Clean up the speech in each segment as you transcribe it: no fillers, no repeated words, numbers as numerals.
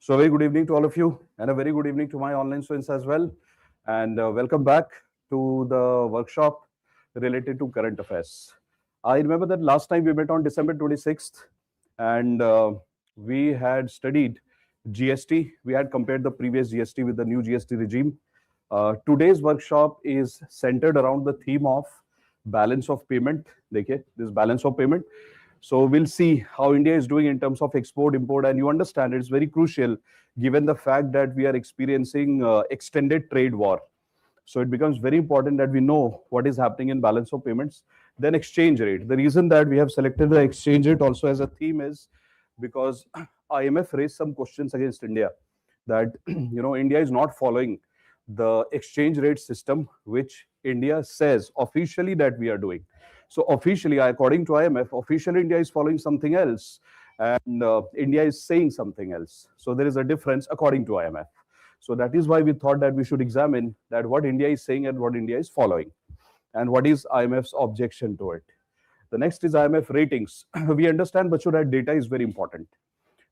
So, a very good evening to all of you, and a very good evening to my online students as well. And welcome back to the workshop related to current affairs. I remember that last time we met on December 26th, and we had studied GST. We had compared the previous GST with the new GST regime. Today's workshop is centered around the theme of balance of payment. देखिए, this balance of payment. So we'll see how India is doing in terms of export, import, and you understand it's very crucial given the fact that we are experiencing extended trade war. So it becomes very important that we know what is happening in balance of payments. Then exchange rate. The reason that we have selected the exchange rate also as a theme is because IMF raised some questions against India that India is not following the exchange rate system which India says officially that we are doing. So officially, according to IMF, officially India is following something else, and India is saying something else. So there is a difference according to IMF. So that is why we thought that we should examine that what India is saying and what India is following, and what is IMF's objection to it. The next is IMF ratings. We understand, but that data is very important,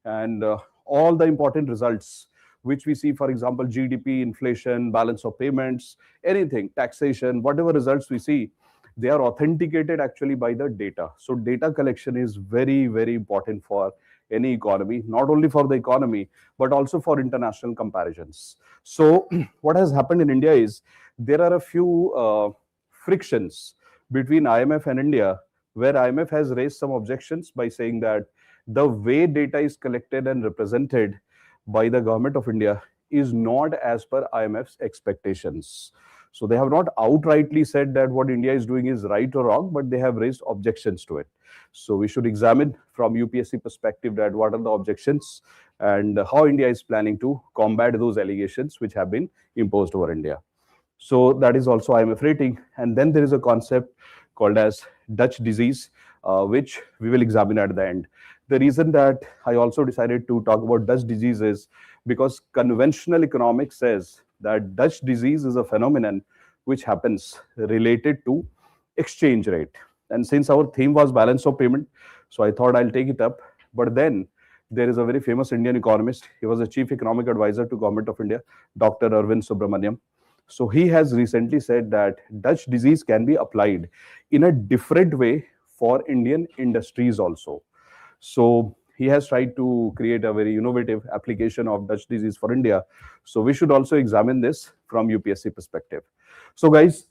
and all the important results which we see, for example, GDP, inflation, balance of payments, anything, taxation, whatever results we see, they are authenticated actually by the data. So data collection is very, very important for any economy, not only for the economy, but also for international comparisons. So what has happened in India is there are a few frictions between IMF and India, where IMF has raised some objections by saying that the way data is collected and represented by the government of India is not as per IMF's expectations. So they have not outrightly said that what India is doing is right or wrong, but they have raised objections to it. So we should examine from UPSC perspective that what are the objections and how India is planning to combat those allegations which have been imposed over India. So that is also IMF rating. And then there is a concept called as Dutch disease, which we will examine at the end. The reason that I also decided to talk about Dutch disease is because conventional economics says that Dutch disease is a phenomenon which happens related to exchange rate. And since our theme was balance of payment, so I thought I'll take it up. But then there is a very famous Indian economist. He was a chief economic advisor to Government of India, Dr. Arvind Subramaniam. So he has recently said that Dutch disease can be applied in a different way for Indian industries also. So he has tried to create a very innovative application of Dutch disease for India. So we should also examine this from UPSC perspective. So guys,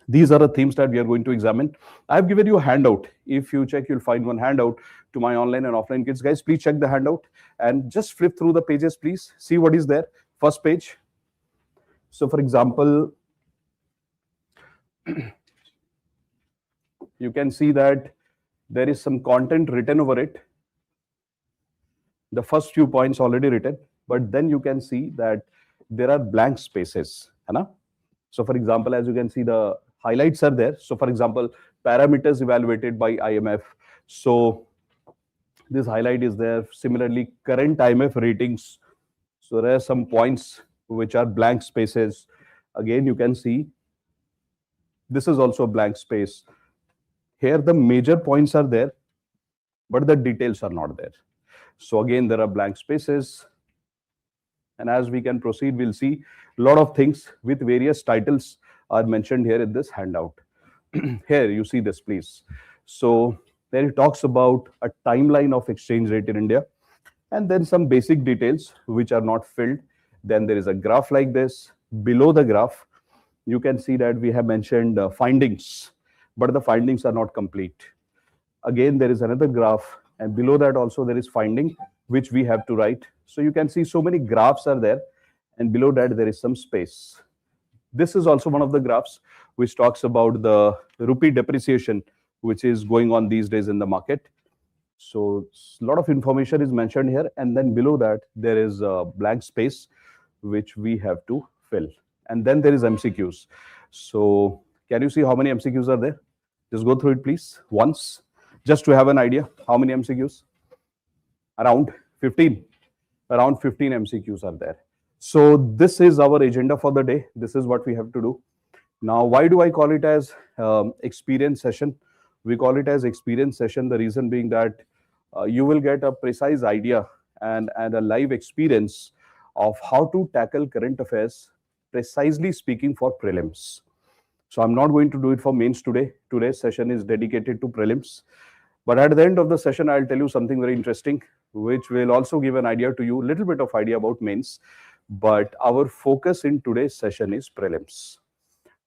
these are the themes that we are going to examine. I've given you a handout. If you check, you'll find one handout to my online and offline kids. Guys, please check the handout and just flip through the pages, please. See what is there. First page. So for example, you can see that there is some content written over it. The first few points already written, but then you can see that there are blank spaces. So for example, as you can see, the highlights are there. So for example, parameters evaluated by IMF. So this highlight is there. Similarly, current IMF ratings. So there are some points which are blank spaces. Again, you can see this is also a blank space. Here, the major points are there, but the details are not there. So again, there are blank spaces. And as we can proceed, we'll see a lot of things with various titles are mentioned here in this handout. Here, you see this, please. So there it talks about a timeline of exchange rate in India, and then some basic details which are not filled. Then there is a graph like this. Below the graph, you can see that we have mentioned findings, but the findings are not complete. Again, there is another graph, and below that also there is finding, which we have to write. So you can see so many graphs are there, and below that there is some space. This is also one of the graphs which talks about the rupee depreciation, which is going on these days in the market. So a lot of information is mentioned here, and then below that there is a blank space which we have to fill. And then there is MCQs. So can you see how many MCQs are there? Just go through it, please, once, just to have an idea. How many MCQs? Around 15. Around 15 MCQs are there. So this is our agenda for the day. This is what we have to do. Now, why do I call it as experience session? We call it as experience session. The reason being that you will get a precise idea and a live experience of how to tackle current affairs, precisely speaking for prelims. So I'm not going to do it for mains today. Today's session is dedicated to prelims. But at the end of the session, I'll tell you something very interesting, which will also give an idea to you, a little bit of idea about mains. But our focus in today's session is prelims.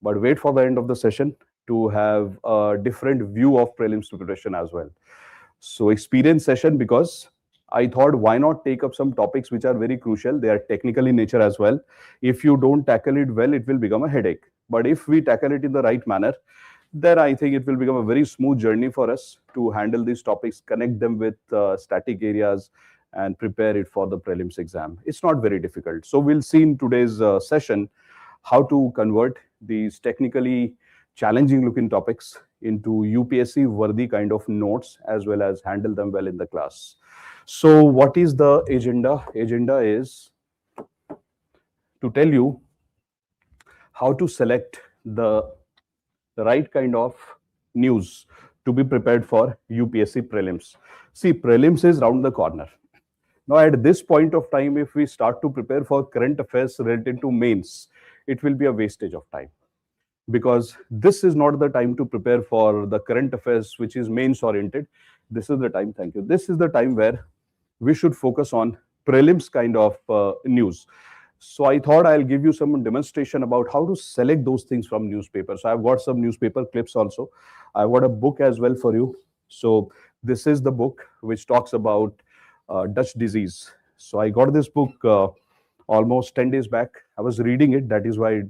But wait for the end of the session to have a different view of prelims preparation as well. So experience session, because I thought why not take up some topics which are very crucial. They are technical in nature as well. If you don't tackle it well, it will become a headache. But if we tackle it in the right manner, then I think it will become a very smooth journey for us to handle these topics, connect them with static areas, and prepare it for the prelims exam. It's not very difficult. So we'll see in today's session how to convert these technically challenging looking topics into UPSC worthy kind of notes, as well as handle them well in the class. So what is the agenda? Agenda is to tell you how to select the right kind of news to be prepared for UPSC prelims. See, prelims is round the corner. Now, at this point of time, if we start to prepare for current affairs related to mains, it will be a wastage of time, because this is not the time to prepare for the current affairs which is mains oriented. This is the time, thank you. This is the time where we should focus on prelims kind of news. So I thought I'll give you some demonstration about how to select those things from newspapers. So I've got some newspaper clips also. I've got a book as well for you. So this is the book which talks about Dutch disease. So I got this book almost 10 days back. I was reading it. That is why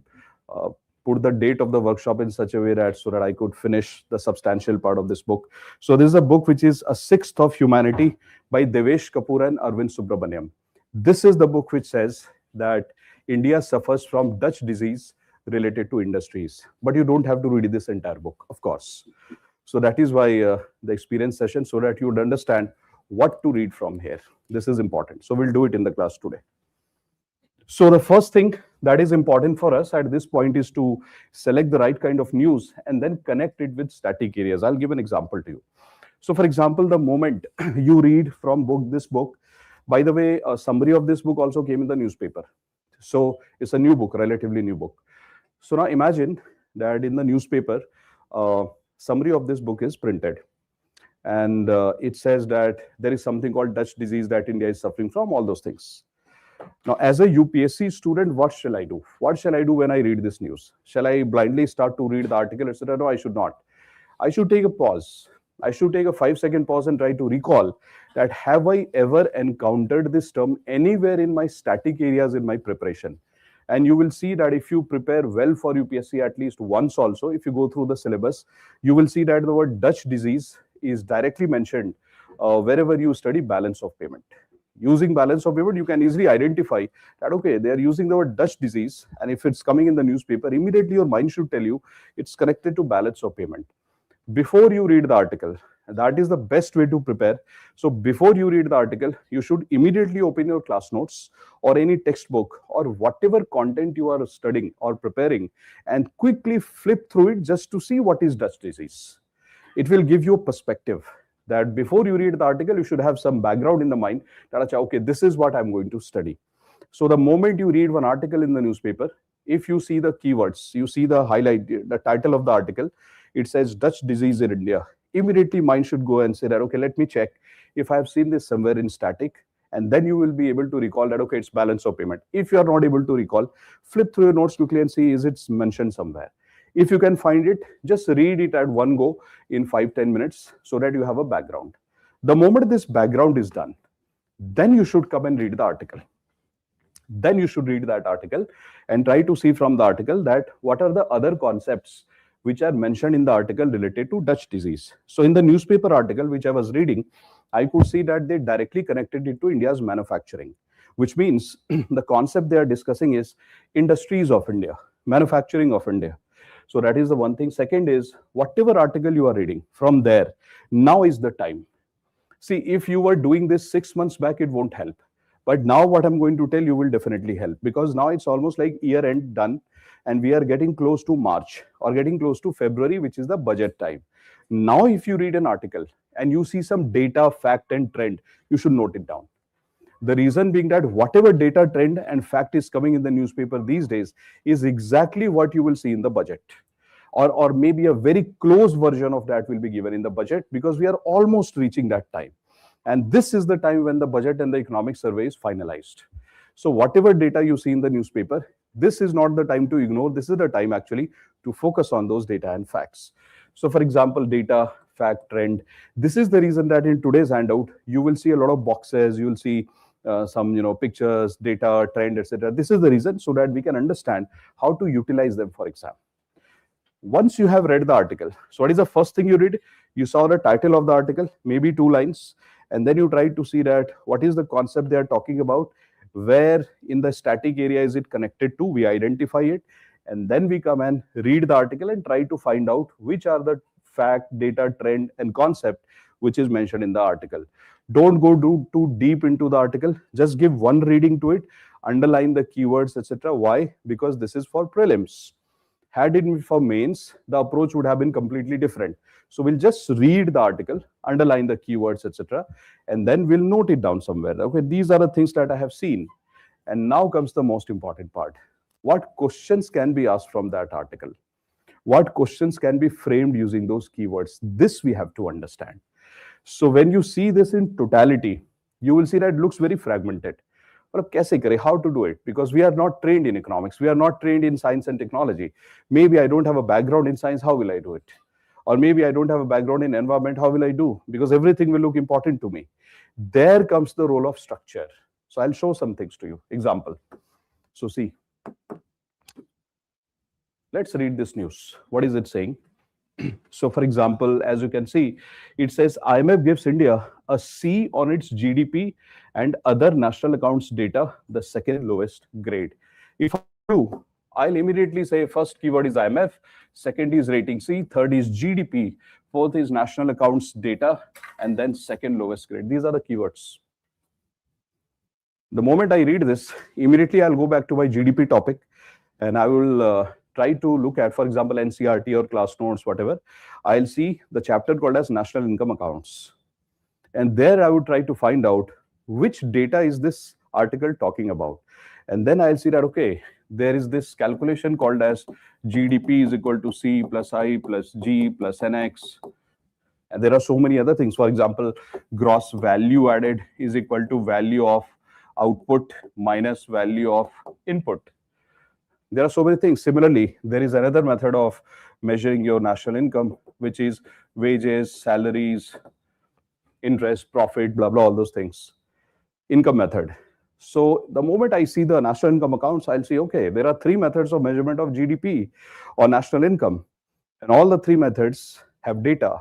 I put the date of the workshop in such a way that so that I could finish the substantial part of this book. So this is a book which is A Sixth of Humanity by Devesh Kapoor and Arvind Subramaniam. This is the book which says that India suffers from Dutch disease related to industries. But you don't have to read this entire book, of course. So that is why the experience session, so that you would understand what to read from here. This is important. So we'll do it in the class today. So the first thing that is important for us at this point is to select the right kind of news and then connect it with static areas. I'll give an example to you. So for example, the moment you read from this book, by the way, a summary of this book also came in the newspaper. So it's a new book, relatively new book. So now imagine that in the newspaper, summary of this book is printed. And it says that there is something called Dutch disease that India is suffering from, all those things. Now, as a UPSC student, what shall I do? What shall I do when I read this news? Shall I blindly start to read the article, etc.? No, I should not. I should take a pause. I should take a 5-second pause and try to recall that have I ever encountered this term anywhere in my static areas in my preparation? And you will see that if you prepare well for UPSC at least once also, if you go through the syllabus, you will see that the word Dutch disease is directly mentioned wherever you study balance of payment. Using balance of payment, you can easily identify that, okay, they are using the word Dutch disease. And if it's coming in the newspaper, immediately your mind should tell you it's connected to balance of payment. Before you read the article, that is the best way to prepare. So before you read the article, you should immediately open your class notes or any textbook or whatever content you are studying or preparing and quickly flip through it just to see what is Dutch disease. It will give you a perspective that before you read the article, you should have some background in the mind that, okay, this is what I'm going to study. So the moment you read one article in the newspaper, if you see the keywords, you see the highlight, the title of the article, it says Dutch disease in India. Immediately mind should go and say that, okay, let me check if I've seen this somewhere in static, and then you will be able to recall that, okay, it's balance of payment. If you are not able to recall, flip through your notes quickly and see, is it mentioned somewhere? If you can find it, just read it at one go in 5-10 minutes so that you have a background. The moment this background is done, then you should come and read the article. Then you should read that article and try to see from the article that what are the other concepts which are mentioned in the article related to Dutch disease. So in the newspaper article which I was reading, I could see that they directly connected it to India's manufacturing, which means the concept they are discussing is industries of India, manufacturing of India. So that is the one thing. Second is, whatever article you are reading from there, now is the time. See, if you were doing this 6 months back, it won't help. But now what I'm going to tell you will definitely help, because now it's almost like year end done and we are getting close to March or getting close to February, which is the budget time. Now, if you read an article and you see some data, fact and trend, you should note it down. The reason being that whatever data, trend, and fact is coming in the newspaper these days is exactly what you will see in the budget. Or maybe a very close version of that will be given in the budget, because we are almost reaching that time. And this is the time when the budget and the economic survey is finalized. So whatever data you see in the newspaper, this is not the time to ignore. This is the time actually to focus on those data and facts. So for example, data, fact, trend. This is the reason that in today's handout, you will see a lot of boxes. You will see some pictures, data, trend, etc. This is the reason, so that we can understand how to utilize them for exam. Once you have read the article, so what is the first thing you read? You saw the title of the article, maybe 2 lines, and then you try to see that what is the concept they are talking about, where in the static area is it connected to, we identify it, and then we come and read the article and try to find out which are the fact, data, trend, and concept which is mentioned in the article. Don't go too deep into the article, just give one reading to it, underline the keywords, etc. Why? Because this is for prelims. Had it been for mains, the approach would have been completely different. So we'll just read the article, underline the keywords, etc., and then we'll note it down somewhere. Okay, these are the things that I have seen. And now comes the most important part. What questions can be asked from that article? What questions can be framed using those keywords? This we have to understand. So when you see this in totality, you will see that it looks very fragmented. But how to do it? Because we are not trained in economics. We are not trained in science and technology. Maybe I don't have a background in science. How will I do it? Or maybe I don't have a background in environment. How will I do? Because everything will look important to me. There comes the role of structure. So I'll show some things to you. Example. So see. Let's read this news. What is it saying? So for example, as you can see, it says IMF gives India a C on its GDP and other national accounts data, the second lowest grade. If I do, I'll immediately say first keyword is IMF, second is rating C, third is GDP, fourth is national accounts data, and then second lowest grade. These are the keywords. The moment I read this, immediately I'll go back to my GDP topic, and I will try to look at, for example, NCRT or class notes, whatever. I'll see the chapter called as National Income Accounts. And there I would try to find out which data is this article talking about. And then I'll see that, okay, there is this calculation called as GDP is equal to C plus I plus G plus NX. And there are so many other things. For example, gross value added is equal to value of output minus value of input. There are so many things. Similarly, there is another method of measuring your national income, which is wages, salaries, interest, profit, blah, blah, all those things. Income method. So the moment I see the national income accounts, I'll see, okay, there are 3 methods of measurement of GDP or national income. And all the 3 methods have data,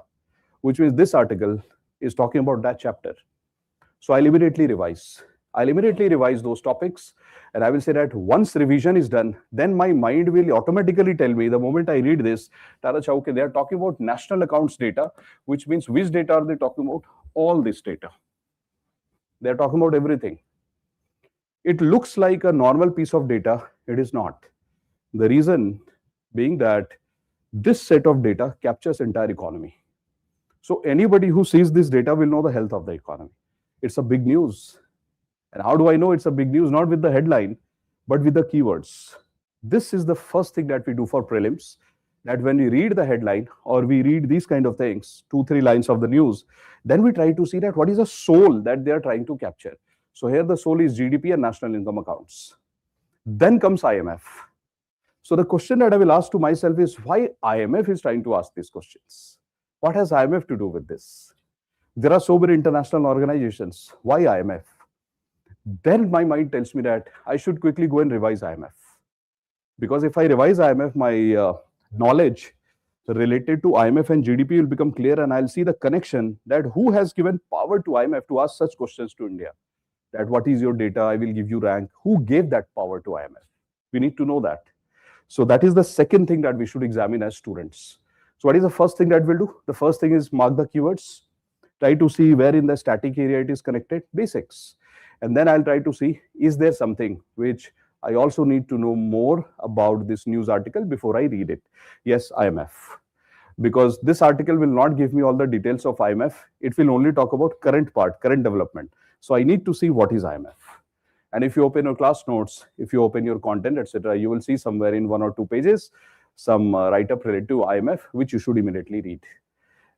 which means this article is talking about that chapter. So I'll immediately revise. I'll immediately revise those topics, and I will say that once revision is done, then my mind will automatically tell me the moment I read this, okay, they are talking about national accounts data, which means which data are they talking about? All this data. They're talking about everything. It looks like a normal piece of data. It is not. The reason being that this set of data captures entire economy. So anybody who sees this data will know the health of the economy. It's a big news. And how do I know it's a big news? Not with the headline, but with the keywords. This is the first thing that we do for prelims, that when we read the headline or we read these kind of things, 2-3 lines of the news, then we try to see that what is the soul that they are trying to capture. So here the soul is GDP and national income accounts. Then comes IMF. So the question that I will ask to myself is, why IMF is trying to ask these questions? What has IMF to do with this? There are so many international organizations. Why IMF? Then my mind tells me that I should quickly go and revise IMF. Because if I revise IMF, my knowledge related to IMF and GDP will become clear, and I'll see the connection that who has given power to IMF to ask such questions to India. That what is your data, I will give you rank. Who gave that power to IMF? We need to know that. So that is the second thing that we should examine as students. So what is the first thing that we'll do? The first thing is mark the keywords. Try to see where in the static area it is connected, basics. And then I'll try to see, is there something which I also need to know more about this news article before I read it? Yes, IMF. Because this article will not give me all the details of IMF. It will only talk about current part, current development. So I need to see what is IMF. And if you open your class notes, if you open your content, etc., you will see somewhere in 1 or 2 pages some write-up related to IMF, which you should immediately read.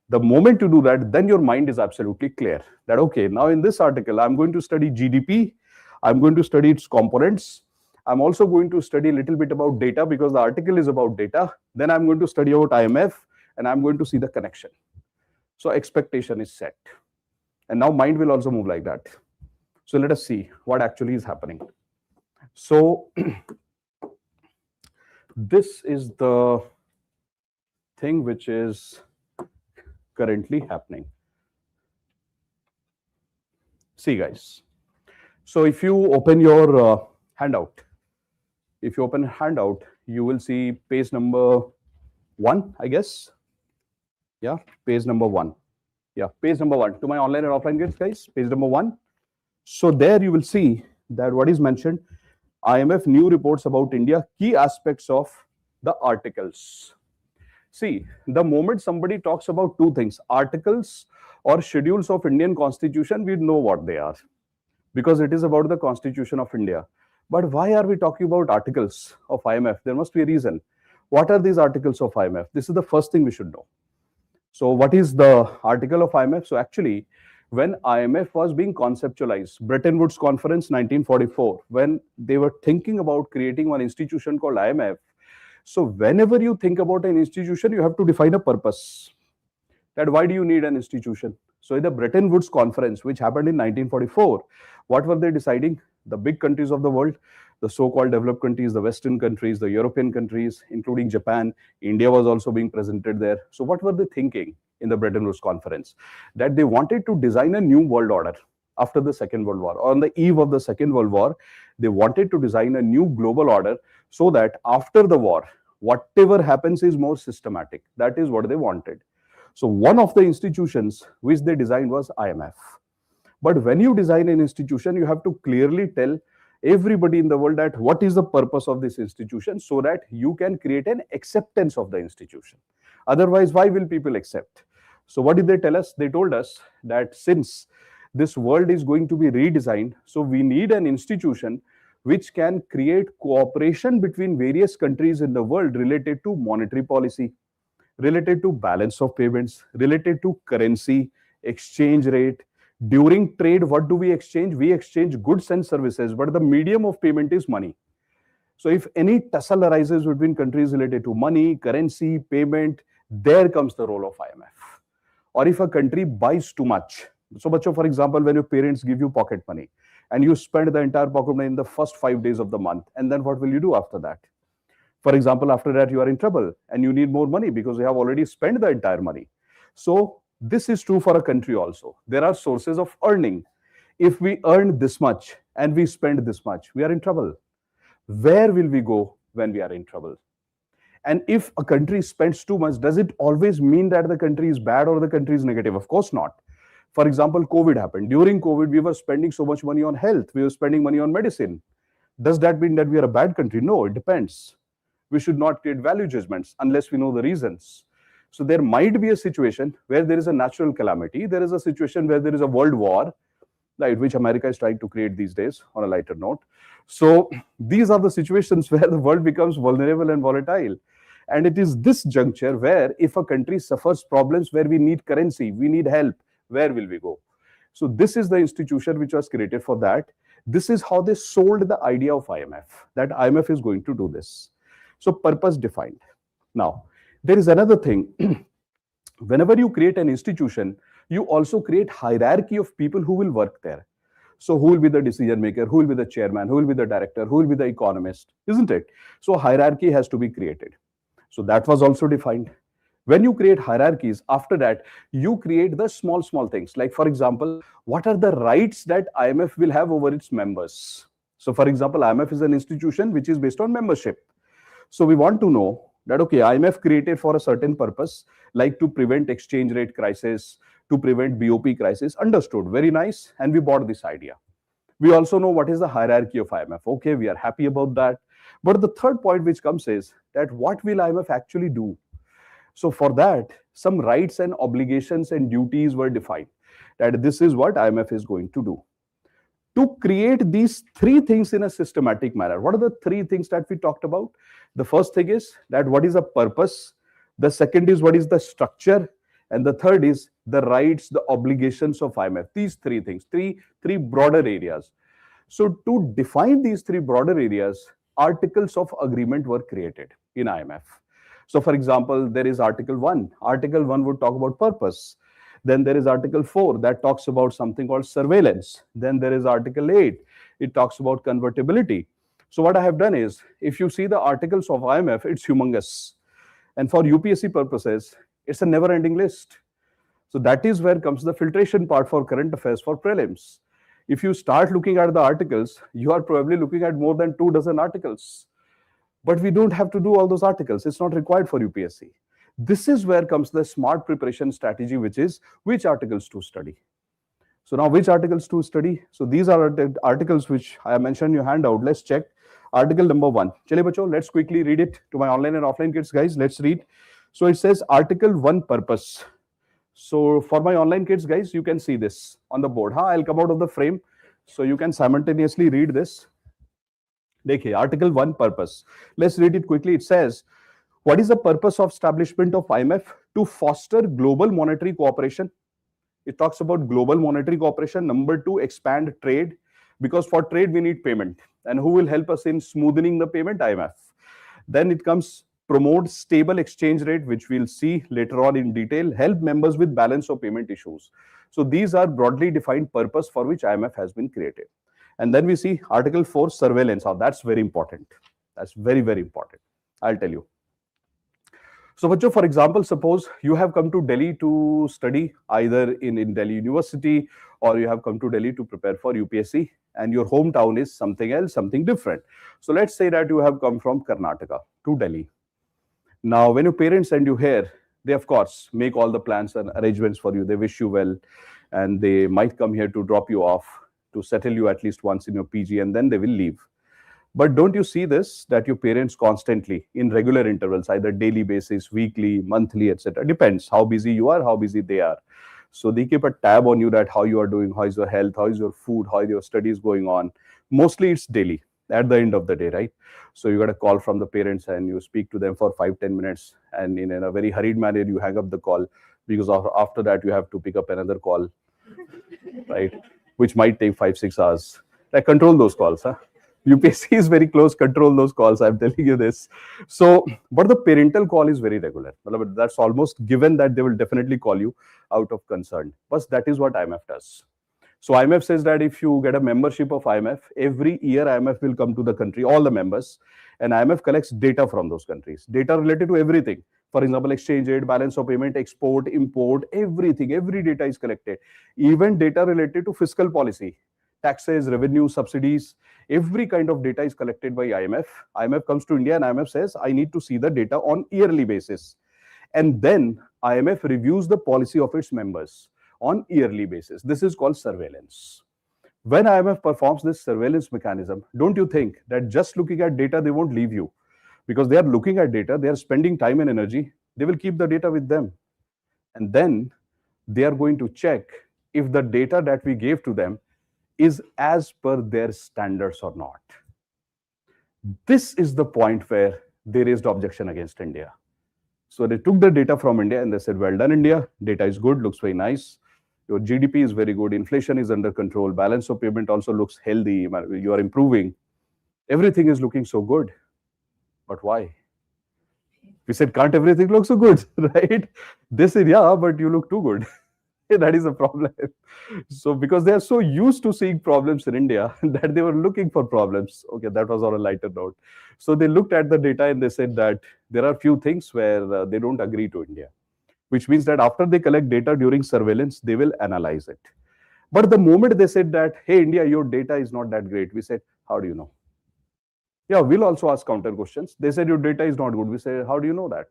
The moment you do that, then your mind is absolutely clear that, okay, now in this article, I'm going to study GDP, I'm going to study its components, I'm also going to study a little bit about data because the article is about data, then I'm going to study about IMF, and I'm going to see the connection. So expectation is set. And now mind will also move like that. So let us see what actually is happening. So this is the thing which is currently happening. See, guys. So if you open your handout, you will see page number 1, I guess. Yeah, page number 1. Yeah, page number 1. To my online and offline kids, guys, page number 1. So there you will see that what is mentioned, IMF new reports about India, key aspects of the articles. See, the moment somebody talks about two things, articles or schedules of Indian Constitution, we know what they are because it is about the Constitution of India. But why are we talking about articles of IMF? There must be a reason. What are these articles of IMF? This is the first thing we should know. So what is the article of IMF? So actually, when IMF was being conceptualized, Bretton Woods Conference 1944, when they were thinking about creating one institution called IMF, so whenever you think about an institution, you have to define a purpose. That why do you need an institution? So in the Bretton Woods Conference, which happened in 1944, what were they deciding? The big countries of the world, the so-called developed countries, the Western countries, the European countries, including Japan, India was also being presented there. So what were they thinking in the Bretton Woods Conference? That they wanted to design a new world order after the Second World War. On the eve of the Second World War, they wanted to design a new global order so that after the war, whatever happens is more systematic. That is what they wanted. So one of the institutions which they designed was IMF. But when you design an institution, you have to clearly tell everybody in the world that what is the purpose of this institution so that you can create an acceptance of the institution. Otherwise, why will people accept? So what did they tell us? They told us that since this world is going to be redesigned, so we need an institution which can create cooperation between various countries in the world related to monetary policy, related to balance of payments, related to currency, exchange rate. During trade, what do we exchange? We exchange goods and services, but the medium of payment is money. So if any tussle arises between countries related to money, currency, payment, there comes the role of IMF. Or if a country buys too much. So, for example, when your parents give you pocket money and you spend the entire pocket money in the first 5 days of the month, and then what will you do after that? For example, after that, you are in trouble and you need more money because you have already spent the entire money. So this is true for a country also. There are sources of earning. If we earn this much and we spend this much, we are in trouble. Where will we go when we are in trouble? And if a country spends too much, does it always mean that the country is bad or the country is negative? Of course not. For example, COVID happened. During COVID, we were spending so much money on health. We were spending money on medicine. Does that mean that we are a bad country? No, it depends. We should not create value judgments unless we know the reasons. So there might be a situation where there is a natural calamity. There is a situation where there is a world war, right, which America is trying to create these days on a lighter note. So these are the situations where the world becomes vulnerable and volatile. And it is this juncture where if a country suffers problems where we need currency, we need help, where will we go? So this is the institution which was created for that. This is how they sold the idea of IMF, that IMF is going to do this. So purpose defined. Now, there is another thing. Whenever you create an institution, you also create hierarchy of people who will work there. So who will be the decision maker? Who will be the chairman? Who will be the director? Who will be the economist? Isn't it? So hierarchy has to be created. So that was also defined. When you create hierarchies, after that, you create the small things. Like, for example, what are the rights that IMF will have over its members? So, for example, IMF is an institution which is based on membership. So we want to know that, okay, IMF created for a certain purpose, like to prevent exchange rate crisis, to prevent BOP crisis. Understood. Very nice. And we bought this idea. We also know what is the hierarchy of IMF. Okay, we are happy about that. But the third point which comes is that what will IMF actually do? So for that, some rights and obligations and duties were defined, that this is what IMF is going to do. to create these three things in a systematic manner. What are the three things that we talked about? The first thing is that what is a purpose? The second is what is the structure? And the third is the rights, the obligations of IMF. These three things, three broader areas. So to define these three broader areas, articles of agreement were created in IMF. So for example, there is Article 1. Article 1 would talk about purpose. Then there is Article 4 that talks about something called surveillance. Then there is Article 8. It talks about convertibility. So what I have done is, if you see the articles of IMF, it's humongous. And for UPSC purposes, it's a never-ending list. So that is where comes the filtration part for current affairs for prelims. If you start looking at the articles, you are probably looking at more than 24 articles. But we don't have to do all those articles. It's not required for UPSC. This is where comes the smart preparation strategy, which is which articles to study. So now which articles to study? So these are the articles which I mentioned in your handout. Let's check. Article number 1. Chale bacho, let's quickly read it to my online and offline kids, guys. Let's read. So it says Article 1 purpose. So for my online kids, guys, you can see this on the board. I'll come out of the frame so you can simultaneously read this. Dekhiye, Article 1 purpose. Let's read it quickly. It says, what is the purpose of establishment of IMF? To foster global monetary cooperation. It talks about global monetary cooperation. Number 2, expand trade. Because for trade, we need payment. And who will help us in smoothing the payment? IMF. Then it comes promote stable exchange rate, which we'll see later on in detail. Help members with balance of payment issues. So these are broadly defined purpose for which IMF has been created. And then we see Article 4, surveillance. Now that's very important. That's very, very important. I'll tell you. So, Bacho, for example, suppose you have come to Delhi to study either in Delhi University, or you have come to Delhi to prepare for UPSC, and your hometown is something else, something different. So let's say that you have come from Karnataka to Delhi. Now, when your parents send you here, they of course make all the plans and arrangements for you. They wish you well, and they might come here to drop you off, to settle you at least once in your PG, and then they will leave. But don't you see this, that your parents constantly, in regular intervals, either daily basis, weekly, monthly, etc. Depends how busy you are, how busy they are. So they keep a tab on you, that how you are doing, how is your health, how is your food, how is your studies going on. Mostly it's daily at the end of the day, right? So you got a call from the parents and you speak to them for 5-10 minutes, and in a very hurried manner you hang up the call, because after that you have to pick up another call, right? Which might take 5-6 hours. Like, control those calls, huh? UPSC is very close, control those calls, I'm telling you this. So, but the parental call is very regular. That's almost given that they will definitely call you out of concern. But that is what IMF does. So IMF says that if you get a membership of IMF, every year IMF will come to the country, all the members, and IMF collects data from those countries, data related to everything. For example, exchange rate, balance of payment, export, import, everything, every data is collected. Even data related to fiscal policy, taxes, revenue, subsidies, every kind of data is collected by IMF. IMF comes to India and IMF says, I need to see the data on yearly basis. And then IMF reviews the policy of its members on yearly basis. This is called surveillance. When IMF performs this surveillance mechanism, don't you think that just looking at data, they won't leave you? Because they are looking at data, they are spending time and energy, they will keep the data with them. And then they are going to check if the data that we gave to them is as per their standards or not. This is the point where they raised objection against India. So they took the data from India and they said, well done, India, data is good, looks very nice. Your GDP is very good, inflation is under control, balance of payment also looks healthy, you are improving. Everything is looking so good. But why? We said, can't everything look so good, right? They said, yeah, but you look too good. That is a problem. So because they are so used to seeing problems in India that they were looking for problems. Okay, that was on a lighter note. So they looked at the data and they said that there are few things where they don't agree to India, which means that after they collect data during surveillance, they will analyze it. But the moment they said that, hey, India, your data is not that great, we said, how do you know? Yeah, we'll also ask counter questions. They said your data is not good. We said, how do you know that?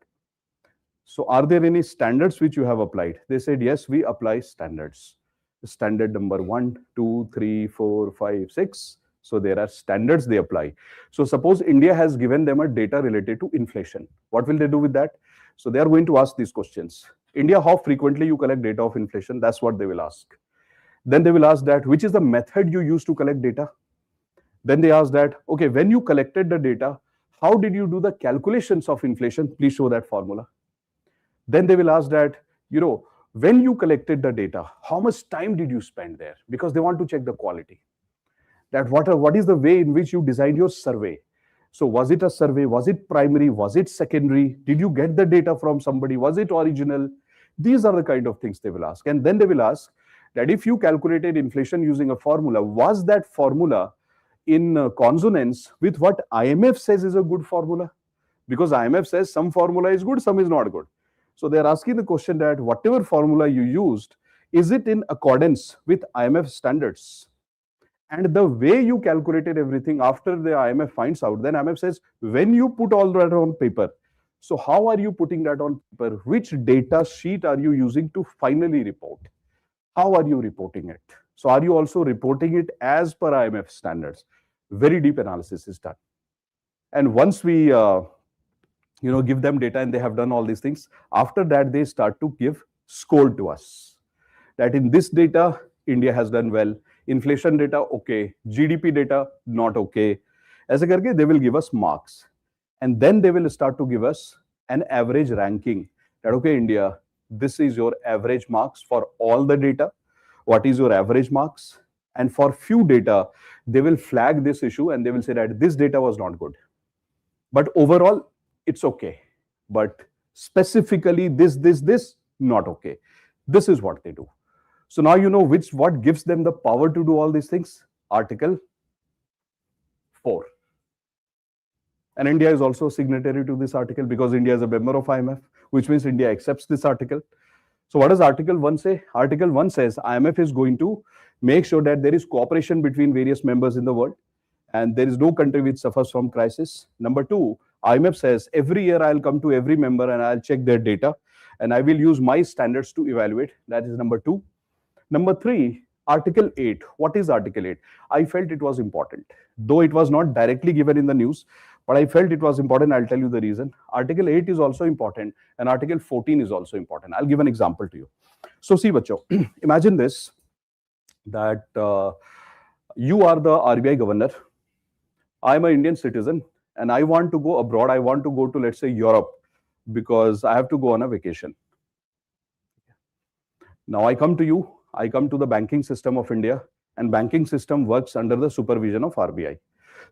So are there any standards which you have applied? They said, yes, we apply standards. Standard number 1, 2, 3, 4, 5, 6. So there are standards they apply. So suppose India has given them a data related to inflation. What will they do with that? So they are going to ask these questions. India, how frequently you collect data of inflation? That's what they will ask. Then they will ask that, which is the method you use to collect data? Then they ask that, okay, when you collected the data, how did you do the calculations of inflation? Please show that formula. Then they will ask that, when you collected the data, how much time did you spend there? Because they want to check the quality. That what is the way in which you designed your survey? So was it a survey? Was it primary? Was it secondary? Did you get the data from somebody? Was it original? These are the kind of things they will ask. And then they will ask that if you calculated inflation using a formula, was that formula in consonance with what IMF says is a good formula? Because IMF says some formula is good, some is not good. So they're asking the question that whatever formula you used, is it in accordance with IMF standards? And the way you calculated everything after the IMF finds out, then IMF says, when you put all that on paper, so how are you putting that on paper? Which data sheet are you using to finally report? How are you reporting it? So are you also reporting it as per IMF standards? Very deep analysis is done. And once we give them data and they have done all these things, after that they start to give score to us. That in this data, India has done well. Inflation data, okay. GDP data, not okay. As a karke, they will give us marks. And then they will start to give us an average ranking. That, okay, India, this is your average marks for all the data. What is your average marks? And for few data, they will flag this issue and they will say that this data was not good. But overall, it's okay. But specifically this, not okay. This is what they do. So now you know what gives them the power to do all these things. Article 4. And India is also signatory to this article because India is a member of IMF, which means India accepts this article. So what does Article 1 say? Article 1 says IMF is going to make sure that there is cooperation between various members in the world and there is no country which suffers from crisis. Number 2, IMF says every year I'll come to every member and I'll check their data and I will use my standards to evaluate. That is number 2. Number 3, Article 8. What is Article 8? I felt it was important. Though it was not directly given in the news, but I felt it was important. I'll tell you the reason. Article 8 is also important and Article 14 is also important. I'll give an example to you. So see, bacho, imagine this, that you are the RBI governor. I'm an Indian citizen and I want to go abroad. I want to go to, let's say, Europe because I have to go on a vacation. Now I come to you. I come to the banking system of India and banking system works under the supervision of RBI.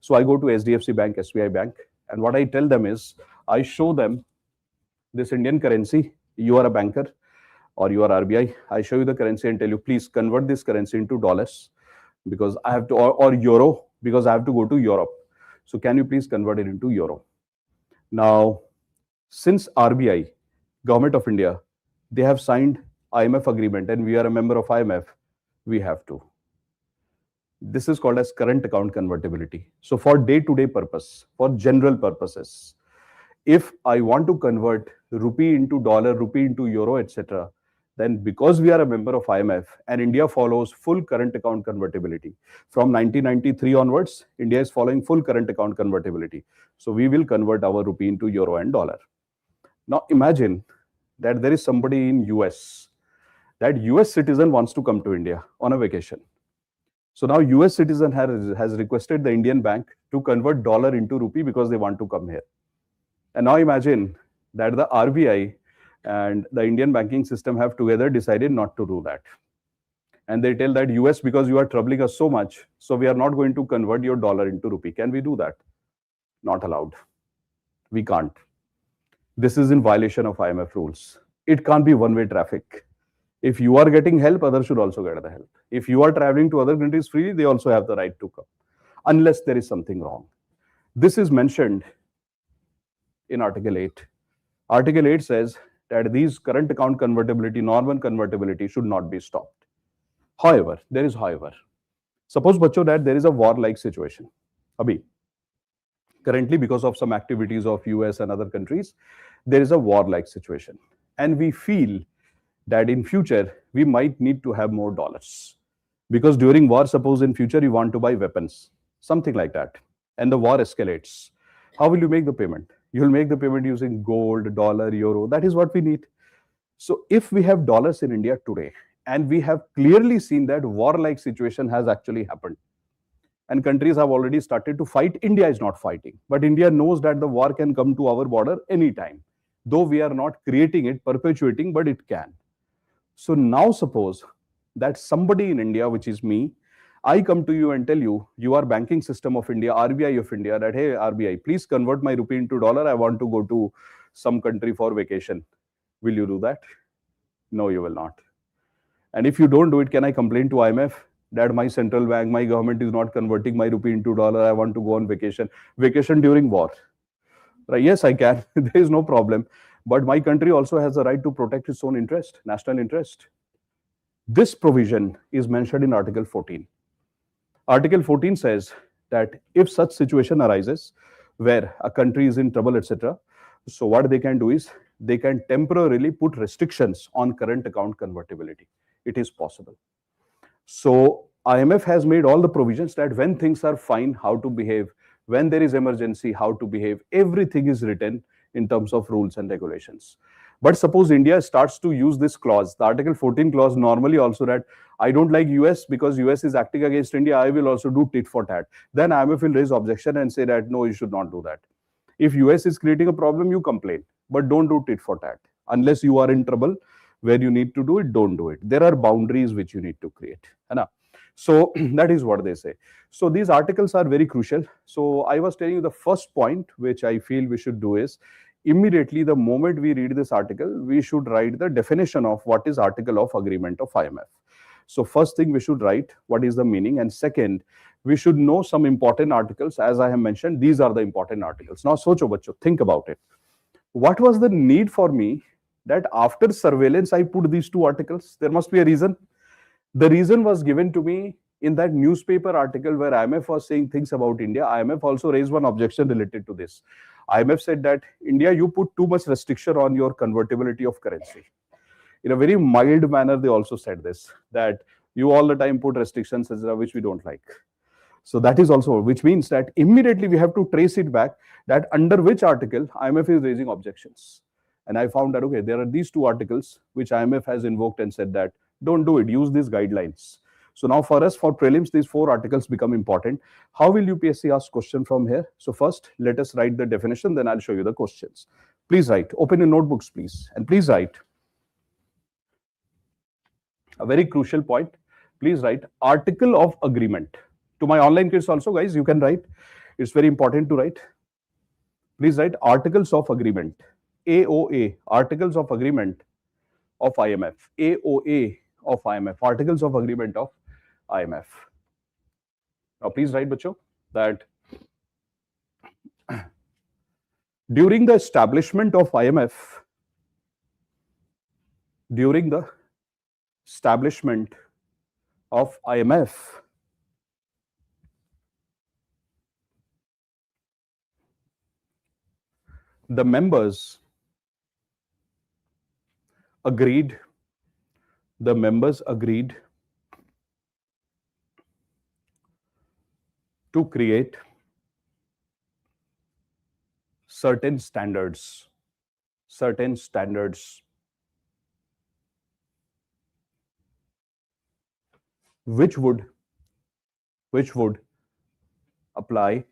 So I go to SDFC Bank, SBI Bank, and what I tell them is, I show them this Indian currency. You are a banker or you are RBI. I show you the currency and tell you, please convert this currency into dollars because I have to, or euro because I have to go to Europe. So can you please convert it into euro? Now, since RBI, Government of India, they have signed IMF agreement and we are a member of IMF, we have to. This is called as current account convertibility. So for day-to-day purpose, for general purposes, if I want to convert rupee into dollar, rupee into euro, etc., then because we are a member of IMF and India follows full current account convertibility. From 1993 onwards, India is following full current account convertibility. So we will convert our rupee into euro and dollar. Now imagine that there is somebody in US. That US citizen wants to come to India on a vacation. So now US citizen has requested the Indian bank to convert dollar into rupee because they want to come here. And now imagine that the RBI and the Indian banking system have together decided not to do that. And they tell that US, because you are troubling us so much, so we are not going to convert your dollar into rupee. Can we do that? Not allowed. We can't. This is in violation of IMF rules. It can't be one-way traffic. If you are getting help, others should also get the help. If you are traveling to other countries freely, they also have the right to come, unless there is something wrong. This is mentioned in Article 8. Article 8 says that these current account convertibility, normal convertibility should not be stopped. However, there is however. Suppose, bacho, that there is a war-like situation. Abhi, currently, because of some activities of US and other countries, there is a war-like situation. And we feel that in future, we might need to have more dollars. Because during war, suppose in future, you want to buy weapons, something like that, and the war escalates. How will you make the payment? You will make the payment using gold, dollar, euro. That is what we need. So if we have dollars in India today, And we have clearly seen that war-like situation has actually happened. And countries have already started to fight. India is not fighting, but India knows that the war can come to our border anytime. Though we are not creating it, perpetuating, but it can. So now suppose that somebody in India, which is me, I come to you and tell you, you are banking system of India, RBI of India, that, hey, RBI, please convert my rupee into dollar. I want to go to some country for vacation. Will you do that? No, you will not. And if you don't do it, can I complain to IMF that my central bank, my government is not converting my rupee into dollar? I want to go on vacation. Vacation during war. Right? Yes, I can. There is no problem. But my country also has the right to protect its own interest, national interest. This provision is mentioned in Article 14. Article 14 says that if such situation arises where a country is in trouble, etc., so what they can do is they can temporarily put restrictions on current account convertibility. It is possible. So IMF has made all the provisions that when things are fine, how to behave, when there is emergency, how to behave, everything is written in terms of rules and regulations. But suppose India starts to use this clause, the Article 14 clause normally also that I don't like US because US is acting against India, I will also do tit for tat. Then IMF will raise objection and say that no, you should not do that. If US is creating a problem, you complain, but don't do tit for tat. Unless you are in trouble where you need to do it, don't do it. There are boundaries which you need to create. So that is what they say. So these articles are very crucial. So I was telling you the first point which I feel we should do is immediately the moment we read this article, we should write the definition of what is Article of Agreement of IMF. So first thing we should write what is the meaning, and second, we should know some important articles. As I have mentioned, these are the important articles. Now, socho bacho, think about it. What was the need for me that after surveillance I put these two articles? There must be a reason. The reason was given to me in that newspaper article where IMF was saying things about India. IMF also raised one objection related to this. IMF said that India, you put too much restriction on your convertibility of currency. In a very mild manner, they also said this, that you all the time put restrictions, etc., which we don't like. So that is also, which means that immediately we have to trace it back that under which article IMF is raising objections. And I found that, okay, there are these two articles which IMF has invoked and said that don't do it, use these guidelines. So now for us, for prelims, these four articles become important. How will UPSC ask question from here? So first, let us write the definition, then I'll show you the questions. Please write, open your notebooks, please. And please write a very crucial point. Please write article of agreement. To my online kids also, guys, you can write. It's very important to write. Please write articles of agreement. AOA, articles of agreement of IMF. AOA of IMF, articles of agreement of IMF. Now, please write, bacho, that during the establishment of IMF, during the establishment of IMF, the members agreed to create certain standards which would apply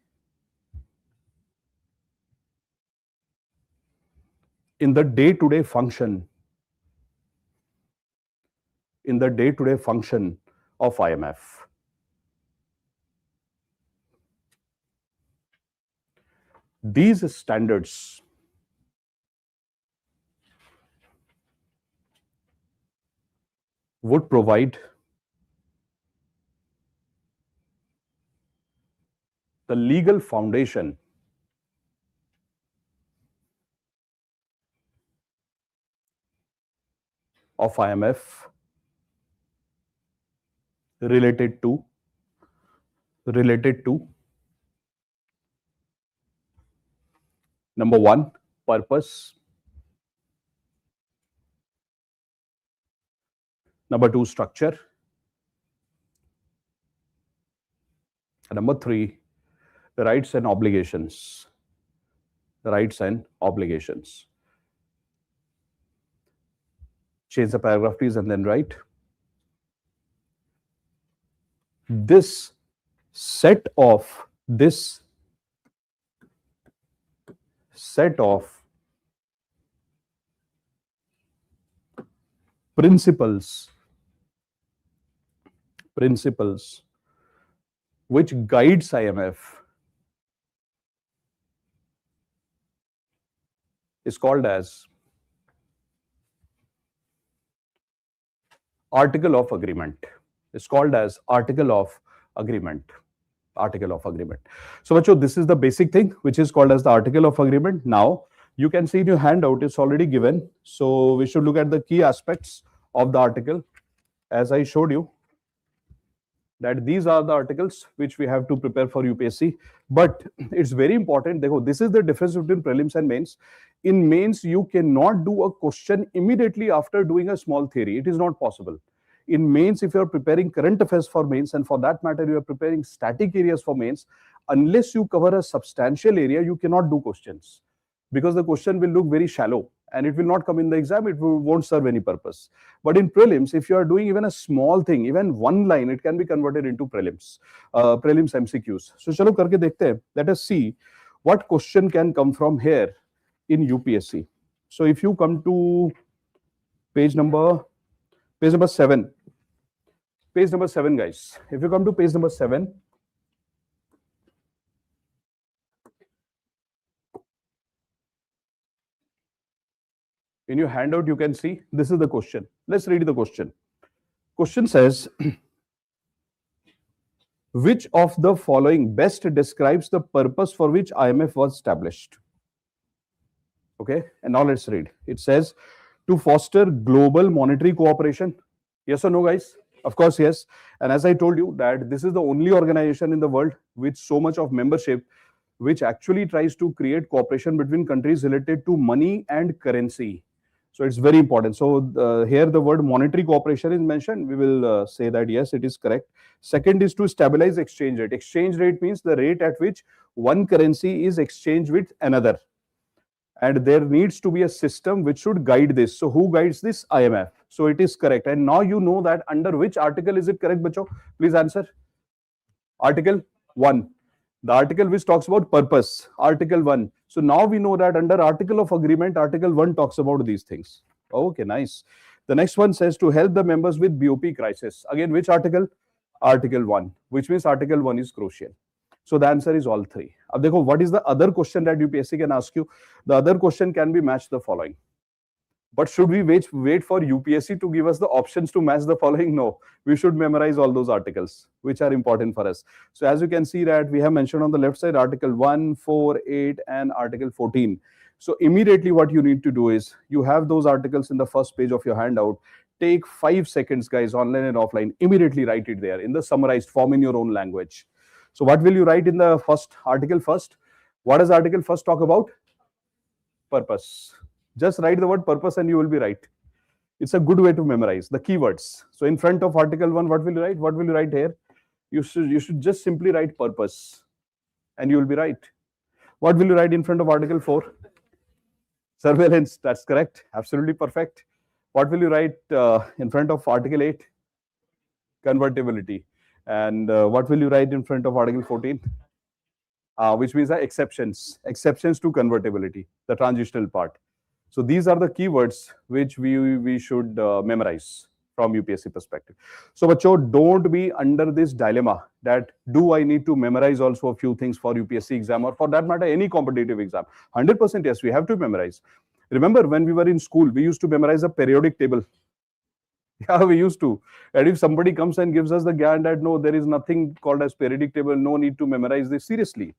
in the day-to-day function of IMF. These standards would provide the legal foundation of IMF related to number one, purpose. Number two, structure. And number three, rights and obligations. Change the paragraph, please, and then write this set of principles which guides IMF is called as article of agreement. It's called as article of agreement. So bacho, this is the basic thing which is called as the article of agreement. Now you can see in your handout it's already given, so we should look at the key aspects of the article. As I showed you that these are the articles which we have to prepare for UPSC, but it's very important. This is the difference between prelims and mains. In mains you cannot do a question immediately after doing a small theory. It is not possible. In mains, if you are preparing current affairs for mains, and for that matter you are preparing static areas for mains, unless you cover a substantial area, you cannot do questions, because the question will look very shallow and it will not come in the exam. It won't serve any purpose. But in prelims, if you are doing even a small thing, even one line, it can be converted into prelims MCQs. So chalo karke dekhte hain. Let us see what question can come from here in UPSC. So if you come to page number 7. Page number 7, guys. If you come to page number 7, in your handout you can see this is the question. Let's read the question. Question says, which of the following best describes the purpose for which IMF was established? Okay, and now let's read. It says, to foster global monetary cooperation. Yes or no, guys? Of course, yes. And as I told you that this is the only organization in the world with so much of membership which actually tries to create cooperation between countries related to money and currency. So it's very important. So here the word monetary cooperation is mentioned. We will say that yes, it is correct. Second is to stabilize exchange rate. Exchange rate means the rate at which one currency is exchanged with another. And there needs to be a system which should guide this. So who guides this? IMF. So it is correct. And now you know that under which article is it correct, bacho? Please answer. Article 1. The article which talks about purpose. Article 1. So now we know that under article of agreement, article 1 talks about these things. Okay, nice. The next one says to help the members with BOP crisis. Again, which article? Article 1, which means article 1 is crucial. So the answer is all three. Ab dekho, what is the other question that UPSC can ask you? The other question can be match the following. But should we wait for UPSC to give us the options to match the following? No, we should memorize all those articles which are important for us. So as you can see that we have mentioned on the left side, article 1, 4, 8 and article 14. So immediately what you need to do is, you have those articles in the first page of your handout. Take 5 seconds, guys, online and offline. Immediately write it there in the summarized form in your own language. So what will you write in the first article first? What does article first talk about? Purpose. Just write the word purpose and you will be right. It's a good way to memorize the keywords. So in front of article 1, what will you write? What will you write here? You should just simply write purpose and you will be right. What will you write in front of article 4? Surveillance. That's correct. Absolutely perfect. What will you write in front of article 8? Convertibility. And what will you write in front of article 14? Which means the exceptions to convertibility, the transitional part. So these are the keywords which we should memorize from UPSC perspective. So bacho, don't be under this dilemma that do I need to memorize also a few things for UPSC exam, or for that matter any competitive exam. 100% yes, we have to memorize. Remember when we were in school, we used to memorize a periodic table. Yeah, we used to. And if somebody comes and gives us the gyan that no, there is nothing called as periodic table, no need to memorize this, seriously.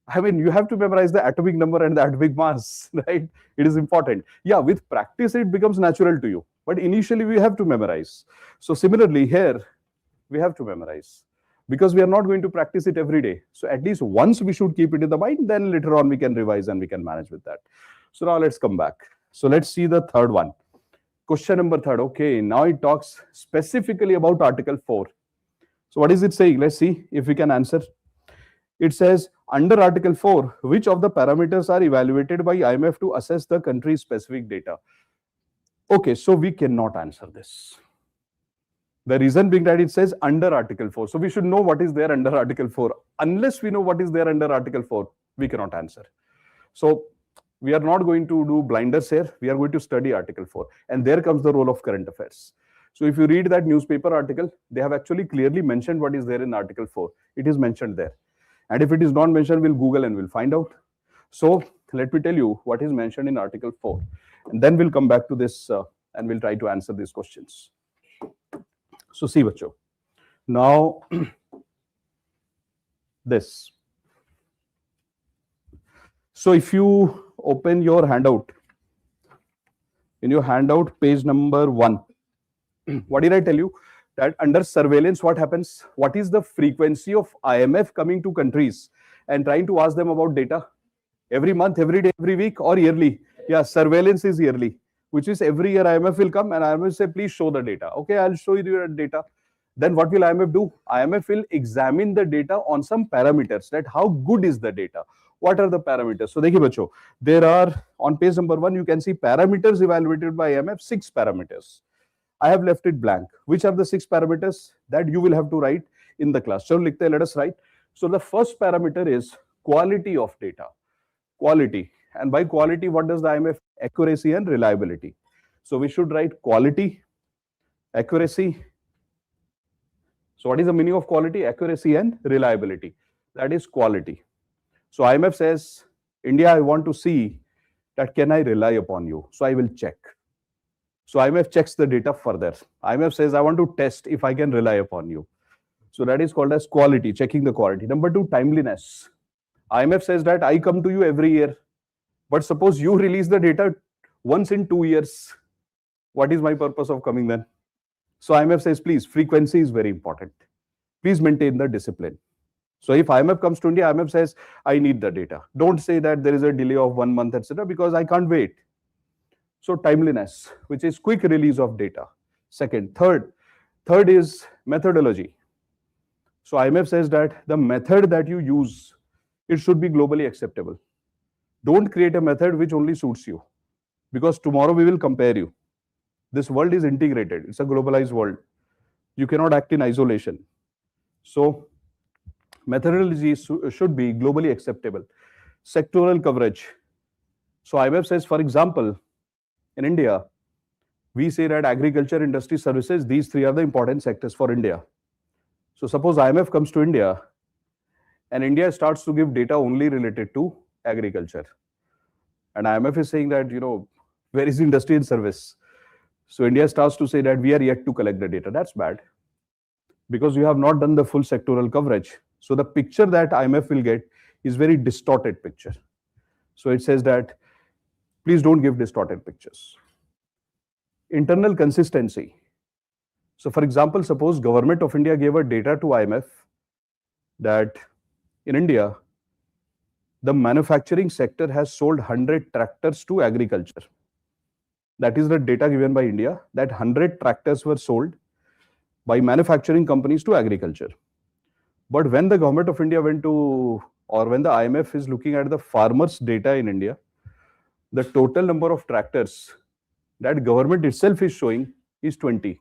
I mean, you have to memorize the atomic number and the atomic mass, right? It is important. Yeah, with practice, it becomes natural to you. But initially, we have to memorize. So similarly, here, we have to memorize. Because we are not going to practice it every day. So at least once we should keep it in the mind, then later on we can revise and we can manage with that. So now let's come back. So let's see the third one. Question number 3. Okay, now it talks specifically about Article 4. So what is it saying? Let's see if we can answer. It says, under Article 4, which of the parameters are evaluated by IMF to assess the country's specific data? Okay, so we cannot answer this. The reason being that it says under Article 4. So we should know what is there under Article 4. Unless we know what is there under Article 4, we cannot answer. So we are not going to do blinders here. We are going to study Article 4. And there comes the role of current affairs. So if you read that newspaper article, they have actually clearly mentioned what is there in Article 4. It is mentioned there. And if it is not mentioned, we'll Google and we'll find out. So let me tell you what is mentioned in Article 4. And then we'll come back to this and we'll try to answer these questions. So see, bacho. Now, this. So if you open your handout, in your handout, page number 1, what did I tell you? That under surveillance, what happens? What is the frequency of IMF coming to countries and trying to ask them about data? Every month, every day, every week, or yearly? Yeah, surveillance is yearly, which is every year IMF will come and IMF will say, please show the data. Okay, I'll show you the data. Then what will IMF do? IMF will examine the data on some parameters, that how good is the data? What are the parameters? So, dekhiye bacho, there are, on page number 1, you can see parameters evaluated by IMF, 6 parameters. I have left it blank. Which are the 6 parameters? That you will have to write in the class. So, let us write. So, the first parameter is quality of data. Quality. And by quality, what does the IMF? Accuracy and reliability. So, we should write quality, accuracy. So, what is the meaning of quality? Accuracy and reliability. That is quality. So, IMF says, India, I want to see that can I rely upon you? So, I will check. So, IMF checks the data further. IMF says, I want to test if I can rely upon you. So, that is called as quality, checking the quality. Number 2, timeliness. IMF says that I come to you every year. But suppose you release the data once in 2 years. What is my purpose of coming then? So, IMF says, please, frequency is very important. Please maintain the discipline. So, if IMF comes to India, IMF says, I need the data. Don't say that there is a delay of 1 month, etc., because I can't wait. So, timeliness, which is quick release of data. Second. Third is methodology. So, IMF says that the method that you use, it should be globally acceptable. Don't create a method which only suits you, because tomorrow we will compare you. This world is integrated. It's a globalized world. You cannot act in isolation. So, methodology should be globally acceptable. Sectoral coverage. So, IMF says, for example, in India, we say that agriculture, industry, services, these 3 are the important sectors for India. So, suppose IMF comes to India and India starts to give data only related to agriculture. And IMF is saying that, where is industry and service? So, India starts to say that we are yet to collect the data. That's bad, because you have not done the full sectoral coverage. So, the picture that IMF will get is very distorted picture. So, it says that please don't give distorted pictures. Internal consistency. So, for example, suppose government of India gave a data to IMF that in India, the manufacturing sector has sold 100 tractors to agriculture. That is the data given by India, that 100 tractors were sold by manufacturing companies to agriculture. But when the government of India went to, or when the IMF is looking at the farmers' data in India, the total number of tractors that government itself is showing is 20.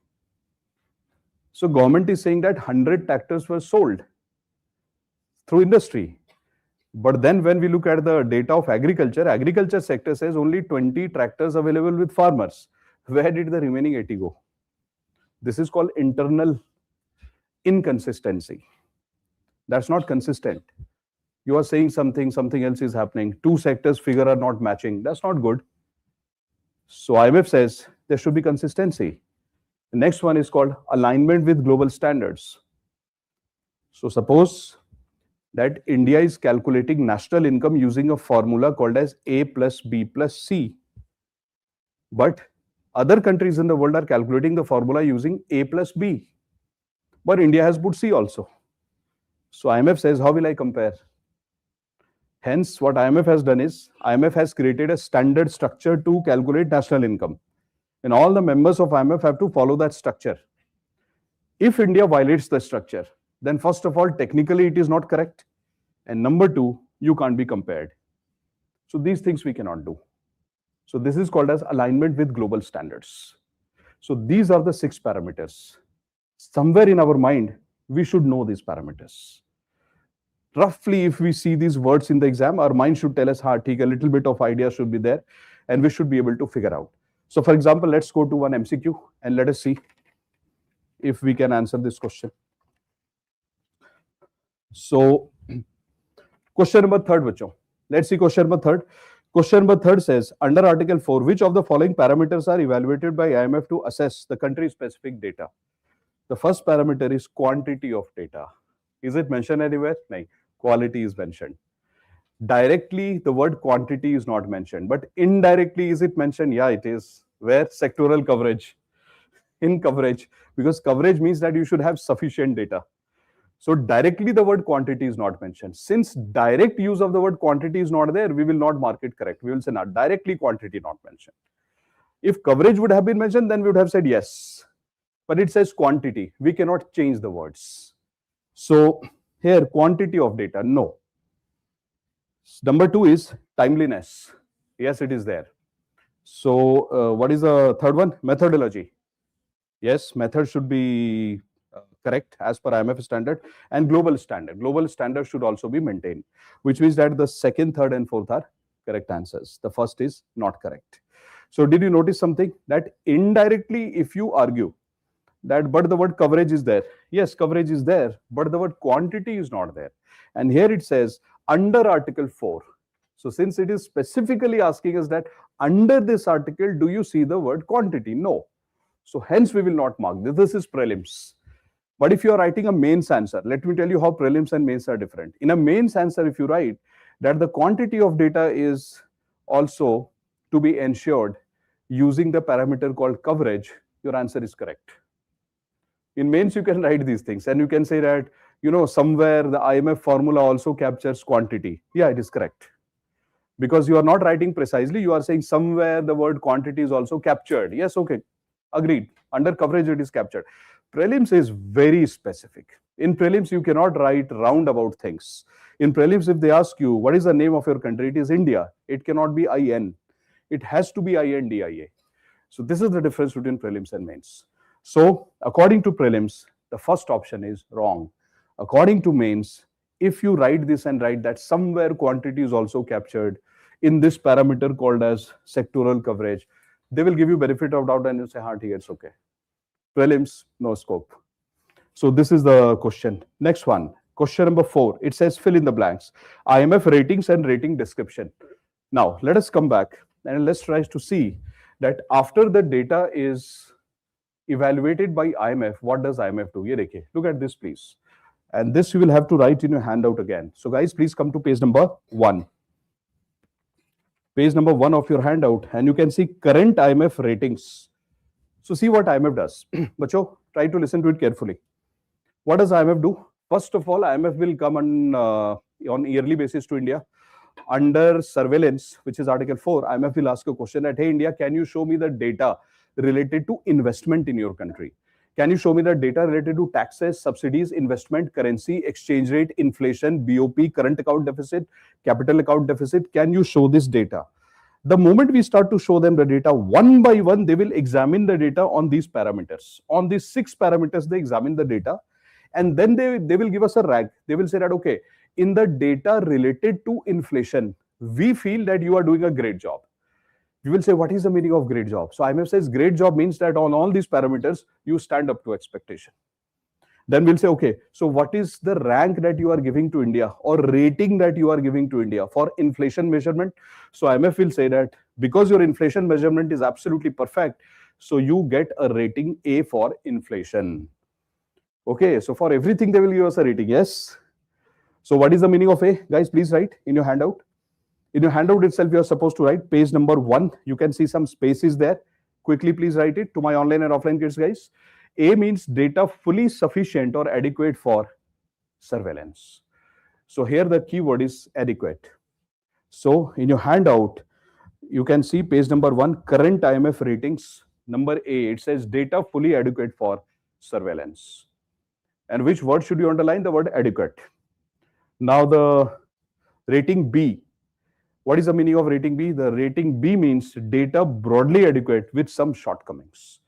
So government is saying that 100 tractors were sold through industry. But then when we look at the data of agriculture sector says only 20 tractors available with farmers. Where did the remaining 80 go? This is called internal inconsistency. That's not consistent. You are saying something else is happening. 2 sectors figure are not matching. That's not good. So IMF says there should be consistency. The next one is called alignment with global standards. So suppose that India is calculating national income using a formula called as A plus B plus C. But other countries in the world are calculating the formula using A plus B. But India has put C also. So IMF says, how will I compare? Hence, what IMF has done is, IMF has created a standard structure to calculate national income. And all the members of IMF have to follow that structure. If India violates the structure, then first of all, technically it is not correct. And number 2, you can't be compared. So these things we cannot do. So this is called as alignment with global standards. So these are the 6 parameters. somewhere in our mind, we should know these parameters. Roughly, if we see these words in the exam, our mind should tell us, ha, a little bit of idea should be there, and we should be able to figure out. So, for example, let's go to one MCQ and let us see if we can answer this question. So, question number third, bacho. Let's see question number third. Question number third says, under Article 4, which of the following parameters are evaluated by IMF to assess the country-specific data? The first parameter is quantity of data. Is it mentioned anywhere? No. Quality is mentioned. Directly, the word quantity is not mentioned, but indirectly, is it mentioned? Yeah, it is. Where? Sectoral coverage. In coverage, because coverage means that you should have sufficient data. So directly, the word quantity is not mentioned. Since direct use of the word quantity is not there, we will not mark it correct. We will say not directly quantity not mentioned. If coverage would have been mentioned, then we would have said yes. But it says quantity. We cannot change the words. So here, quantity of data, no. Number 2 is timeliness. Yes, it is there. So what is the third one? Methodology. Yes, method should be correct as per IMF standard, and global standard. Global standard should also be maintained, which means that the second, third, and fourth are correct answers. The first is not correct. So did you notice something? That indirectly, if you argue that but the word coverage is there, yes, coverage is there, but the word quantity is not there. And here it says under Article 4. So since it is specifically asking us that under this article, do you see the word quantity? No. So hence we will not mark this. This is prelims. But if you are writing a mains answer, let me tell you how prelims and mains are different. In a mains answer, if you write that the quantity of data is also to be ensured using the parameter called coverage, your answer is correct. In mains, you can write these things and you can say that, you know, somewhere the IMF formula also captures quantity. Yeah, it is correct. Because you are not writing precisely, you are saying somewhere the word quantity is also captured. Yes, okay, agreed. Under coverage, it is captured. Prelims is very specific. In prelims, you cannot write roundabout things. In prelims, if they ask you, what is the name of your country? It is India. It cannot be IN. It has to be INDIA. So this is the difference between prelims and mains. So according to prelims, the first option is wrong. According to mains, if you write this and write that somewhere quantity is also captured in this parameter called as sectoral coverage, they will give you benefit of doubt and you say, ha, it's okay. Prelims, no scope. So this is the question. Next one, question number 4. It says fill in the blanks. IMF ratings and rating description. Now, let us come back and let's try to see that after the data is evaluated by IMF, what does IMF do? Ye dekhiye. Look at this, please. And this you will have to write in your handout again. So guys, please come to page number 1. Page number 1 of your handout, and you can see current IMF ratings. So see what IMF does. Bacho, try to listen to it carefully. What does IMF do? First of all, IMF will come on yearly basis to India. Under surveillance, which is Article 4, IMF will ask a question that, hey, India, can you show me the data related to investment in your country? Can you show me the data related to taxes, subsidies, investment, currency, exchange rate, inflation, BOP, current account deficit, capital account deficit? Can you show this data? The moment we start to show them the data one by one, they will examine the data on these parameters. On these 6 parameters, they examine the data, and then they will give us a rank. They will say that, okay, in the data related to inflation, we feel that you are doing a great job. You will say, what is the meaning of great job? So IMF says great job means that on all these parameters, you stand up to expectation. Then we'll say, okay, so what is the rank that you are giving to India or rating that you are giving to India for inflation measurement? So IMF will say that because your inflation measurement is absolutely perfect, so you get a rating A for inflation. Okay, so for everything, they will give us a rating, yes? So what is the meaning of A? Guys, please write in your handout. In your handout itself, you are supposed to write page number 1. You can see some spaces there. Quickly, please write it to my online and offline kids, guys. A means data fully sufficient or adequate for surveillance. So here the keyword is adequate. So in your handout, you can see page number 1, current IMF ratings. Number A, it says data fully adequate for surveillance. And which word should you underline? The word adequate. Now the rating B. What is the meaning of rating B? The rating B means data broadly adequate with some shortcomings.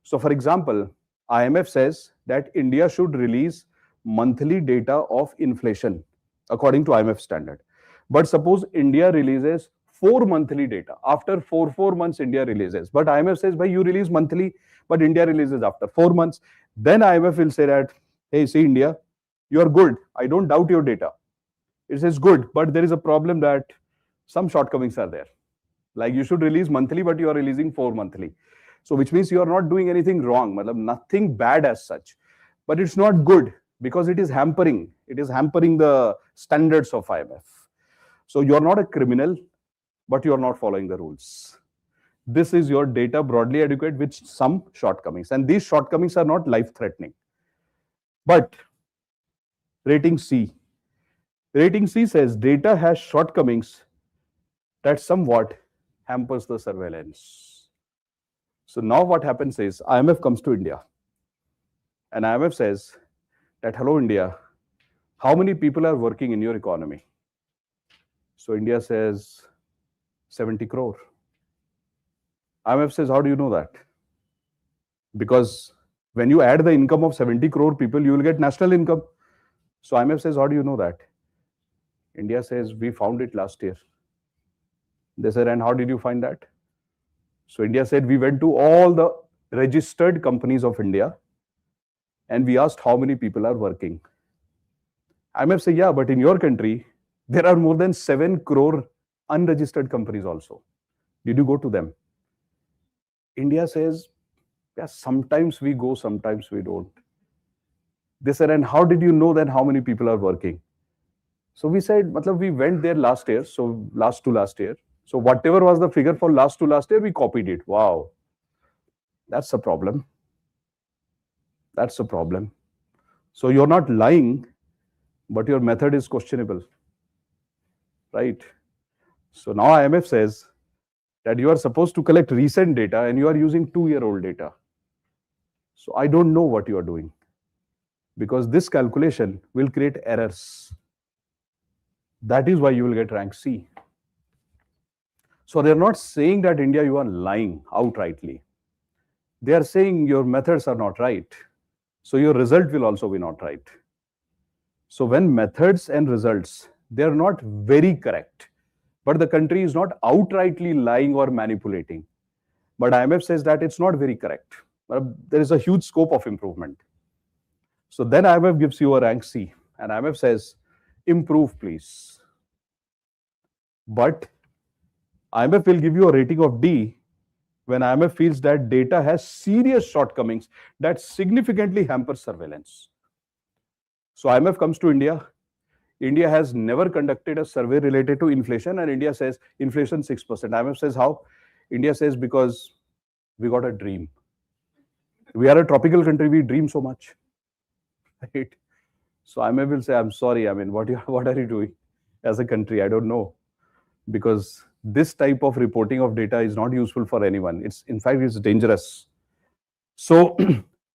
So for example, IMF says that India should release monthly data of inflation according to IMF standard. But suppose India releases 4 monthly data. After four months, India releases. But IMF says, "Bhai, you release monthly, but India releases after 4 months." Then IMF will say that, "Hey, see, India, you are good. I don't doubt your data. It says good, but there is a problem that some shortcomings are there. Like you should release monthly, but you are releasing 4 monthly. So which means you are not doing anything wrong, nothing bad as such. But it's not good because it is hampering. It is hampering the standards of IMF. So you're not a criminal, but you're not following the rules. This is your data broadly adequate with some shortcomings. And these shortcomings are not life-threatening. But rating C. Rating C says data has shortcomings that somewhat hampers the surveillance. So now what happens is IMF comes to India and IMF says that, "Hello, India, how many people are working in your economy?" So India says 70 crore. IMF says, "How do you know that?" Because when you add the income of 70 crore people, you will get national income. So IMF says, "How do you know that?" India says, "We found it last year." They said, "And how did you find that?" So India said, "We went to all the registered companies of India and we asked how many people are working." IMF say, "Yeah, but in your country, there are more than 7 crore unregistered companies also. Did you go to them?" India says, "Yeah, sometimes we go, sometimes we don't." They said, "And how did you know then how many people are working?" So we said, we went there last year, so last to last year. So whatever was the figure for last to last year, we copied it. Wow. That's a problem. That's a problem. So you're not lying, but your method is questionable, right? So now IMF says that you are supposed to collect recent data and you are using 2-year-old data. So I don't know what you are doing because this calculation will create errors. That is why you will get rank C. So they're not saying that India, you are lying outrightly. They are saying your methods are not right. So your result will also be not right. So when methods and results, they are not very correct, but the country is not outrightly lying or manipulating. But IMF says that it's not very correct. There is a huge scope of improvement. So then IMF gives you a rank C and IMF says, "Improve, please." But IMF will give you a rating of D when IMF feels that data has serious shortcomings that significantly hamper surveillance. So IMF comes to India. India has never conducted a survey related to inflation, and India says inflation 6%. IMF says how? India says because we got a dream. We are a tropical country, we dream so much. Right? So IMF will say, "I'm sorry, what are you doing as a country? I don't know." Because this type of reporting of data is not useful for anyone. In fact, it's dangerous. So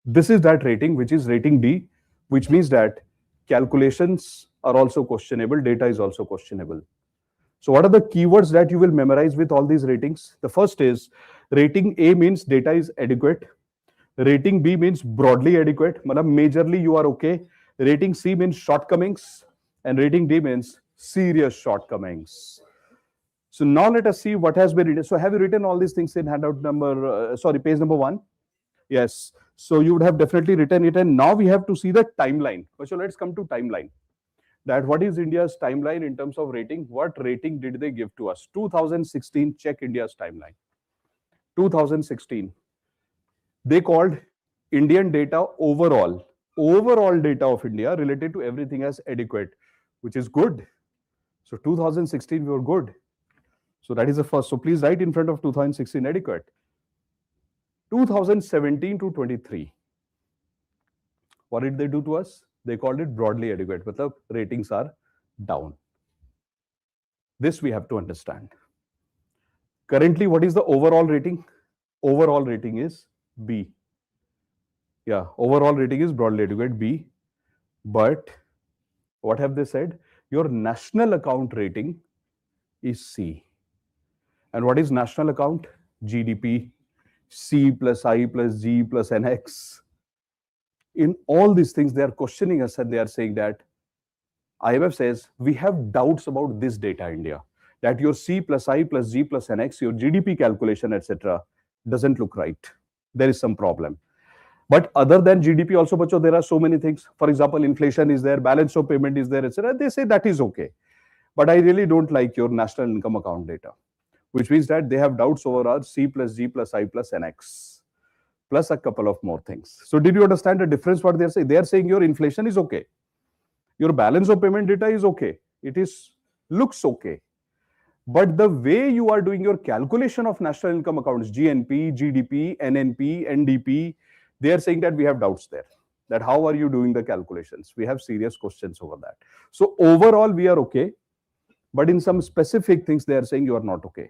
this is that rating, which is rating D, which means that calculations are also questionable, data is also questionable. So what are the keywords that you will memorize with all these ratings? The first is rating A means data is adequate. Rating B means broadly adequate. Majorly you are okay. Rating C means shortcomings. And rating D means serious shortcomings. So now let us see what has been written. So have you written all these things in handout page number 1? Yes. So you would have definitely written it. And now we have to see the timeline. So let's come to timeline. That what is India's timeline in terms of rating? What rating did they give to us? 2016, check India's timeline. 2016. They called Indian data overall data of India related to everything as adequate, which is good. So 2016, we were good. So that is the first. So please write in front of 2016 adequate. 2017 to 23. What did they do to us? They called it broadly adequate, but the ratings are down. This we have to understand. Currently, what is the overall rating? Overall rating is B. Yeah, overall rating is broadly adequate, B. But what have they said? Your national account rating is C. And what is national account? GDP, C plus I plus G plus NX. In all these things, they are questioning us and they are saying that IMF says we have doubts about this data, India, that your C plus I plus G plus NX, your GDP calculation, etc., doesn't look right. There is some problem. But other than GDP, also, bacho, there are so many things. For example, inflation is there, balance of payment is there, etc. They say that is okay. But I really don't like your national income account data, which means that they have doubts over our C plus G plus I plus NX, plus a couple of more things. So did you understand the difference what they are saying? They are saying your inflation is okay. Your balance of payment data is okay. It is looks okay. But the way you are doing your calculation of national income accounts, GNP, GDP, NNP, NDP, they are saying that we have doubts there. That how are you doing the calculations? We have serious questions over that. So overall, we are okay. But in some specific things, they are saying you are not okay.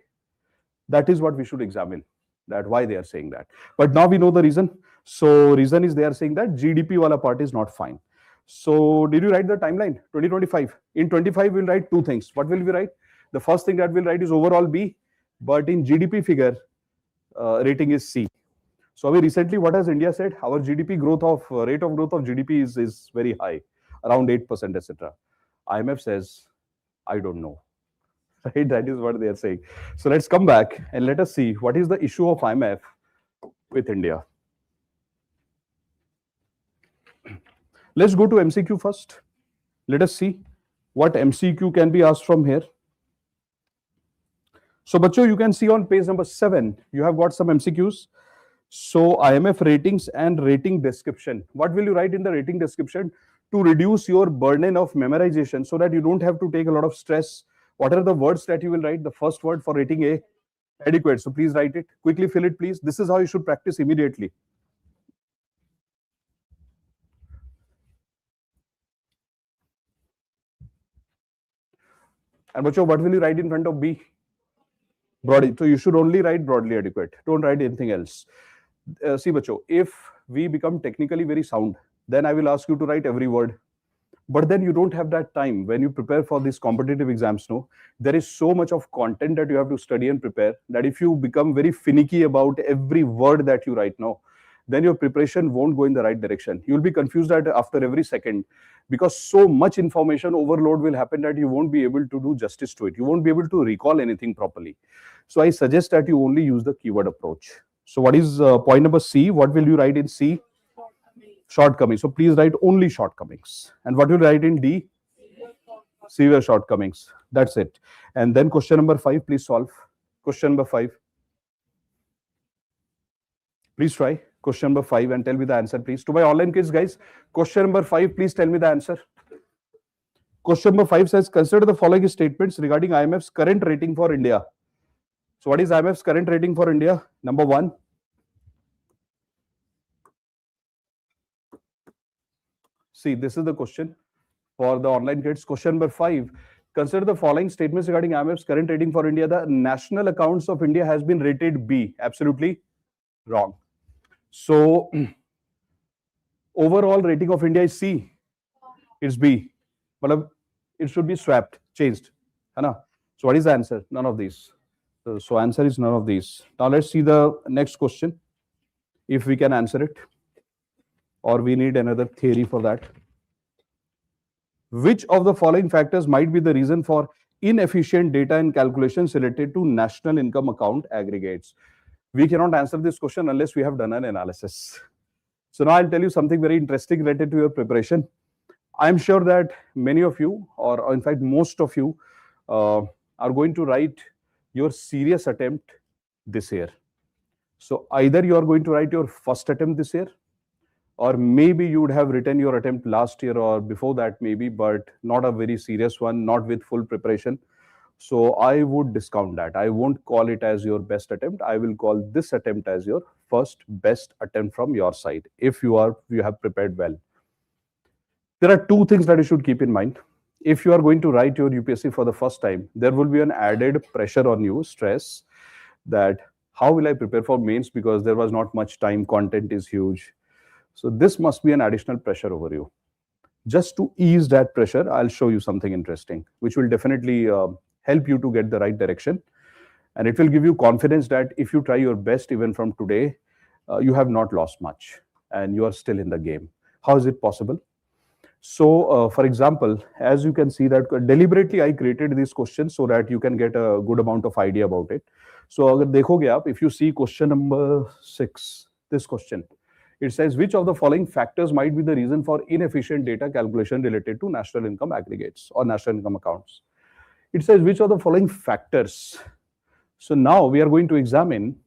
That is what we should examine, that why they are saying that. But now we know the reason. So reason is they are saying that GDP wala part is not fine. So did you write the timeline? 2025. In 25, we'll write two things. What will we write? The first thing that we'll write is overall B, but in GDP figure, rating is C. So recently, what has India said? Our GDP growth of rate of growth of GDP is very high, around 8%, etc. IMF says, I don't know. Right? That is what they are saying. So let's come back and let us see what is the issue of IMF with India. Let's go to MCQ first. Let us see what MCQ can be asked from here. So, bacho, you can see on page number 7, you have got some MCQs. So, IMF ratings and rating description. What will you write in the rating description to reduce your burden of memorization so that you don't have to take a lot of stress? What are the words that you will write? The first word for rating A, adequate. So, please write it. Quickly fill it, please. This is how you should practice immediately. And bacho, what will you write in front of B? Broadly. So you should only write broadly adequate. Don't write anything else. See, bacho, if we become technically very sound, then I will ask you to write every word. But then you don't have that time when you prepare for these competitive exams. No, there is so much of content that you have to study and prepare that if you become very finicky about every word that you write now, then your preparation won't go in the right direction. You'll be confused after every second, because so much information overload will happen that you won't be able to do justice to it. You won't be able to recall anything properly. So I suggest that you only use the keyword approach. So what is point number C? What will you write in C? Shortcomings. So please write only shortcomings. And what will you write in D? Severe shortcomings. That's it. And then question number 5, please solve. Question number 5. Please try question number 5 and tell me the answer, please. To my online kids, guys, question number 5, please tell me the answer. Question number 5 says, consider the following statements regarding IMF's current rating for India. So what is IMF's current rating for India? Number 1. See, this is the question for the online kids. Question number 5. Consider the following statements regarding IMF's current rating for India. The national accounts of India has been rated B. Absolutely wrong. So overall rating of India is C. It's B. But it should be swapped, changed. So what is the answer? None of these. So answer is none of these. Now let's see the next question, if we can answer it, or we need another theory for that. Which of the following factors might be the reason for inefficient data and calculations related to national income account aggregates? We cannot answer this question unless we have done an analysis. So now I'll tell you something very interesting related to your preparation. I'm sure that many of you, or in fact most of you, are going to write your serious attempt this year. So either you are going to write your first attempt this year, or maybe you would have written your attempt last year or before that maybe, but not a very serious one, not with full preparation. So I would discount that. I won't call it as your best attempt. I will call this attempt as your first best attempt from your side, if you have prepared well. There are two things that you should keep in mind. If you are going to write your UPSC for the first time, there will be an added pressure on you, stress, that how will I prepare for mains because there was not much time, content is huge. So this must be an additional pressure over you. Just to ease that pressure, I'll show you something interesting, which will definitely help you to get the right direction. And it will give you confidence that if you try your best, even from today, you have not lost much and you are still in the game. How is it possible? So, for example, as you can see that deliberately I created these questions so that you can get a good amount of idea about it. So, अगर देखोगे आप, if you see question number 6, this question, it says which of the following factors might be the reason for inefficient data calculation related to national income aggregates or national income accounts. It says which of the following factors. So now we are going to examine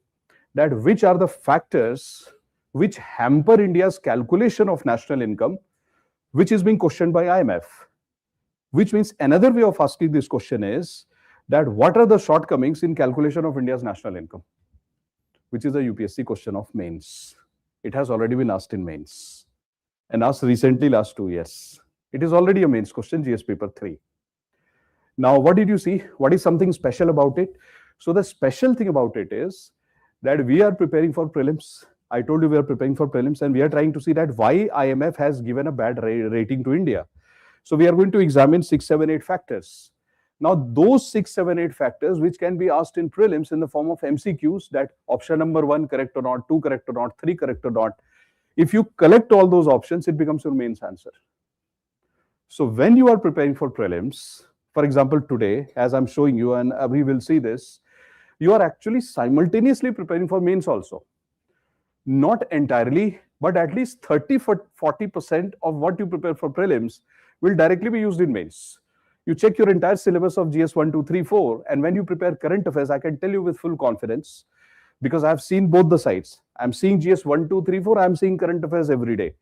that which are the factors which hamper India's calculation of national income, which is being questioned by IMF. Which means another way of asking this question is that what are the shortcomings in calculation of India's national income, which is a UPSC question of mains. It has already been asked in mains and asked recently last 2 years. It is already a mains question, GS paper 3. Now, what did you see? What is something special about it? So the special thing about it is that we are preparing for prelims. I told you we are preparing for prelims and we are trying to see that why IMF has given a bad rating to India. So we are going to examine 6, 7, 8 factors. Now those 6, 7, 8 factors which can be asked in prelims in the form of MCQs, that option number 1 correct or not, 2 correct or not, 3 correct or not. If you collect all those options, it becomes your mains answer. So when you are preparing for prelims, for example, today, as I'm showing you, and we will see this, you are actually simultaneously preparing for mains also. Not entirely, but at least 30-40% of what you prepare for prelims will directly be used in mains. You check your entire syllabus of GS 1, 2, 3, 4, and when you prepare current affairs, I can tell you with full confidence, because I've seen both the sides. I'm seeing GS 1, 2, 3, 4, I'm seeing current affairs every day.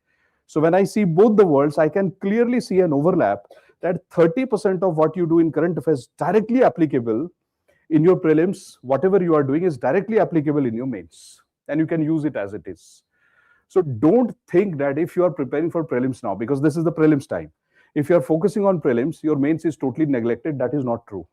So when I see both the worlds, I can clearly see an overlap that 30% of what you do in current affairs directly applicable in your prelims. Whatever you are doing is directly applicable in your mains, and you can use it as it is. So don't think that if you are preparing for prelims now, because this is the prelims time, if you are focusing on prelims, your mains is totally neglected. That is not true.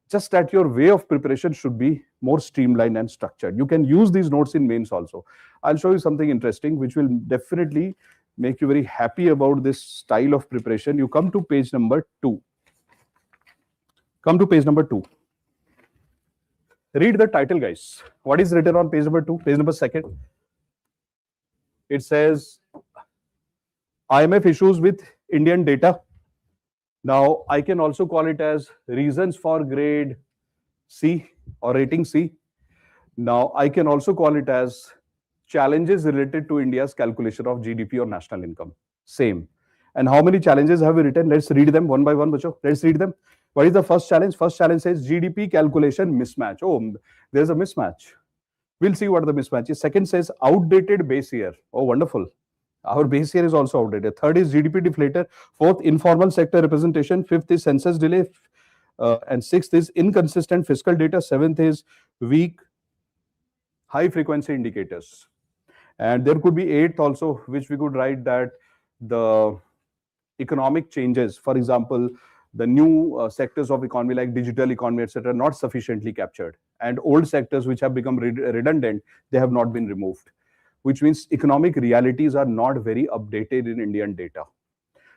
Just that your way of preparation should be more streamlined and structured. You can use these notes in mains also. I'll show you something interesting which will definitely make you very happy about this style of preparation. You come to page number 2. Come to page number 2. Read the title, guys. What is written on page number 2? Page number 2. It says IMF issues with Indian data. Now, I can also call it as reasons for grade C or rating C. Now, I can also call it as challenges related to India's calculation of GDP or national income. Same. And how many challenges have we written? Let's read them one by one, bacho. Let's read them. What is the first challenge? First challenge says GDP calculation mismatch. Oh, there's a mismatch. We'll see what the mismatch is. Second says outdated base year. Oh, wonderful. Our base year is also outdated. Third is GDP deflator. Fourth, informal sector representation. Fifth is census delay. And sixth is inconsistent fiscal data. Seventh is weak high frequency indicators. And there could be eighth also, which we could write that the economic changes, for example, the new sectors of economy like digital economy, etc., not sufficiently captured. And old sectors which have become redundant, they have not been removed, which means economic realities are not very updated in Indian data.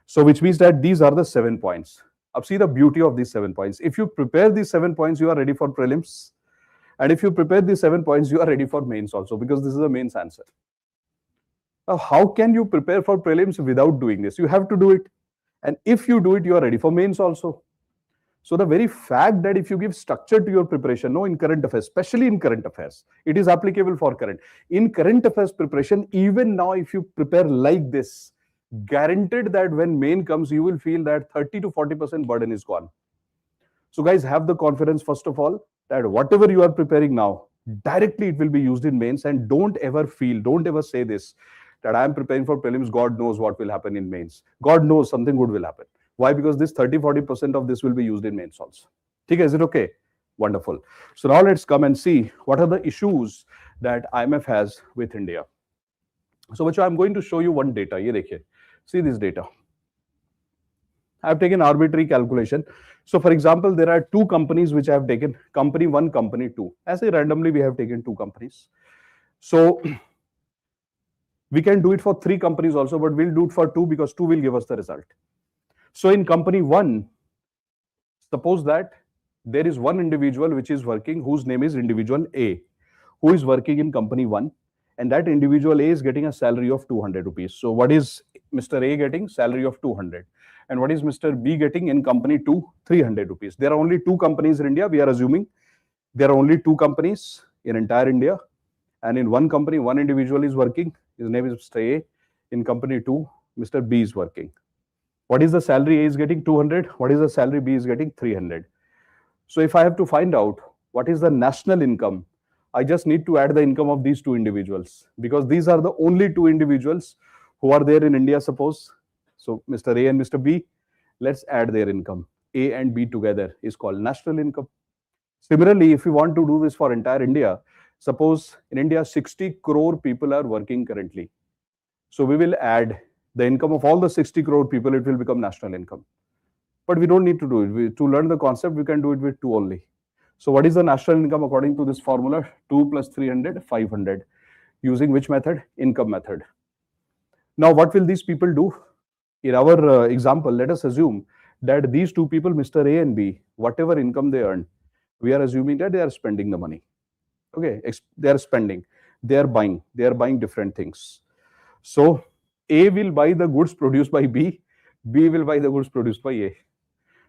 So which means that these are the 7 points. Now see the beauty of these 7 points. If you prepare these 7 points, you are ready for prelims. And if you prepare these 7 points, you are ready for mains also, because this is a mains answer. Now, how can you prepare for prelims without doing this? You have to do it. And if you do it, you are ready for mains also. So the very fact that if you give structure to your preparation, no, in current affairs, especially in current affairs, it is applicable for current. In current affairs preparation, even now, if you prepare like this, guaranteed that when main comes, you will feel that 30 to 40% burden is gone. So guys, have the confidence, first of all, that whatever you are preparing now, directly it will be used in mains. And don't ever say this, that I am preparing for prelims, God knows what will happen in mains. God knows something good will happen. Why? Because this 30-40% of this will be used in mains also. Okay, is it okay? Wonderful. So now let's come and see what are the issues that IMF has with India. So I'm going to show you one data. Ye dekhiye. See this data. I have taken arbitrary calculation. So for example, there are 2 companies which I have taken, company 1, company 2. As I randomly, we have taken 2 companies. So we can do it for 3 companies also, but we'll do it for 2 because 2 will give us the result. So in company 1, suppose that there is one individual which is working, whose name is individual A, who is working in company 1. and that individual A is getting a salary of 200 rupees. So what is Mr. A getting? Salary of 200. And what is Mr. B getting in company 2? 300 rupees. There are only two companies in India. We are assuming there are only two companies in entire India. And in one company, one individual is working. His name is Mr. A. In company 2, Mr. B is working. What is the salary A is getting? 200. What is the salary B is getting? 300. So if I have to find out what is the national income, I just need to add the income of these two individuals, because these are the only two individuals who are there in India, suppose. So Mr. A and Mr. B, let's add their income. A and B together is called national income. Similarly, if we want to do this for entire India, suppose in India 60 crore people are working currently. So we will add the income of all the 60 crore people, it will become national income. But we don't need to do it. To learn the concept, we can do it with 2 only. So what is the national income according to this formula? 2 plus 300, 500. Using which method? Income method. Now, what will these people do? In our example, let us assume that these two people, Mr. A and B, whatever income they earn, we are assuming that they are spending the money. Okay, they are spending, they are buying different things. So A will buy the goods produced by B, B will buy the goods produced by A.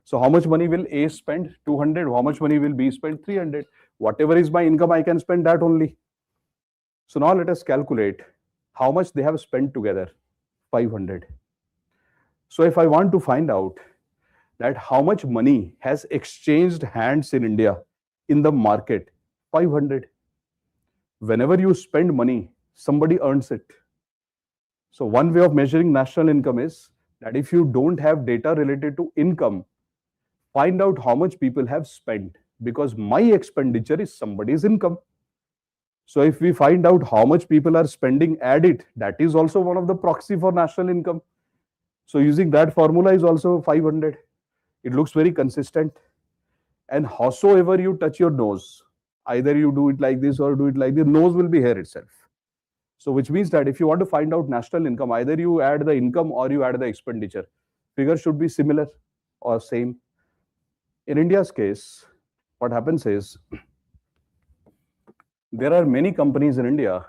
So how much money will A spend? 200. How much money will B spend? 300. Whatever is my income, I can spend that only. So now let us calculate how much they have spent together. 500. So if I want to find out that how much money has exchanged hands in India in the market, 500. Whenever you spend money, somebody earns it. So one way of measuring national income is that if you don't have data related to income, find out how much people have spent, because my expenditure is somebody's income. So if we find out how much people are spending, add it. That is also one of the proxy for national income. So using that formula is also 500. It looks very consistent. And howsoever you touch your nose, either you do it like this or do it like this, nose will be here itself. So which means that if you want to find out national income, either you add the income or you add the expenditure. Figure should be similar or same. In India's case, what happens is there are many companies in India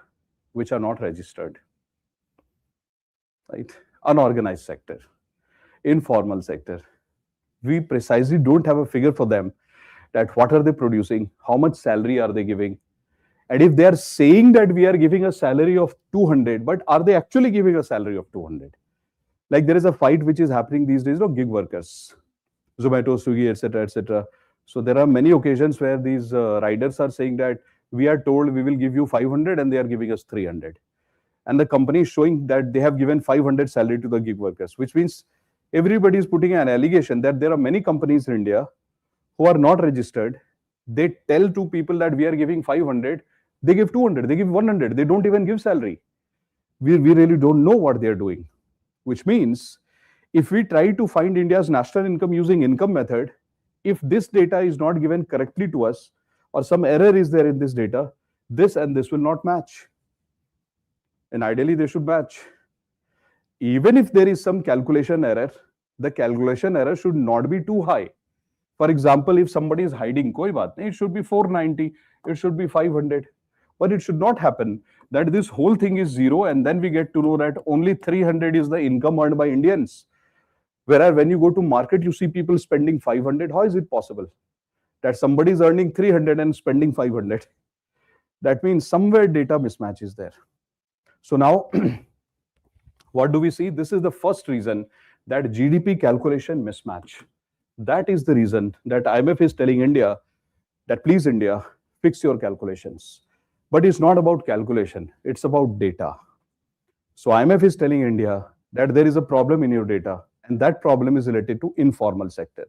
which are not registered, right? Unorganized sector, informal sector. We precisely don't have a figure for them that what are they producing, how much salary are they giving, and if they are saying that we are giving a salary of 200, but are they actually giving a salary of 200? Like there is a fight which is happening these days of gig workers, Zomato, Swiggy, etc., etc. So there are many occasions where these riders are saying that we are told we will give you 500 and they are giving us 300. And the company is showing that they have given 500 salary to the gig workers, which means everybody is putting an allegation that there are many companies in India who are not registered. They tell to people that we are giving 500, they give 200, they give 100, they don't even give salary. We really don't know what they are doing, which means if we try to find India's national income using income method, if this data is not given correctly to us or some error is there in this data, this and this will not match. And ideally they should match. Even if there is some calculation error, the calculation error should not be too high. For example, if somebody is hiding, koi baat nahi, it should be 490, it should be 500. But it should not happen that this whole thing is zero and then we get to know that only 300 is the income earned by Indians. Whereas when you go to market, you see people spending 500. How is it possible that somebody is earning 300 and spending 500? That means somewhere data mismatch is there. So now, what do we see? This is the first reason that GDP calculation mismatch. That is the reason that IMF is telling India that please India, fix your calculations. But it's not about calculation, it's about data. So IMF is telling India that there is a problem in your data, and that problem is related to informal sector.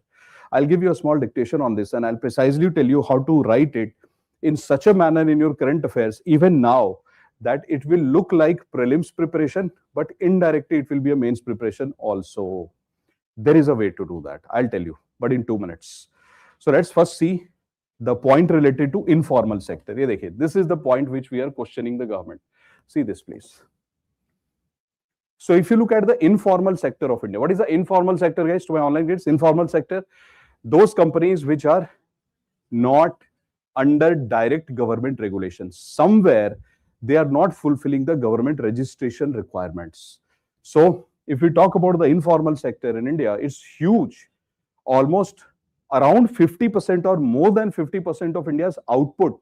I'll give you a small dictation on this and I'll precisely tell you how to write it in such a manner in your current affairs, even now, that it will look like prelims preparation, but indirectly it will be a mains preparation also. There is a way to do that. I'll tell you, but in 2 minutes. So let's first see the point related to informal sector. This is the point which we are questioning the government. See this, please. So if you look at the informal sector of India, what is the informal sector, guys? To my online kids, informal sector, those companies which are not under direct government regulations. Somewhere they are not fulfilling the government registration requirements. So if we talk about the informal sector in India, it's huge. Almost around 50% or more than 50% of India's output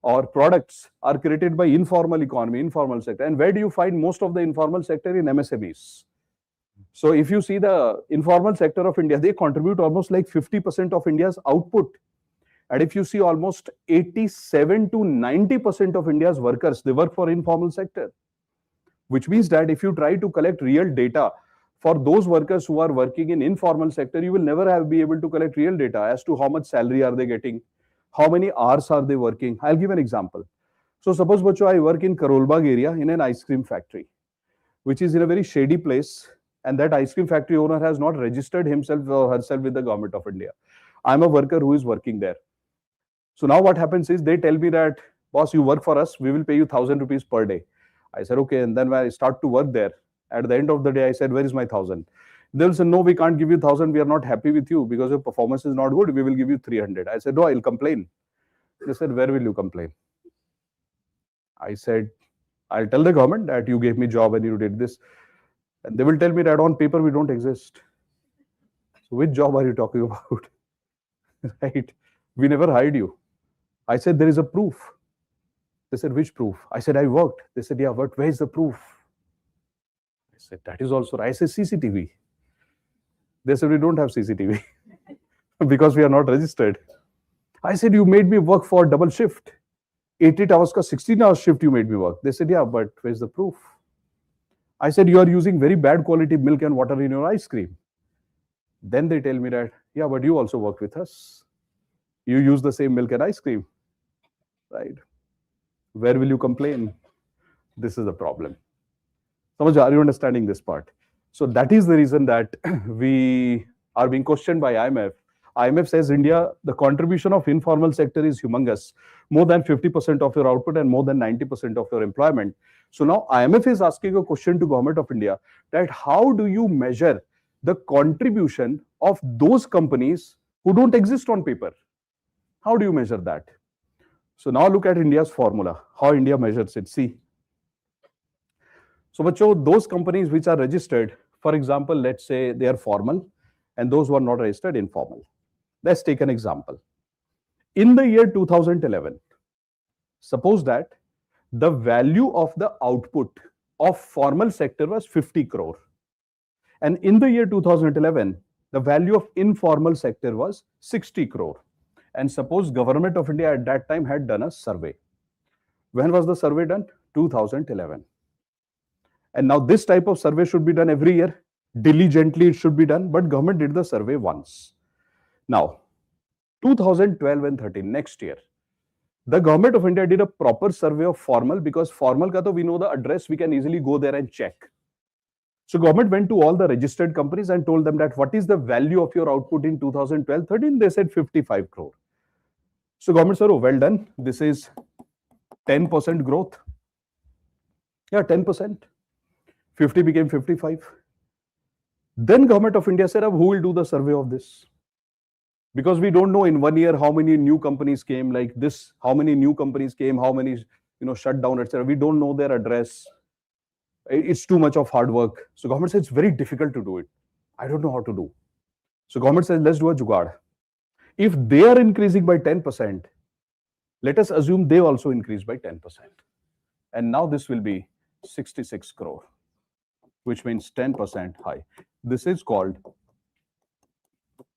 or products are created by informal economy, informal sector. And where do you find most of the informal sector? In MSMEs. So if you see the informal sector of India, they contribute almost like 50% of India's output. And if you see almost 87 to 90% of India's workers, they work for informal sector, which means that if you try to collect real data for those workers who are working in informal sector, you will never be able to collect real data as to how much salary are they getting, how many hours are they working. I'll give an example. So suppose bacho, I work in Karol Bagh area in an ice cream factory, which is in a very shady place, and that ice cream factory owner has not registered himself or herself with the government of India. I'm a worker who is working there. So now what happens is they tell me that, boss, you work for us, we will pay you 1,000 rupees per day. I said, okay. And then when I start to work there, at the end of the day, I said, where is my 1,000? They'll say, no, we can't give you 1,000. We are not happy with you because your performance is not good. We will give you 300. I said, no, I'll complain. They said, where will you complain? I said, I'll tell the government that you gave me job and you did this. And they will tell me that on paper, we don't exist. So which job are you talking about? Right? We never hired you. I said, there is a proof. They said, which proof? I said, I worked. They said, yeah, but where is the proof? I said, that is also right. I said, CCTV. They said, we don't have CCTV because we are not registered. I said, you made me work for double shift. 8 hours ka 16 hours shift you made me work. They said, yeah, but where's the proof? I said, you are using very bad quality milk and water in your ice cream. Then they tell me that, yeah, but you also work with us. You use the same milk and ice cream, right? Where will you complain? This is the problem. Samajh, are you understanding this part? So that is the reason that we are being questioned by IMF. IMF says India, the contribution of informal sector is humongous, more than 50% of your output and more than 90% of your employment. So now IMF is asking a question to Government of India that how do you measure the contribution of those companies who don't exist on paper? How do you measure that? So now look at India's formula, how India measures it. See. So bacho, those companies which are registered, for example, let's say they are formal and those who are not registered informal. Let's take an example. In the year 2011, suppose that the value of the output of formal sector was 50 crore. And in the year 2011, the value of informal sector was 60 crore. And suppose Government of India at that time had done a survey. When was the survey done? 2011. And now this type of survey should be done every year. Diligently it should be done, but government did the survey once. Now, 2012 and 13, next year, the Government of India did a proper survey of formal, because formal ka to we know the address, we can easily go there and check. So government went to all the registered companies and told them that what is the value of your output in 2012-13? They said 55 crore. So government said, oh, well done. This is 10% growth. Yeah, 10%. 50 became 55. Then Government of India said, who will do the survey of this? Because we don't know in 1 year how many new companies came like this, how many new companies came, how many shut down, etc. We don't know their address. It's too much of hard work. So government says it's very difficult to do it. I don't know how to do. So government says, let's do a jugaad. If they are increasing by 10%, let us assume they also increase by 10%. And now this will be 66 crore, which means 10% high. This is called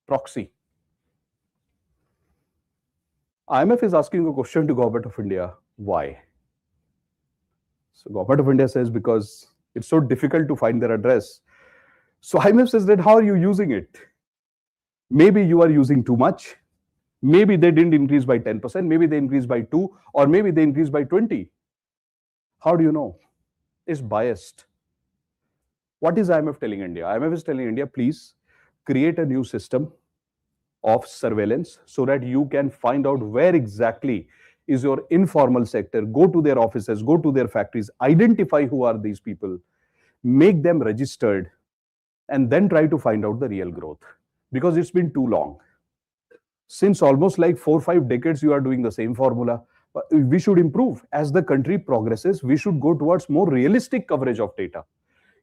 proxy. IMF is asking a question to Government of India, why? So Government of India says because it's so difficult to find their address. So IMF says that how are you using it? Maybe you are using too much. Maybe they didn't increase by 10%. Maybe they increased by 2, or maybe they increased by 20. How do you know? It's biased. What is IMF telling India? IMF is telling India, please create a new system of surveillance so that you can find out where exactly is your informal sector. Go to their offices, go to their factories, identify who are these people, make them registered, and then try to find out the real growth. Because it's been too long. Since almost like 4 or 5 decades, you are doing the same formula. We should improve. As the country progresses, we should go towards more realistic coverage of data.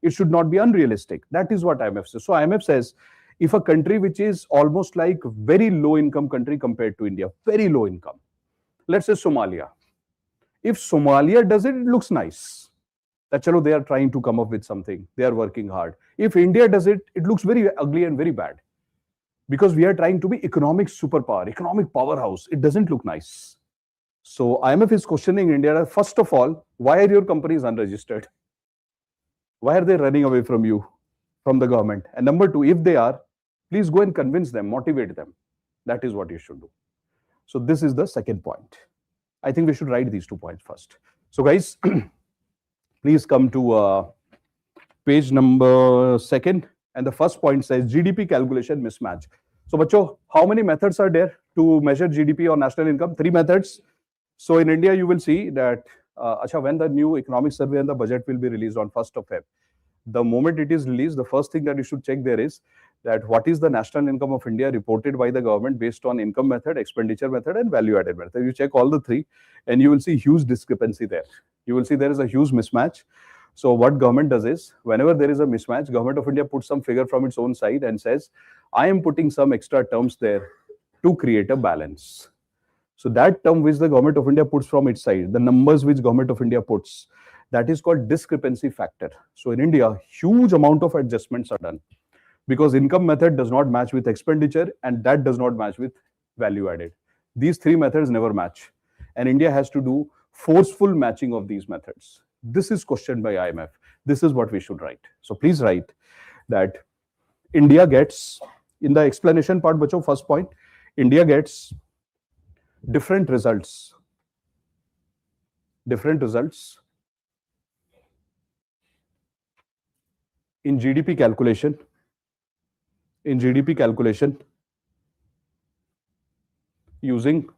It should not be unrealistic. That is what IMF says. So IMF says, if a country which is almost like very low income country compared to India, very low income, let's say Somalia. If Somalia does it, it looks nice. That chalo, they are trying to come up with something. They are working hard. If India does it, it looks very ugly and very bad. Because we are trying to be economic superpower, economic powerhouse. It doesn't look nice. So IMF is questioning India. First of all, why are your companies unregistered? Why are they running away from you, from the government? And number two, if they are, please go and convince them, motivate them. That is what you should do. So this is the second point. I think we should write these 2 points first. So guys, please come to page number 2. And the first point says GDP calculation mismatch. So bacho, how many methods are there to measure GDP or national income? 3 methods. So in India, you will see that when the new economic survey and the budget will be released on 1st of Feb, the moment it is released, the first thing that you should check there is that what is the national income of India reported by the government based on income method, expenditure method, and value added method. You check all the 3 and you will see huge discrepancy there. You will see there is a huge mismatch. So what government does is, whenever there is a mismatch, government of India puts some figure from its own side and says, I am putting some extra terms there to create a balance. So that term which the government of India puts from its side, the numbers which government of India puts, that is called discrepancy factor. So in India, huge amount of adjustments are done because income method does not match with expenditure and that does not match with value added. These 3 methods never match. And India has to do forceful matching of these methods. This is questioned by IMF. This is what we should write. So please write that India gets, in the explanation part, bacho, first point, India gets different results in GDP calculation using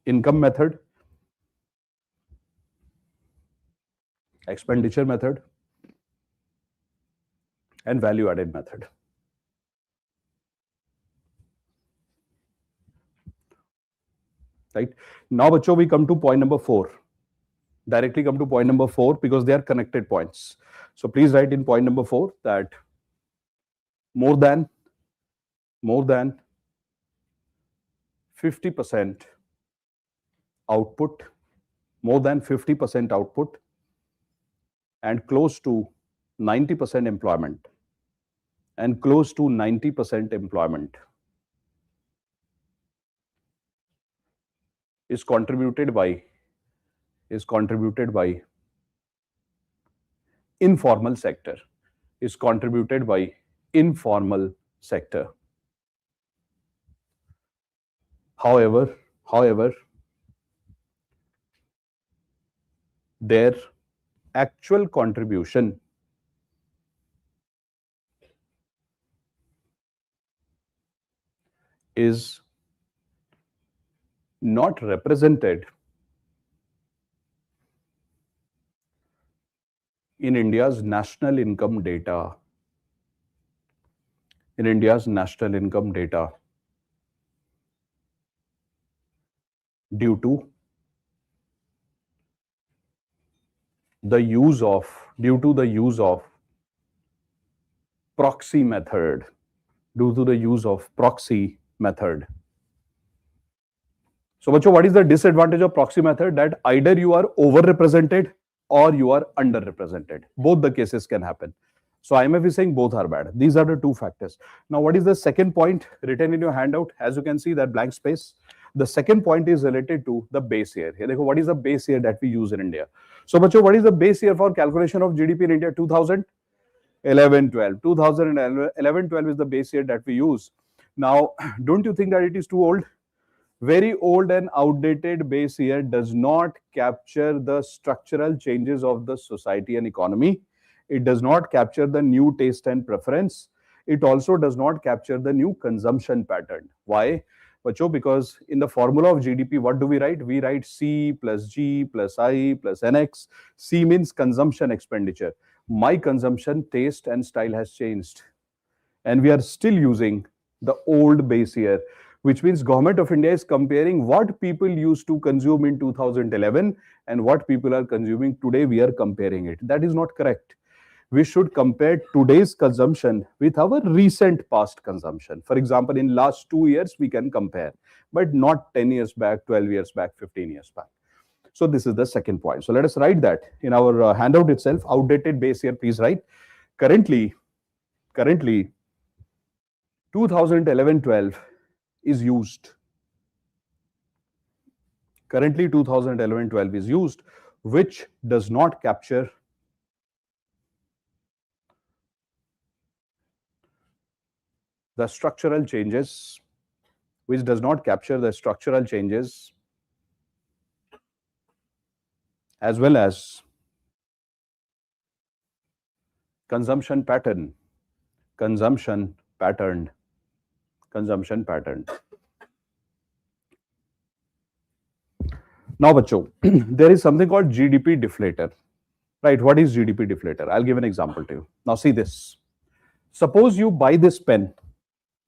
income method, expenditure method, and value added method. Right now, bacho, we come to point number 4. Directly come to point number 4 because they are connected points. So please write in point number 4 that more than 50% output, and close to 90% employment, is contributed by informal sector. However, their actual contribution is not represented in India's national income data. Due to the use of proxy method. So, bacho, what is the disadvantage of proxy method? That either you are overrepresented or you are underrepresented. Both the cases can happen. So IMF is saying both are bad. These are the 2 factors. Now, what is the second point written in your handout? As you can see, that blank space. The second point is related to the base year. Here, what is the base year that we use in India? So, bacho, what is the base year for calculation of GDP in India? 2011-12. 2011-12 is the base year that we use. Now, don't you think that it is too old? Very old and outdated base year does not capture the structural changes of the society and economy. It does not capture the new taste and preference. It also does not capture the new consumption pattern. Why? Bacho, because in the formula of GDP, what do we write? We write C plus G plus I plus NX. C means consumption expenditure. My consumption, taste and style has changed. And we are still using the old base year. which means Government of India is comparing what people used to consume in 2011 and what people are consuming today. We are comparing it. That is not correct. We should compare today's consumption with our recent past consumption. For example, in last 2 years, we can compare, but not 10 years back, 12 years back, 15 years back. So this is the second point. So let us write that in our handout itself. Outdated base year, please write. Currently 2011-12 is used. Currently 2011-12 is used, which does not capture the structural changes, which does not capture the structural changes as well as consumption pattern. Now, bacho, there is something called GDP deflator, right? What is GDP deflator? I'll give an example to you. Now, see this. Suppose you buy this pen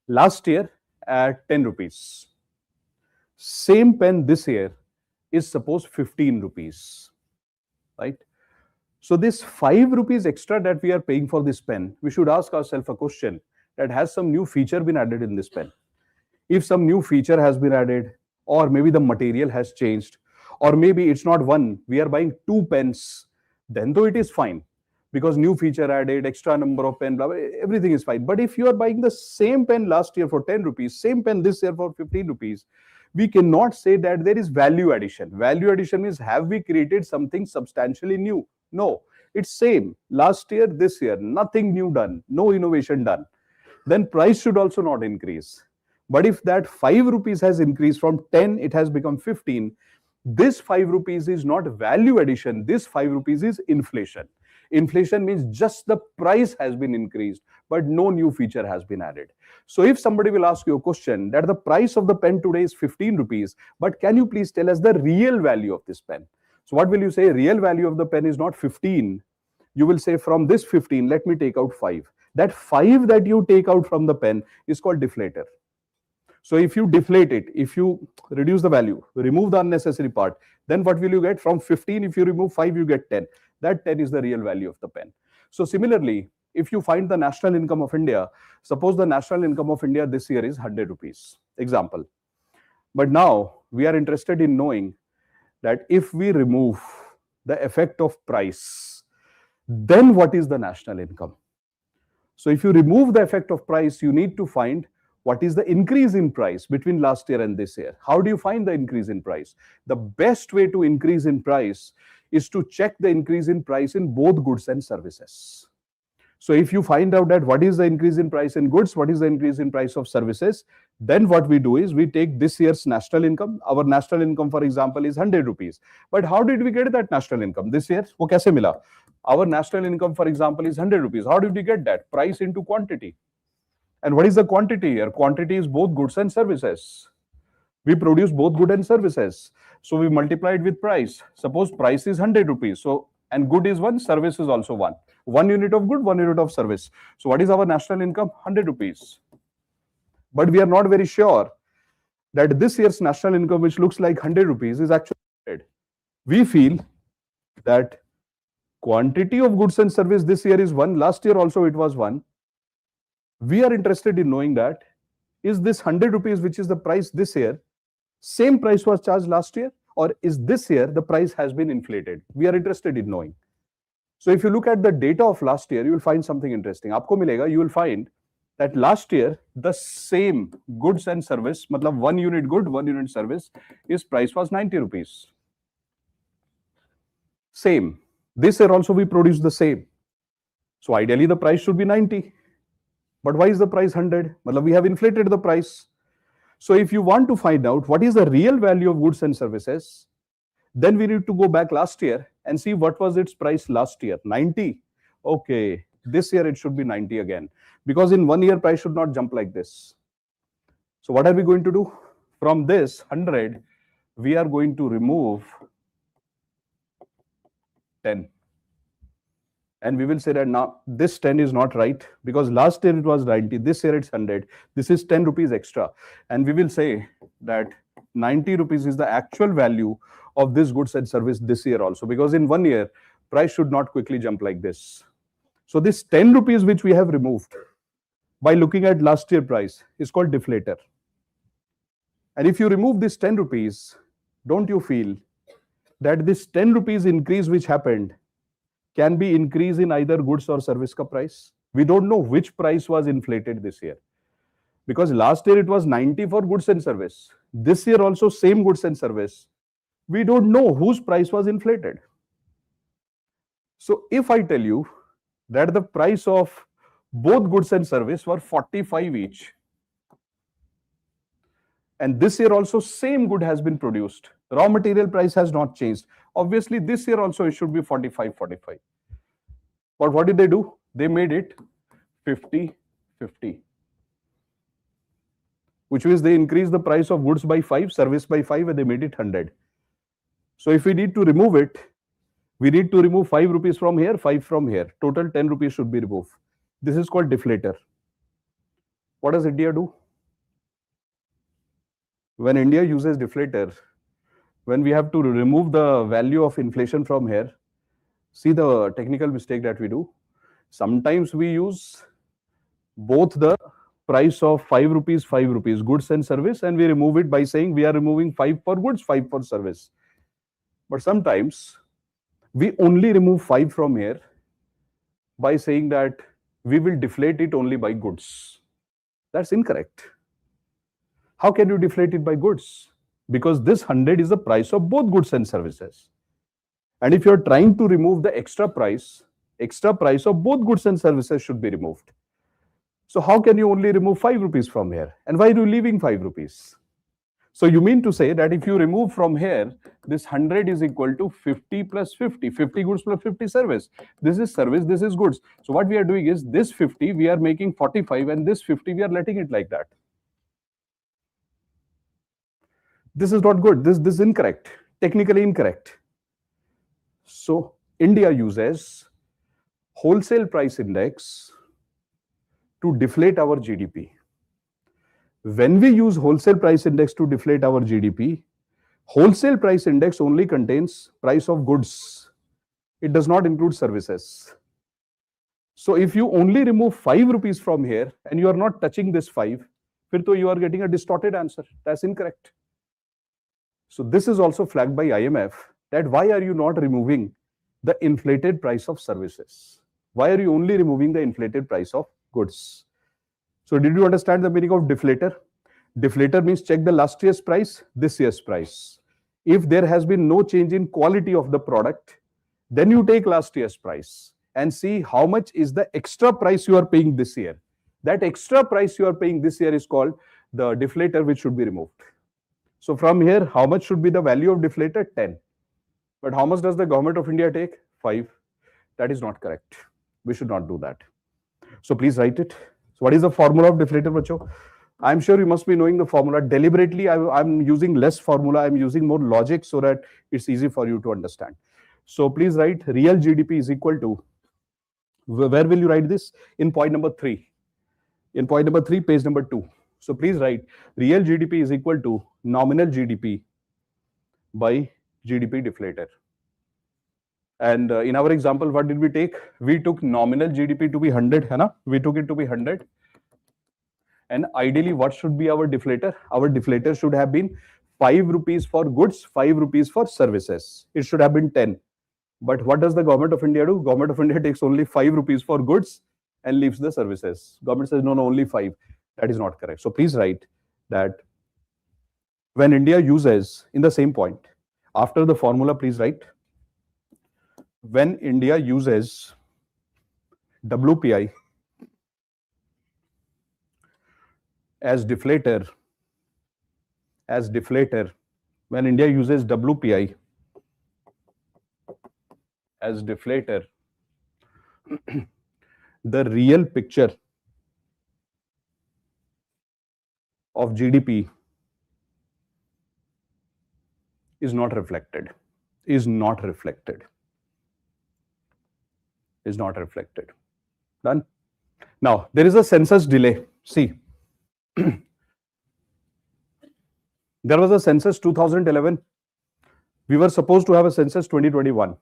last year at 10 rupees. Same pen this year is suppose 15 rupees, right? So this 5 rupees extra that we are paying for this pen, we should ask ourselves a question that has some new feature been added in this pen. If some new feature has been added, or maybe the material has changed, or maybe it's not one, we are buying 2 pens, then though it is fine because new feature added, extra number of pen, blah, blah, everything is fine. But if you are buying the same pen last year for 10 rupees, same pen this year for 15 rupees, we cannot say that there is value addition. Value addition means, have we created something substantially new? No, it's same. Last year, this year, nothing new done, no innovation done. Then price should also not increase. But if that 5 rupees has increased from 10, it has become 15, this 5 rupees is not value addition. This 5 rupees is inflation. Inflation means just the price has been increased, but no new feature has been added. So if somebody will ask you a question that the price of the pen today is 15 rupees, but can you please tell us the real value of this pen? So what will you say? Real value of the pen is not 15. You will say from this 15, let me take out 5. That 5 that you take out from the pen is called deflator. So if you deflate it, if you reduce the value, remove the unnecessary part, then what will you get? From 15, if you remove 5, you get 10. That 10 is the real value of the pen. So similarly, if you find the national income of India, suppose the national income of India this year is 100 rupees, example. But now we are interested in knowing that if we remove the effect of price, then what is the national income? So if you remove the effect of price, you need to find what is the increase in price between last year and this year. How do you find the increase in price? The best way to increase in price is to check the increase in price in both goods and services. So if you find out that what is the increase in price in goods, what is the increase in price of services, then what we do is we take this year's national income. Our national income, for example, is 100 rupees. But how did we get that national income this year? वो कैसे मिला? Our national income, for example, is 100 rupees. How did we get that? Price into quantity. And what is the quantity here? Quantity is both goods and services. We produce both goods and services. So we multiplied with price. Suppose price is 100 rupees. So, and good is 1, service is also 1. 1 unit of good, 1 unit of service. So what is our national income? 100 rupees. But we are not very sure that this year's national income, which looks like 100 rupees, is actually 100. We feel that quantity of goods and service this year is 1. Last year also it was 1. We are interested in knowing that, is this 100 rupees, which is the price this year, same price was charged last year, or is this year the price has been inflated? We are interested in knowing. So if you look at the data of last year, you will find something interesting. आपको मिलेगा, you will find that last year the same goods and service, मतलब 1 unit good, 1 unit service, its price was 90 rupees. Same. This year also we produce the same. So ideally the price should be 90. But why is the price 100? Matlab, we have inflated the price. So if you want to find out what is the real value of goods and services, then we need to go back last year and see what was its price last year. 90. Okay, this year it should be 90 again. Because in 1 year, price should not jump like this. So what are we going to do? From this 100, we are going to remove 10. And we will say that now this 10 is not right because last year it was 90, this year it's 100. This is 10 rupees extra. And we will say that 90 rupees is the actual value of this goods and service this year also, because in 1 year, price should not quickly jump like this. So this 10 rupees which we have removed by looking at last year price is called deflator. And if you remove this 10 rupees, don't you feel that this 10 rupees increase which happened can be increase in either goods or service ka price? We don't know which price was inflated this year, because last year it was 90 for goods and service. This year also same goods and service. We don't know whose price was inflated. So if I tell you that the price of both goods and service were 45 each, and this year also same good has been produced, raw material price has not changed, obviously this year also it should be 45. But what did they do? They made it 50-50, which means they increased the price of goods by 5, service by 5, and they made it 100. So if we need to remove it, we need to remove 5 rupees from here, 5 from here. Total 10 rupees should be removed. This is called deflator. What does India do? When India uses deflator, when we have to remove the value of inflation from here, see the technical mistake that we do. Sometimes we use both the price of 5 rupees, goods and service, and we remove it by saying we are removing 5 for goods, 5 for service. But sometimes we only remove 5 from here by saying that we will deflate it only by goods. That's incorrect. How can you deflate it by goods? Because this 100 is the price of both goods and services. And if you're trying to remove the extra price of both goods and services should be removed. So how can you only remove 5 rupees from here? And why are you leaving 5 rupees? So you mean to say that if you remove from here, this 100 is equal to 50 plus 50, 50 goods plus 50 service. This is service, this is goods. So what we are doing is this 50, we are making 45, and this 50, we are letting it like that. This is not good. This is incorrect, technically incorrect. So India uses wholesale price index to deflate our GDP. When we use wholesale price index to deflate our GDP, wholesale price index only contains price of goods. It does not include services. So if you only remove 5 rupees from here and you are not touching this 5, then you are getting a distorted answer. That's incorrect. So this is also flagged by IMF, that why are you not removing the inflated price of services? Why are you only removing the inflated price of goods? So did you understand the meaning of deflator? Deflator means check the last year's price, this year's price. If there has been no change in quality of the product, then you take last year's price and see how much is the extra price you are paying this year. That extra price you are paying this year is called the deflator, which should be removed. So from here, how much should be the value of deflator? 10. But how much does the government of India take? 5. That is not correct. We should not do that. So please write it. So what is the formula of deflator, bacho? I'm sure you must be knowing the formula. Deliberately, I'm using less formula. I'm using more logic so that it's easy for you to understand. So please write real GDP is equal to, where will you write this? In point number 3. In point number 3, page number 2. So please write real GDP is equal to nominal GDP by GDP deflator. And in our example, what did we take? We took nominal GDP to be 100, hai na? We took it to be 100. And ideally, what should be our deflator? Our deflator should have been 5 rupees for goods, 5 rupees for services. It should have been 10. But what does the government of India do? Government of India takes only 5 rupees for goods and leaves the services. Government says, no, only 5. That is not correct. So please write that when India uses, in the same point, after the formula, please write, when India uses WPI as deflator, when India uses WPI as deflator, the real picture of GDP is not reflected. is not reflected. Done. Now, there is a census delay. See, there was a census 2011. We were supposed to have a census 2021,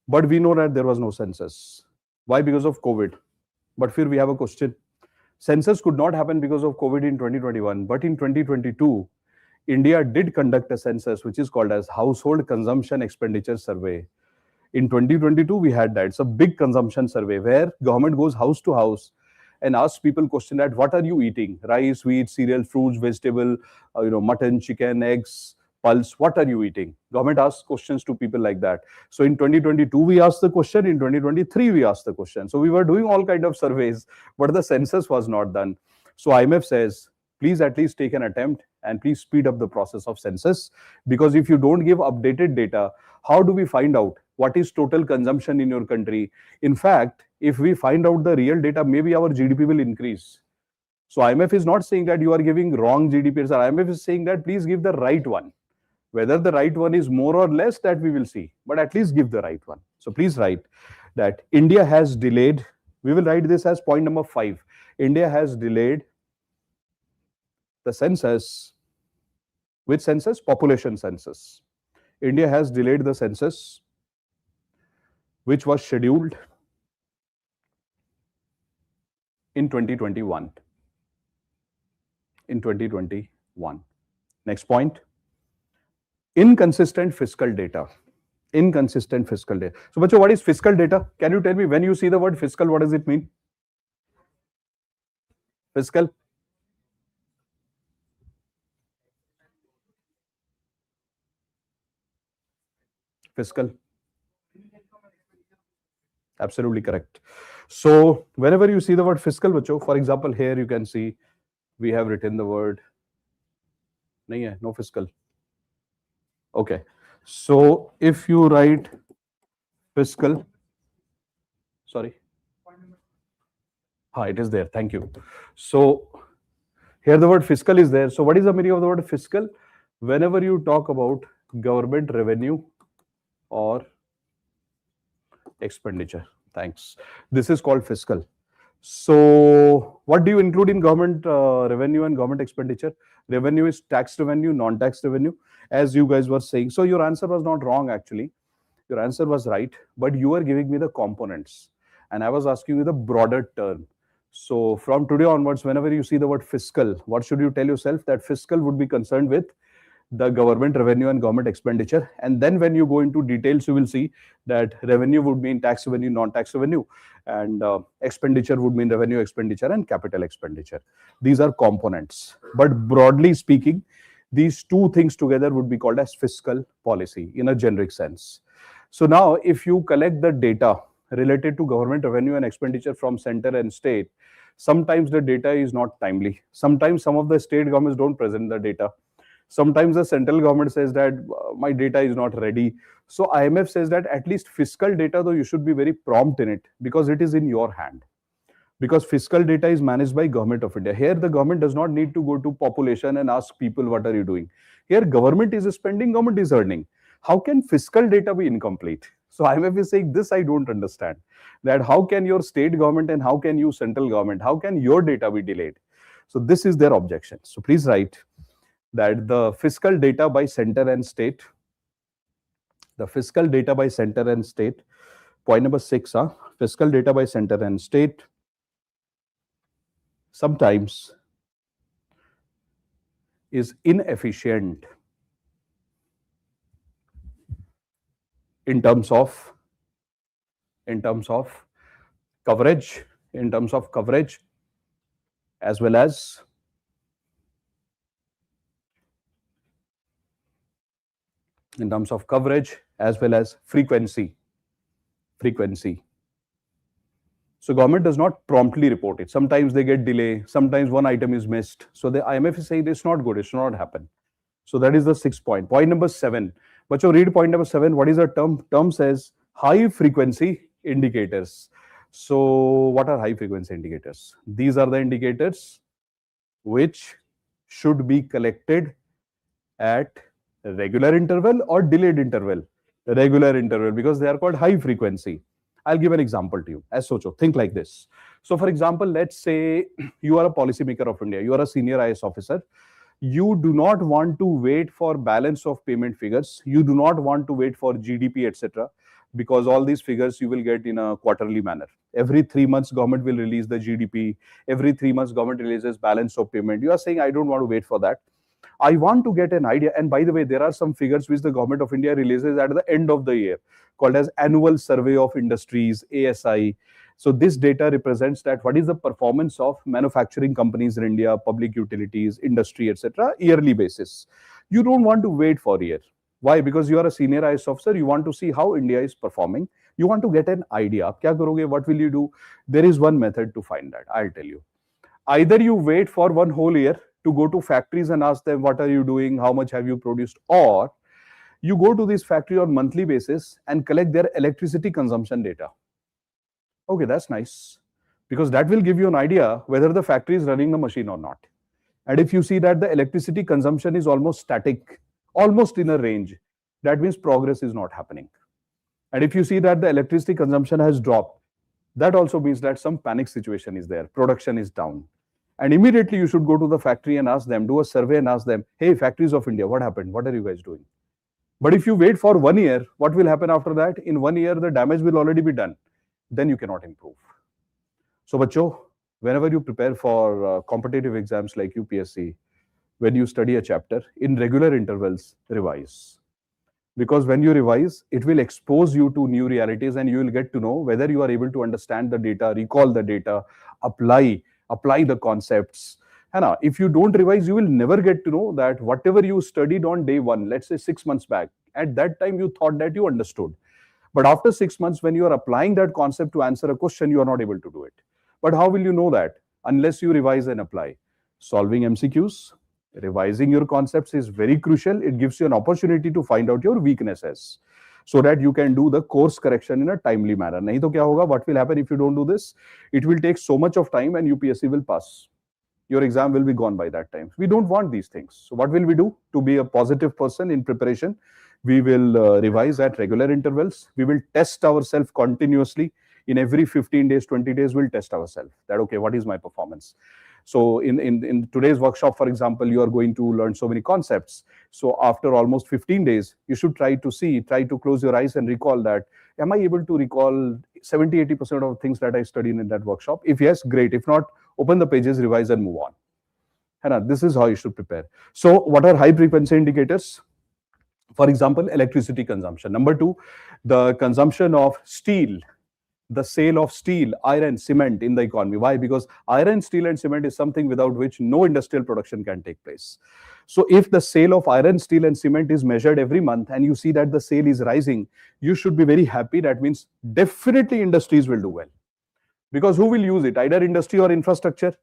but we know that there was no census. Why? Because of COVID. But here we have a question. Census could not happen because of COVID in 2021, but in 2022, India did conduct a census, which is called as Household Consumption Expenditure Survey. In 2022, we had that. It's a big consumption survey where government goes house to house and asks people question that what are you eating? Rice, wheat, cereal, fruits, vegetable, mutton, chicken, eggs, pulse. What are you eating? Government asks questions to people like that. So in 2022, we asked the question. In 2023, we asked the question. So we were doing all kind of surveys, but the census was not done. So IMF says, please at least take an attempt and please speed up the process of census, because if you don't give updated data, how do we find out what is total consumption in your country? In fact, if we find out the real data, maybe our GDP will increase. So IMF is not saying that you are giving wrong GDP. IMF is saying that please give the right one. Whether the right one is more or less, that we will see, but at least give the right one. So please write that India has delayed. We will write this as point number 5. India has delayed the census. Which census? Population census. India has delayed the census, which was scheduled in 2021. In 2021. Next point. Inconsistent fiscal data. Inconsistent fiscal data. So, bacho, what is fiscal data? Can you tell me, when you see the word fiscal, what does it mean? Fiscal. Fiscal. Absolutely correct. So whenever you see the word fiscal, bacho, for example, here you can see we have written the word. Nahi hai, no fiscal. Okay. So if you write fiscal, sorry. It is there. Thank you. So here the word fiscal is there. So what is the meaning of the word fiscal? Whenever you talk about government revenue or expenditure. Thanks. This is called fiscal. So what do you include in government revenue and government expenditure? Revenue is tax revenue, non-tax revenue, as you guys were saying. So your answer was not wrong, actually. Your answer was right, but you were giving me the components and I was asking you the broader term. So from today onwards, whenever you see the word fiscal, what should you tell yourself? That fiscal would be concerned with the government revenue and government expenditure. And then when you go into details, you will see that revenue would mean tax revenue, non-tax revenue, and expenditure would mean revenue, expenditure, and capital expenditure. These are components. But broadly speaking, these two things together would be called as fiscal policy in a generic sense. So now if you collect the data related to government revenue and expenditure from center and state, sometimes the data is not timely. Sometimes some of the state governments don't present the data. Sometimes the central government says that my data is not ready. So IMF says that at least fiscal data, though, you should be very prompt in it because it is in your hand. Because fiscal data is managed by Government of India. Here, the government does not need to go to population and ask people, what are you doing? Here, government is spending, government is earning. How can fiscal data be incomplete? So IMF is saying, this I don't understand. That how can your state government and how can you central government, how can your data be delayed? So this is their objection. So please write that the fiscal data by center and state, point number 6, fiscal data by center and state sometimes is inefficient in terms of coverage, as well as frequency. So government does not promptly report it. Sometimes they get delay. Sometimes one item is missed. So the IMF is saying it's not good. It should not happen. So that is the 6th point. Point number 7. But you read point number 7. What is the term? Term says high frequency indicators. So what are high frequency indicators? These are the indicators which should be collected at regular interval or delayed interval. Regular interval, because they are called high frequency. I'll give an example to you. As socho, think like this. So, for example, let's say you are a policymaker of India. You are a senior IAS officer. You do not want to wait for balance of payment figures. You do not want to wait for GDP, etc., because all these figures you will get in a quarterly manner. Every 3 months, government will release the GDP. Every 3 months, government releases balance of payment. You are saying, I don't want to wait for that. I want to get an idea. And by the way, there are some figures which the government of India releases at the end of the year, called as Annual Survey of Industries, ASI. So this data represents that what is the performance of manufacturing companies in India, public utilities, industry, etc., yearly basis. You don't want to wait for a year. Why? Because you are a senior IAS officer. You want to see how India is performing. You want to get an idea. Ab kya karoge? What will you do? There is one method to find that. I'll tell you. Either you wait for one whole year to go to factories and ask them, what are you doing? How much have you produced? Or you go to this factory on monthly basis and collect their electricity consumption data. Okay, that's nice, because that will give you an idea whether the factory is running the machine or not. And if you see that the electricity consumption is almost static, almost in a range, that means progress is not happening. And if you see that the electricity consumption has dropped, that also means that some panic situation is there, production is down. And immediately you should go to the factory and ask them, do a survey and ask them, hey, factories of India, what happened? What are you guys doing? But if you wait for 1 year, what will happen after that? In 1 year, the damage will already be done. Then you cannot improve. So, bacho, whenever you prepare for competitive exams like UPSC, when you study a chapter, in regular intervals, revise. Because when you revise, it will expose you to new realities and you will get to know whether you are able to understand the data, recall the data, apply the concepts. And if you don't revise, you will never get to know that whatever you studied on day one, let's say 6 months back, at that time you thought that you understood. But after 6 months, when you are applying that concept to answer a question, you are not able to do it. But how will you know that? Unless you revise and apply. Solving MCQs, revising your concepts is very crucial. It gives you an opportunity to find out your weaknesses so that you can do the course correction in a timely manner. Nahi to kya hoga? What will happen if you don't do this? It will take so much of time and UPSC will pass. Your exam will be gone by that time. We don't want these things. So what will we do to be a positive person in preparation? We will revise at regular intervals. We will test ourselves continuously. In every 15 days, 20 days, we'll test ourselves. That, okay, what is my performance? So in today's workshop, for example, you are going to learn so many concepts. So after almost 15 days, you should try to close your eyes and recall that, am I able to recall 70, 80% of things that I studied in that workshop? If yes, great. If not, open the pages, revise and move on. And this is how you should prepare. So what are high frequency indicators? For example, electricity consumption. Number 2, the consumption of steel, the sale of steel, iron, cement in the economy. Why? Because iron, steel, and cement is something without which no industrial production can take place. So if the sale of iron, steel, and cement is measured every month and you see that the sale is rising, you should be very happy. That means definitely industries will do well. Because who will use it? Either industry or infrastructure.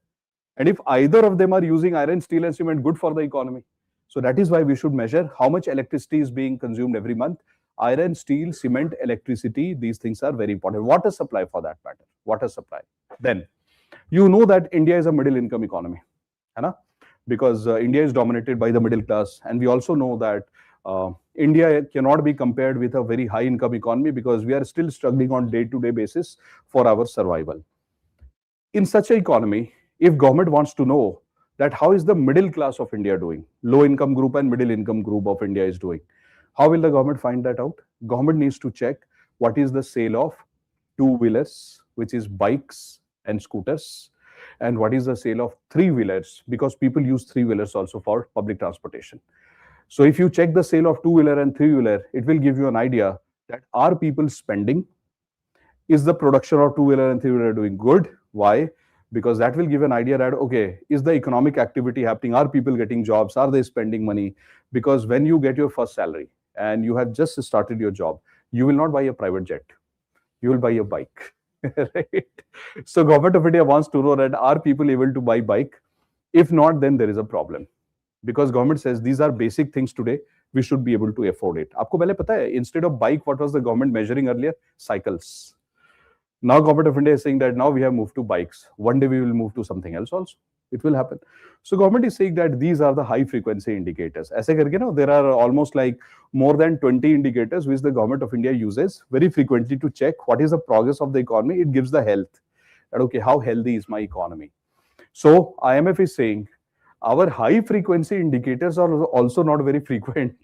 And if either of them are using iron, steel, and cement, good for the economy. So that is why we should measure how much electricity is being consumed every month. Iron, steel, cement, electricity, these things are very important. Water supply for that matter. Water supply. Then, you know that India is a middle income economy. Because India is dominated by the middle class. And we also know that India cannot be compared with a very high income economy because we are still struggling on day-to-day basis for our survival. In such an economy, if government wants to know that how is the middle class of India doing, low income group and middle income group of India is doing, how will the government find that out? Government needs to check what is the sale of two-wheelers, which is bikes and scooters, and what is the sale of three-wheelers, because people use three-wheelers also for public transportation. So if you check the sale of two-wheeler and three-wheeler, it will give you an idea that are people spending? Is the production of two-wheeler and three-wheeler doing good? Why? Because that will give an idea that, okay, is the economic activity happening? Are people getting jobs? Are they spending money? Because when you get your first salary and you have just started your job, you will not buy a private jet. You will buy a bike, right? So government of India wants to know that are people able to buy bike? If not, then there is a problem. Because government says these are basic things today, we should be able to afford it. Aapko pehle pata hai, instead of bike, what was the government measuring earlier? Cycles. Now government of India is saying that now we have moved to bikes. One day we will move to something else also. It will happen. So government is saying that these are the high frequency indicators. ऐसे करके ना, there are almost like more than 20 indicators which the government of India uses very frequently to check what is the progress of the economy. It gives the health. That okay, how healthy is my economy? So IMF is saying our high frequency indicators are also not very frequent.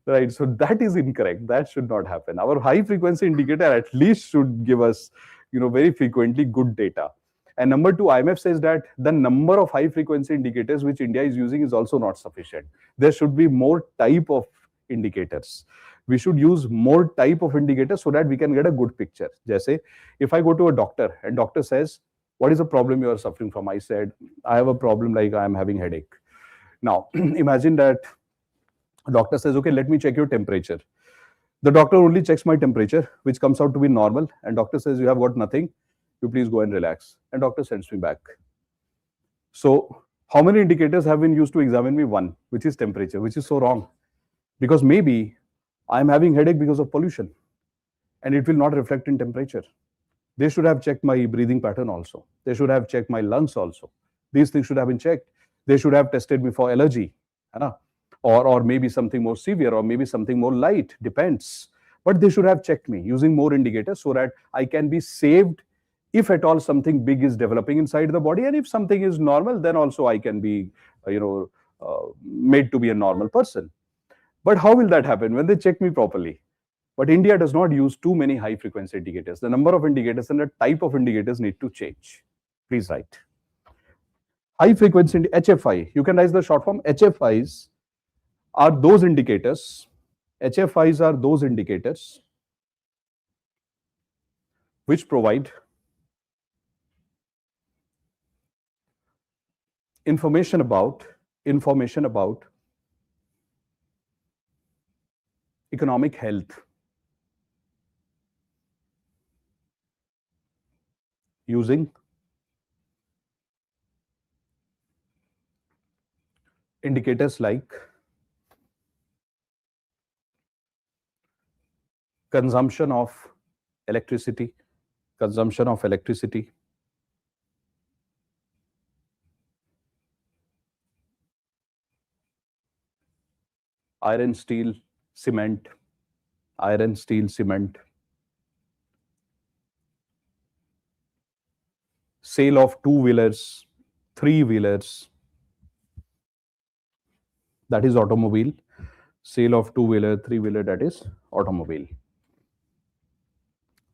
Right, so that is incorrect. That should not happen. Our high frequency indicator at least should give us, very frequently good data. And number two, IMF says that the number of high frequency indicators which India is using is also not sufficient. There should be more type of indicators. We should use more type of indicators so that we can get a good picture. Jaise, if I go to a doctor and doctor says, what is the problem you are suffering from? I said, I have a problem like I am having headache. Now, imagine that doctor says, okay, let me check your temperature. The doctor only checks my temperature, which comes out to be normal. And doctor says, you have got nothing. You please go and relax. And doctor sends me back. So how many indicators have been used to examine me? One, which is temperature, which is so wrong. Because maybe I'm having headache because of pollution. And it will not reflect in temperature. They should have checked my breathing pattern also. They should have checked my lungs also. These things should have been checked. They should have tested me for allergy. Or maybe something more severe, or maybe something more light, depends. But they should have checked me using more indicators so that I can be saved if at all something big is developing inside the body. And if something is normal, then also I can be, made to be a normal person. But how will that happen? When they check me properly. But India does not use too many high frequency indicators. The number of indicators and the type of indicators need to change. Please write. High frequency, HFI, you can write the short form. HFIs are those indicators. HFIs are those indicators which provide information about economic health using indicators like consumption of electricity, iron, steel, cement, sale of two-wheelers, three-wheelers, that is automobile, sale of two-wheeler, three-wheeler, that is automobile,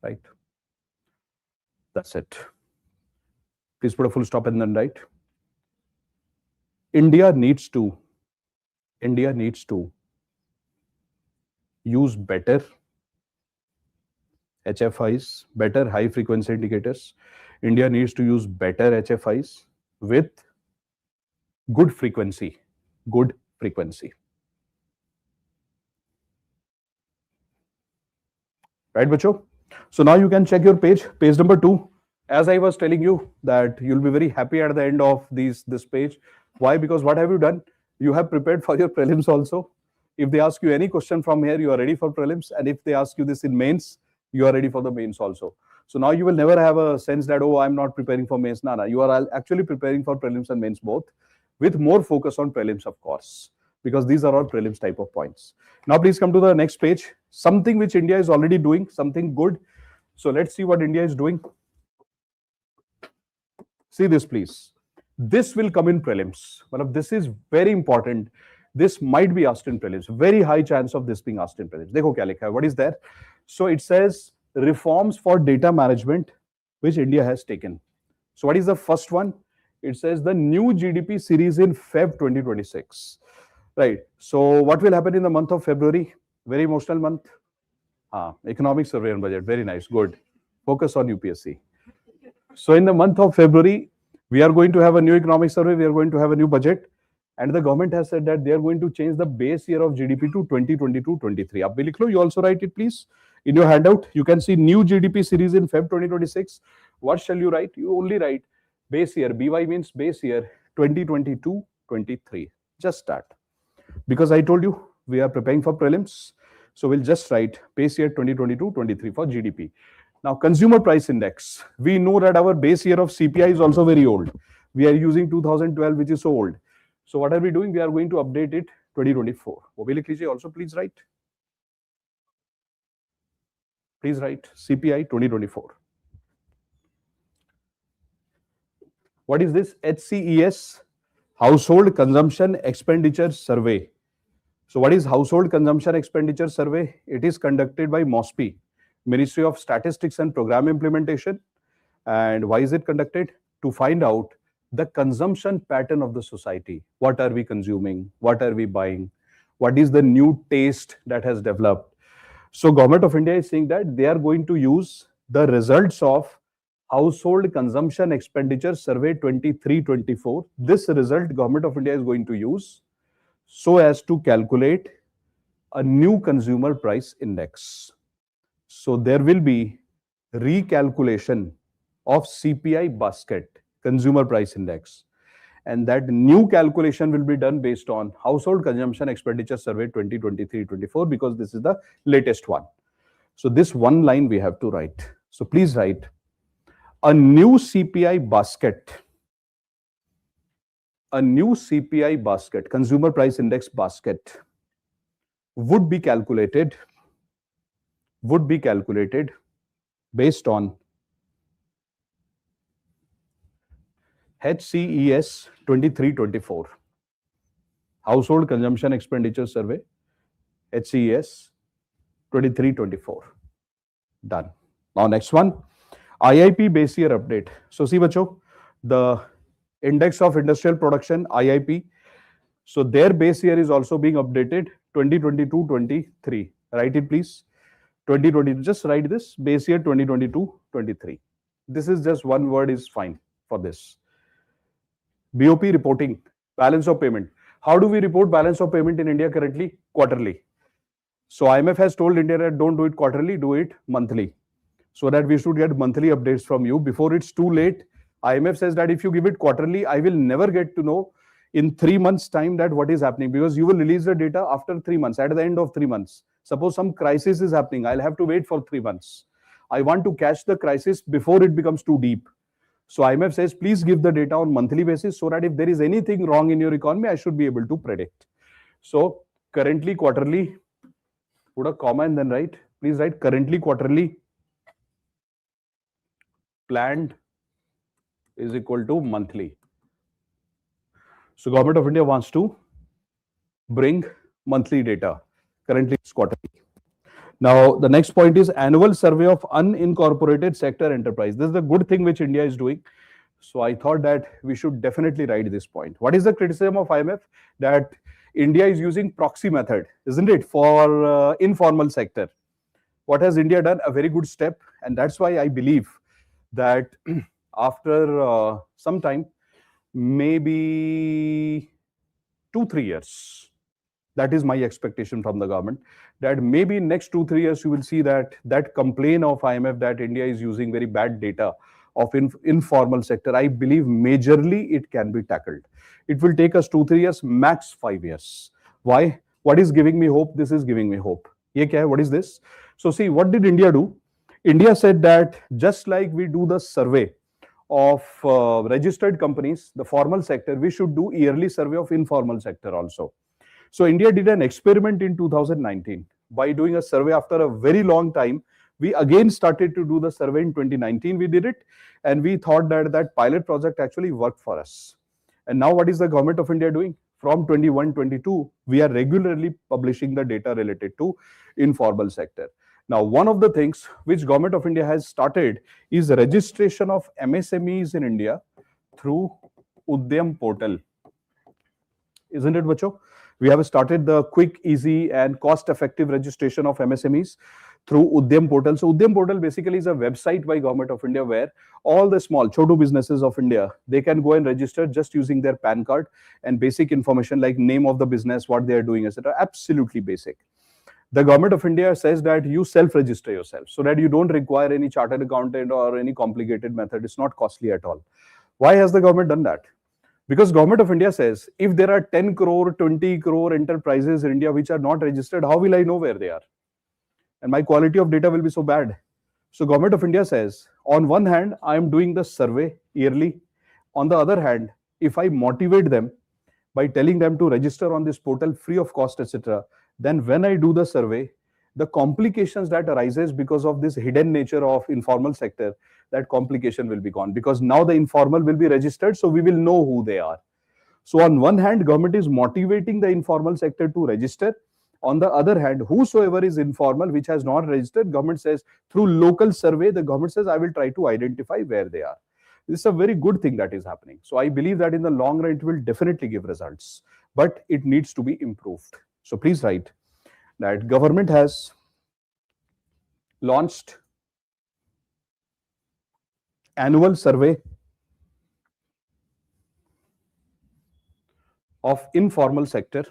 right? That's it. Please put a full stop and then write. India needs to use better HFIs, better high frequency indicators. India needs to use better HFIs with good frequency. Right, bacho? So now you can check your page number 2. As I was telling you that you'll be very happy at the end of this page. Why? Because what have you done? You have prepared for your prelims also. If they ask you any question from here, you are ready for prelims. And if they ask you this in mains, you are ready for the mains also. So now you will never have a sense that, oh, I'm not preparing for mains. No, you are actually preparing for prelims and mains both, with more focus on prelims, of course, because these are all prelims type of points. Now, please come to the next page. Something which India is already doing, something good. So let's see what India is doing. See this, please. This will come in prelims. But this is very important. This might be asked in prelims. Very high chance of this being asked in prelims. Dekho kya likha hai. What is there? So it says reforms for data management, which India has taken. So what is the first one? It says the new GDP series in Feb 2026. Right. So what will happen in the month of February? Very emotional month. Economic survey and budget. Very nice. Good. Focus on UPSC. So in the month of February, we are going to have a new economic survey. We are going to have a new budget. And the government has said that they are going to change the base year of GDP to 2022-23. Ab bhi likh lo, you also write it, please. In your handout, you can see new GDP series in Feb 2026. What shall you write? You only write base year. BY means base year 2022-23. Just start. Because I told you, we are preparing for prelims. So we'll just write base year 2022-23 for GDP. Now, consumer price index. We know that our base year of CPI is also very old. We are using 2012, which is so old. So what are we doing? We are going to update it 2024. वो भी लिख लीजिए. Also, please write. Please write CPI 2024. What is this? HCES, Household Consumption Expenditure Survey. So what is Household Consumption Expenditure Survey? It is conducted by MOSPI, Ministry of Statistics and Program Implementation. And why is it conducted? To find out the consumption pattern of the society. What are we consuming? What are we buying? What is the new taste that has developed? So Government of India is saying that they are going to use the results of Household Consumption Expenditure Survey 23-24. This result Government of India is going to use so as to calculate a new consumer price index. So there will be recalculation of CPI basket, consumer price index. And that new calculation will be done based on Household Consumption Expenditure Survey 2023-24 because this is the latest one. So this one line we have to write. So please write a new CPI basket. A new CPI basket, consumer price index basket, would be calculated based on HCES 23-24, Household Consumption Expenditure Survey, HCES 23-24. Done. Now next one, IIP base year update. So see bacho, the Index of Industrial Production, IIP. So their base year is also being updated 2022-23. Write it please. 2022, just write this, base year 2022-23. This is just one word is fine for this. BOP reporting, balance of payment. How do we report balance of payment in India currently? Quarterly. So IMF has told India that don't do it quarterly, do it monthly. So that we should get monthly updates from you before it's too late. IMF says that if you give it quarterly, I will never get to know in 3 months' time that what is happening because you will release the data after 3 months, at the end of 3 months. Suppose some crisis is happening, I'll have to wait for 3 months. I want to catch the crisis before it becomes too deep. So IMF says, please give the data on monthly basis so that if there is anything wrong in your economy, I should be able to predict. So currently quarterly, put a comma and then write, please write currently quarterly planned is equal to monthly. So Government of India wants to bring monthly data. Currently it's quarterly. Now the next point is annual survey of unincorporated sector enterprise. This is the good thing which India is doing. So I thought that we should definitely write this point. What is the criticism of IMF? That India is using proxy method, isn't it, for informal sector. What has India done? A very good step. And that's why I believe that after some time, maybe 2-3 years, that is my expectation from the government, that maybe next 2-3 years you will see that complaint of IMF that India is using very bad data of informal sector, I believe majorly it can be tackled. It will take us 2-3 years, max 5 years. Why? What is giving me hope? This is giving me hope. Ye kya hai? What is this? So see, what did India do? India said that just like we do the survey of registered companies, the formal sector, we should do yearly survey of informal sector also. So India did an experiment in 2019 by doing a survey after a very long time. We again started to do the survey in 2019. We did it and we thought that that pilot project actually worked for us. And now what is the Government of India doing? From 21-22, we are regularly publishing the data related to informal sector. Now, one of the things which Government of India has started is registration of MSMEs in India through Udyam portal. Isn't it, bacho? We have started the quick, easy and cost-effective registration of MSMEs through Udyam portal. So Udyam portal basically is a website by Government of India where all the small chotu businesses of India, they can go and register just using their PAN card and basic information like name of the business, what they are doing, etc. Absolutely basic. The Government of India says that you self-register yourself so that you don't require any chartered accountant or any complicated method. It's not costly at all. Why has the government done that? Because Government of India says, if there are 10 crore, 20 crore enterprises in India which are not registered, how will I know where they are? And my quality of data will be so bad. So Government of India says, on one hand, I am doing the survey yearly. On the other hand, if I motivate them by telling them to register on this portal free of cost, etc., then when I do the survey, the complications that arises because of this hidden nature of informal sector, that complication will be gone, because now the informal will be registered, so we will know who they are. So on one hand, government is motivating the informal sector to register. On the other hand, whosoever is informal, which has not registered, government says through local survey, the government says, I will try to identify where they are. This is a very good thing that is happening. So I believe that in the long run, it will definitely give results, but it needs to be improved. So please write that government has launched annual survey of informal sector,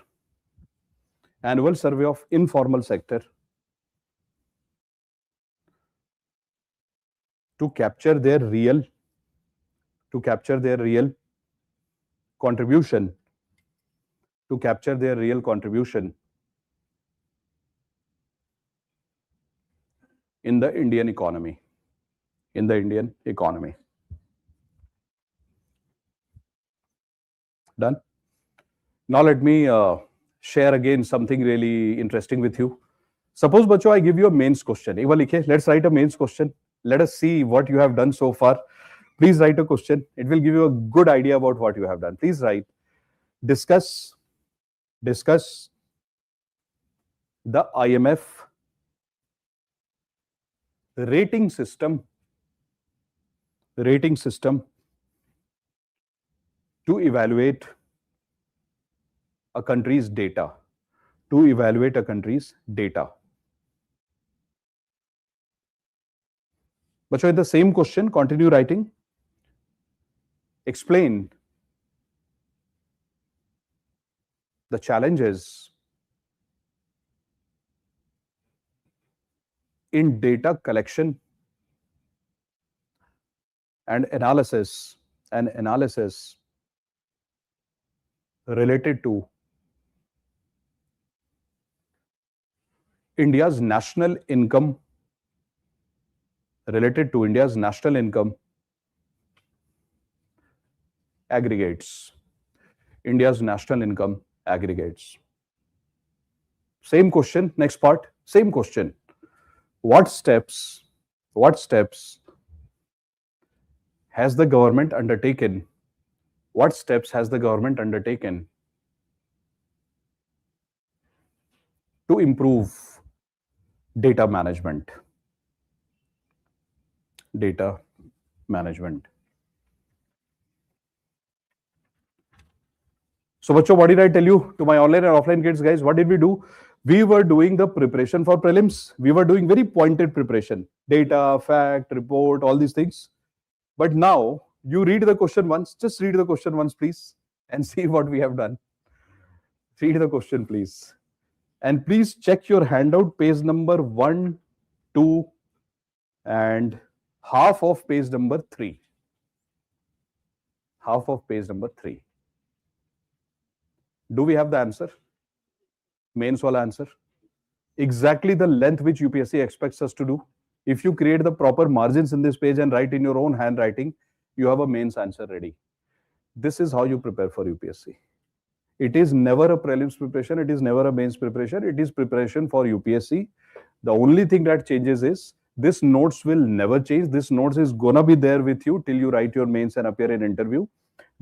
annual survey of informal sector to capture their real contribution, in the Indian economy. Done. Now let me share again something really interesting with you. Suppose, बच्चों, I give you a mains question. एक बार लिखिए. Let's write a mains question. Let us see what you have done so far. Please write a question. It will give you a good idea about what you have done. Please write. Discuss the IMF rating system to evaluate a country's data. But in the same question, continue writing. Explain the challenges in data collection and analysis related to India's national income aggregates. Same question, next part, same question. What steps has the government undertaken? To improve data management? So, bachcho, what did I tell you to my online and offline kids, guys? What did we do? We were doing the preparation for prelims. We were doing very pointed preparation, data, fact, report, all these things. But now you read the question once, just read the question once, please, and see what we have done. Read the question, please. And please check your handout, page number 1, 2, and half of page number 3. Do we have the answer? Mains wala answer. Exactly the length which UPSC expects us to do. If you create the proper margins in this page and write in your own handwriting, you have a mains answer ready. This is how you prepare for UPSC. It is never a prelims preparation. It is never a mains preparation. It is preparation for UPSC. The only thing that changes is this notes will never change. This notes is gonna be there with you till you write your mains and appear in interview.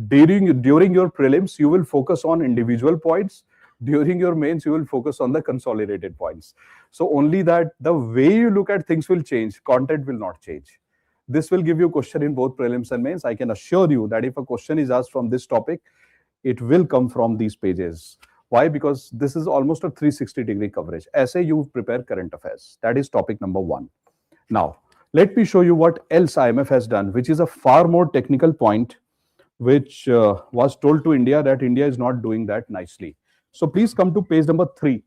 During your prelims, you will focus on individual points. During your mains, you will focus on the consolidated points. So only that the way you look at things will change. Content will not change. This will give you a question in both prelims and mains. I can assure you that if a question is asked from this topic, it will come from these pages. Why? Because this is almost a 360-degree coverage. Essay you prepare current affairs. That is topic number 1. Now, let me show you what else IMF has done, which is a far more technical point, which was told to India that India is not doing that nicely. So please come to page number 3.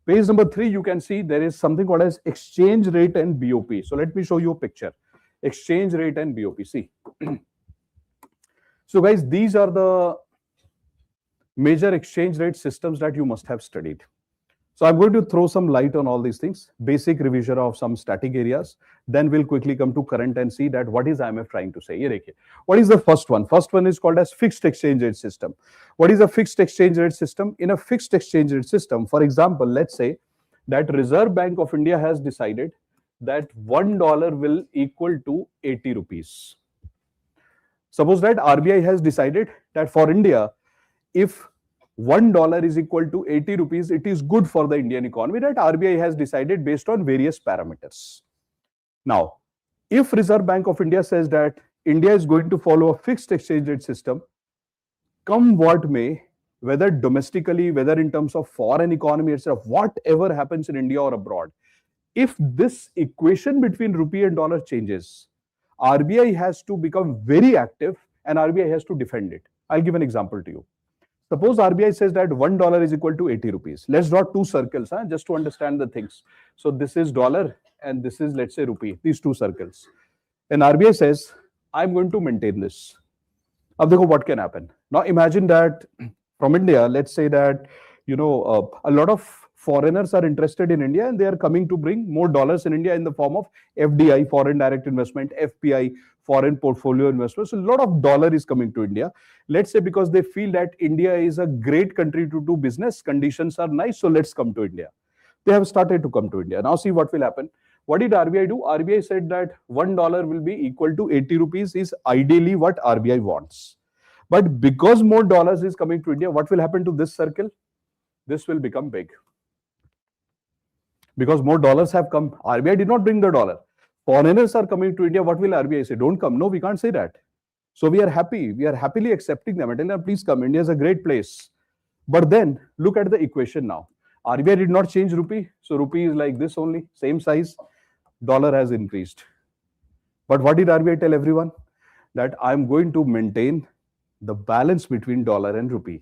Page number 3, you can see there is something called as exchange rate and BOP. So let me show you a picture. Exchange rate and BOP. See. So guys, these are the major exchange rate systems that you must have studied. So I'm going to throw some light on all these things, basic revision of some static areas. Then we'll quickly come to current and see that what is IMF trying to say. What is the first one? First one is called as fixed exchange rate system. What is a fixed exchange rate system? In a fixed exchange rate system, for example, let's say that Reserve Bank of India has decided that $1 will equal to 80 rupees. Suppose that RBI has decided that for India, if $1 is equal to 80 rupees, it is good for the Indian economy. That RBI has decided based on various parameters. Now, if Reserve Bank of India says that India is going to follow a fixed exchange rate system, come what may, whether domestically, whether in terms of foreign economy, etc., whatever happens in India or abroad, if this equation between rupee and dollar changes, RBI has to become very active and RBI has to defend it. I'll give an example to you. Suppose RBI says that $1 is equal to 80 rupees. Let's draw two circles, just to understand the things. So this is dollar and this is, let's say, rupee, these two circles. And RBI says, I'm going to maintain this. Now, what can happen? Now, imagine that from India, let's say that, a lot of foreigners are interested in India and they are coming to bring more dollars in India in the form of FDI, foreign direct investment, FPI, foreign portfolio investment. So a lot of dollar is coming to India. Let's say because they feel that India is a great country to do business, conditions are nice, so let's come to India. They have started to come to India. Now see what will happen. What did RBI do? RBI said that $1 will be equal to 80 rupees is ideally what RBI wants. But because more dollars is coming to India, what will happen to this circle? This will become big. Because more dollars have come. RBI did not bring the dollar. Foreigners are coming to India. What will RBI say? Don't come. No, we can't say that. So we are happy. We are happily accepting them. I tell them, please come. India is a great place. But then look at the equation now. RBI did not change rupee. So rupee is like this only, same size. Dollar has increased. But what did RBI tell everyone? That I'm going to maintain the balance between dollar and rupee,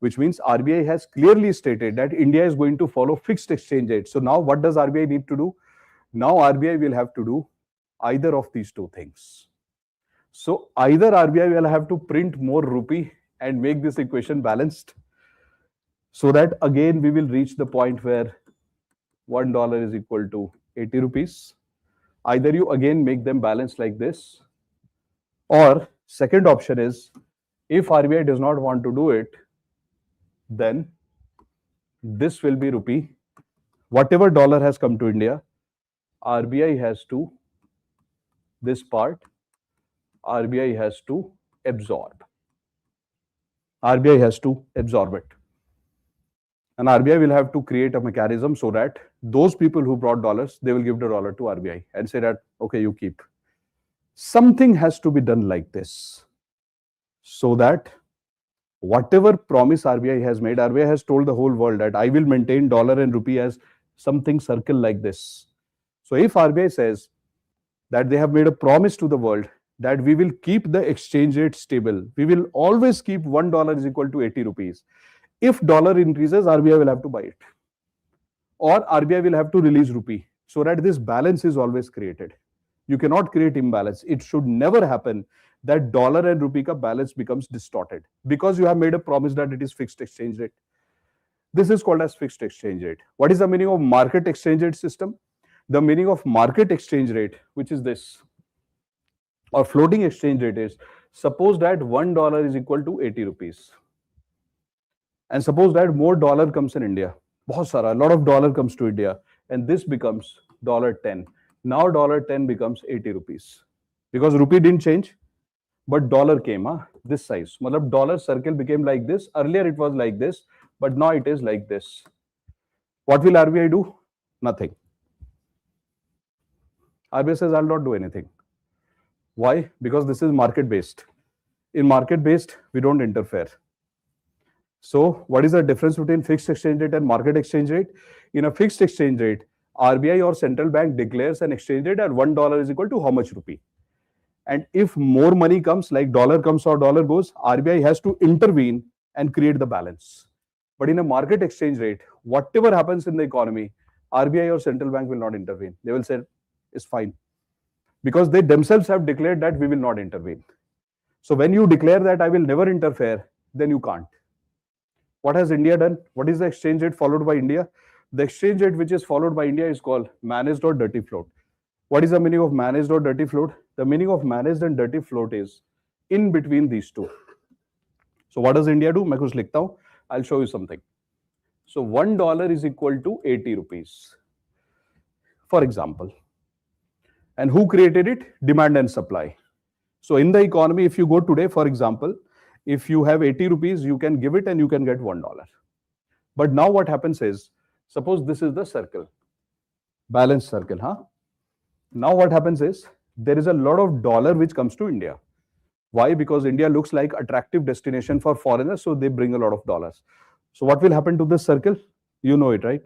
which means RBI has clearly stated that India is going to follow fixed exchange rate. So now what does RBI need to do? Now RBI will have to do either of these two things. So either RBI will have to print more rupee and make this equation balanced, so that again we will reach the point where $1 is equal to 80 rupees. Either you again make them balanced like this, or second option is, if RBI does not want to do it, then this will be rupee. Whatever dollar has come to India, RBI has to, this part, RBI has to absorb. RBI has to absorb it. And RBI will have to create a mechanism so that those people who brought dollars, they will give the dollar to RBI and say that, okay, you keep. Something has to be done like this, so that whatever promise RBI has made, RBI has told the whole world that I will maintain dollar and rupee as something circle like this. So if RBI says that they have made a promise to the world that we will keep the exchange rate stable, we will always keep $1 is equal to 80 rupees. If dollar increases, RBI will have to buy it, or RBI will have to release rupee, so that this balance is always created. You cannot create imbalance. It should never happen that dollar and rupee ka balance becomes distorted because you have made a promise that it is fixed exchange rate. This is called as fixed exchange rate. What is the meaning of market exchange rate system? The meaning of market exchange rate, which is this, or floating exchange rate, is suppose that $1 is equal to 80 rupees. And suppose that more dollar comes in India. Bahut sara, a lot of dollar comes to India, and this becomes $10. Now $10 becomes 80 rupees. Because rupee didn't change, but dollar came, this size. Matlab dollar circle became like this. Earlier it was like this, but now it is like this. What will RBI do? Nothing. RBI says, I'll not do anything. Why? Because this is market-based. In market-based, we don't interfere. So what is the difference between fixed exchange rate and market exchange rate? In a fixed exchange rate, RBI or central bank declares an exchange rate at $1 is equal to how much rupee. And if more money comes, like dollar comes or dollar goes, RBI has to intervene and create the balance. But in a market exchange rate, whatever happens in the economy, RBI or central bank will not intervene. They will say, it's fine. Because they themselves have declared that we will not intervene. So when you declare that I will never interfere, then you can't. What has India done? What is the exchange rate followed by India? The exchange rate which is followed by India is called managed or dirty float. What is the meaning of managed or dirty float? The meaning of managed and dirty float is in between these two. So what does India do? मैं कुछ लिखता हूँ. I'll show you something. So $1 is equal to 80 rupees, for example. And who created it? Demand and supply. So in the economy, if you go today, for example, if you have 80 rupees, you can give it and you can get $1. But now what happens is, suppose this is the circle, balanced circle, huh? Now what happens is, there is a lot of dollar which comes to India. Why? Because India looks like attractive destination for foreigners, so they bring a lot of dollars. So what will happen to this circle? You know it, right?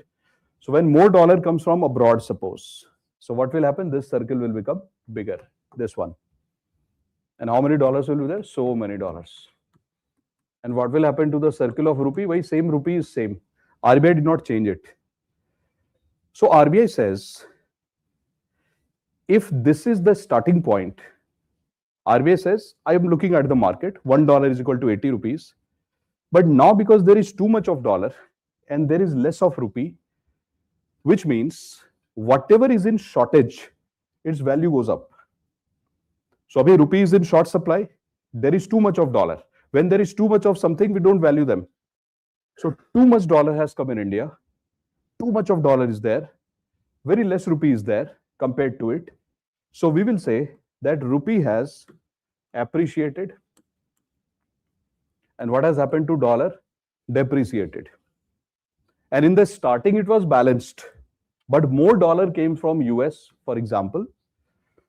So when more dollar comes from abroad, suppose, so what will happen? This circle will become bigger, this one. And how many dollars will be there? So many dollars. And what will happen to the circle of rupee? Why same rupee is same. RBI did not change it. So RBI says, if this is the starting point, RBI says, I am looking at the market, $1 is equal to 80 rupees. But now because there is too much of dollar and there is less of rupee, which means whatever is in shortage, its value goes up. So abhi rupee is in short supply, there is too much of dollar. When there is too much of something, we don't value them. So too much dollar has come in India, too much of dollar is there, very less rupee is there compared to it. So we will say that rupee has appreciated. And what has happened to dollar? Depreciated. And in the starting, it was balanced. But more dollar came from US, for example.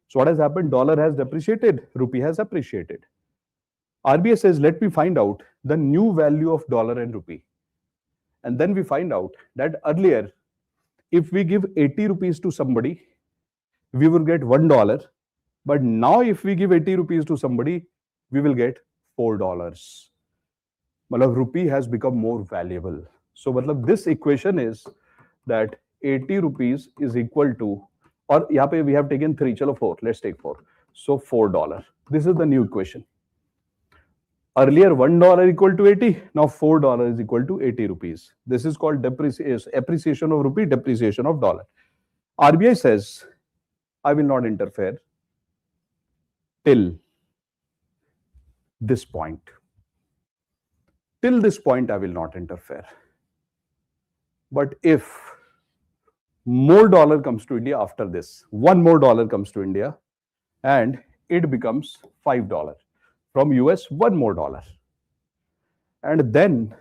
So what has happened? Dollar has depreciated, rupee has appreciated. RBI says, let me find out the new value of dollar and rupee. And then we find out that earlier, if we give 80 rupees to somebody, we will get $1. But now if we give 80 rupees to somebody, we will get $4. Matlab rupee has become more valuable. So matlab this equation is that 80 rupees is equal to, or yahan pe we have taken 3, chalo 4, let's take 4. So $4. This is the new equation. Earlier $1 equal to 80, now $4 is equal to 80 rupees. This is called appreciation of rupee, depreciation of dollar. RBI says, I will not interfere till this point. Till this point, I will not interfere. But if more dollar comes to India after this, one more dollar comes to India, and it becomes $5. From US, one more dollar. And then,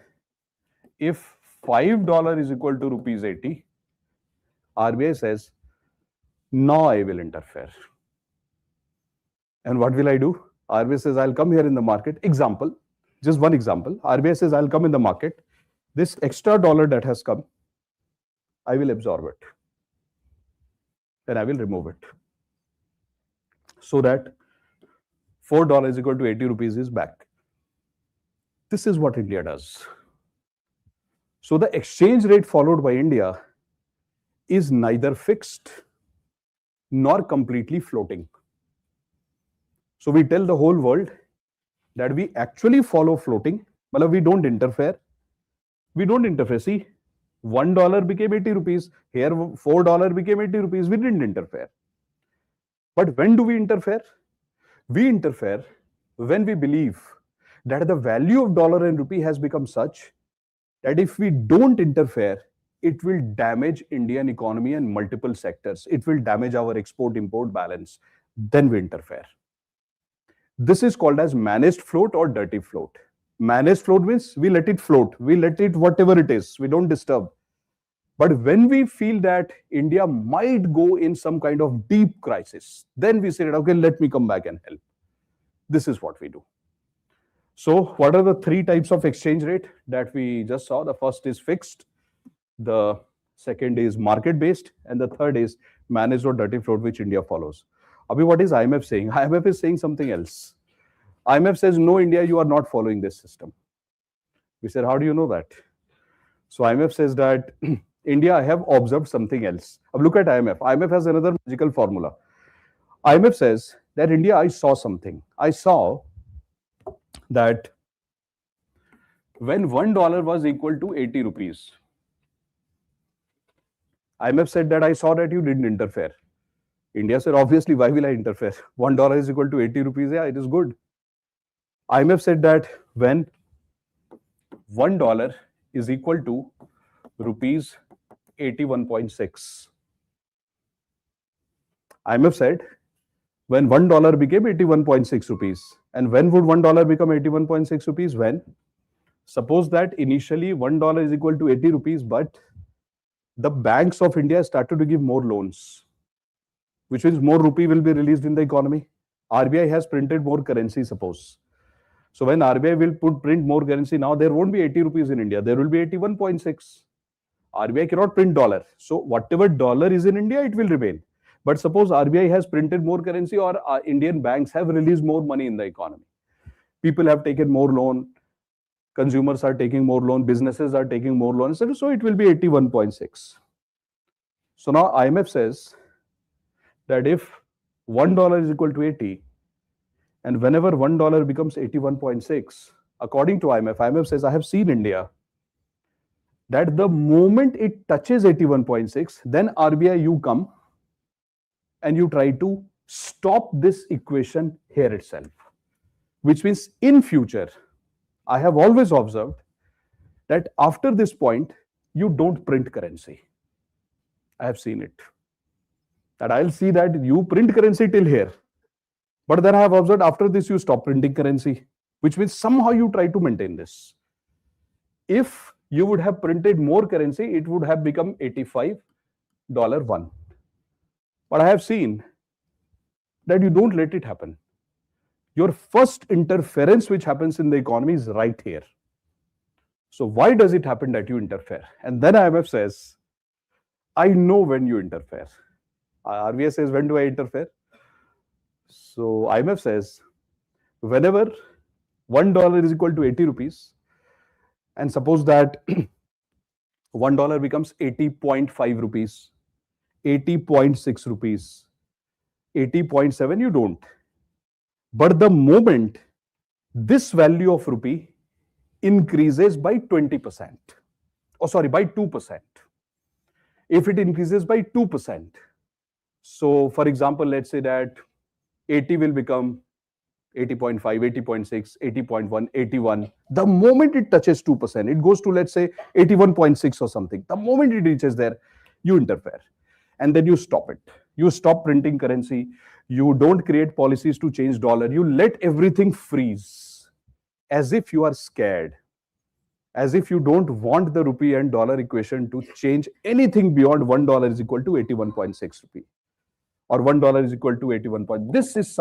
if $5 is equal to rupees 80, RBI says, now I will interfere. And what will I do? RBI says, I'll come here in the market. Example, just one example. RBI says, I'll come in the market. This extra dollar that has come, I will absorb it. And I will remove it. So that $4 is equal to 80 rupees is back. This is what India does. So the exchange rate followed by India is neither fixed nor completely floating. So we tell the whole world that we actually follow floating, but we don't interfere. We don't interfere. See, $1 became 80 rupees. Here $4 became 80 rupees. We didn't interfere. But when do we interfere? We interfere when we believe that the value of dollar and rupee has become such that if we don't interfere, it will damage Indian economy and multiple sectors. It will damage our export-import balance. Then we interfere. This is called as managed float or dirty float. Managed float means we let it float. We let it whatever it is. We don't disturb. But when we feel that India might go in some kind of deep crisis, then we say, okay, let me come back and help. This is what we do. So what are the 3 types of exchange rate that we just saw? The first is fixed. The second is market-based. And the third is managed or dirty float, which India follows. Abhi, what is IMF saying? IMF is saying something else. IMF says, no, India, you are not following this system. We said, how do you know that? So IMF says that, India, I have observed something else. Now look at IMF. IMF has another magical formula. IMF says that, India, I saw something. I saw that when $1 was equal to 80 rupees. IMF said that I saw that you didn't interfere. India said, obviously, why will I interfere? $1 is equal to 80 rupees. Yeah, it is good. IMF said that when $1 is equal to rupees 81.6. IMF said when $1 became 81.6 rupees. And when would $1 become 81.6 rupees? When suppose that initially $1 is equal to 80 rupees, but the banks of India started to give more loans, which means more rupee will be released in the economy. RBI has printed more currency, suppose. So when RBI will print more currency, now there won't be 80 rupees in India. There will be 81.6. RBI cannot print dollar. So whatever dollar is in India, it will remain. But suppose RBI has printed more currency or Indian banks have released more money in the economy. People have taken more loan. Consumers are taking more loan. Businesses are taking more loans. So it will be 81.6. So now IMF says that if $1 is equal to 80, and whenever $1 becomes 81.6, according to IMF says, I have seen India, that the moment it touches 81.6, then RBI, you come and you try to stop this equation here itself. Which means in future, I have always observed that after this point, you don't print currency. I have seen it. That I'll see that you print currency till here. But then I have observed after this, you stop printing currency, which means somehow you try to maintain this. If you would have printed more currency, it would have become $85.1. But I have seen that you don't let it happen. Your first interference which happens in the economy is right here. So why does it happen that you interfere? And then IMF says, I know when you interfere. RBI says, when do I interfere? So IMF says, whenever $1 is equal to 80 rupees, and suppose that $1 becomes 80.5 rupees, 80.6 rupees, 80.7, you don't. But the moment this value of rupee increases by 20%, by 2%. If it increases by 2%, so for example, let's say that 80 will become 80.5, 80.6, 80.1, 81. The moment it touches 2%, it goes to, let's say, 81.6 or something. The moment it reaches there, you interfere. And then you stop it. You stop printing currency. You don't create policies to change dollar. You let everything freeze as if you are scared, as if you don't want the rupee and dollar equation to change anything beyond $1 is equal to 81.6 rupee. Or $1 is equal to 81 point. This is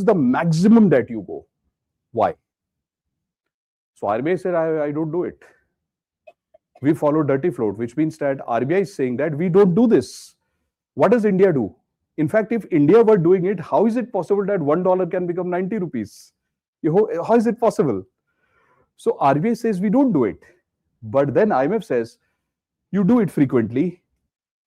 the maximum that you go. Why? So RBI said, I don't do it. We follow dirty float, which means that RBI is saying that we don't do this. What does India do? In fact, if India were doing it, how is it possible that $1 can become 90 rupees? How is it possible? So RBI says we don't do it. But then IMF says, you do it frequently.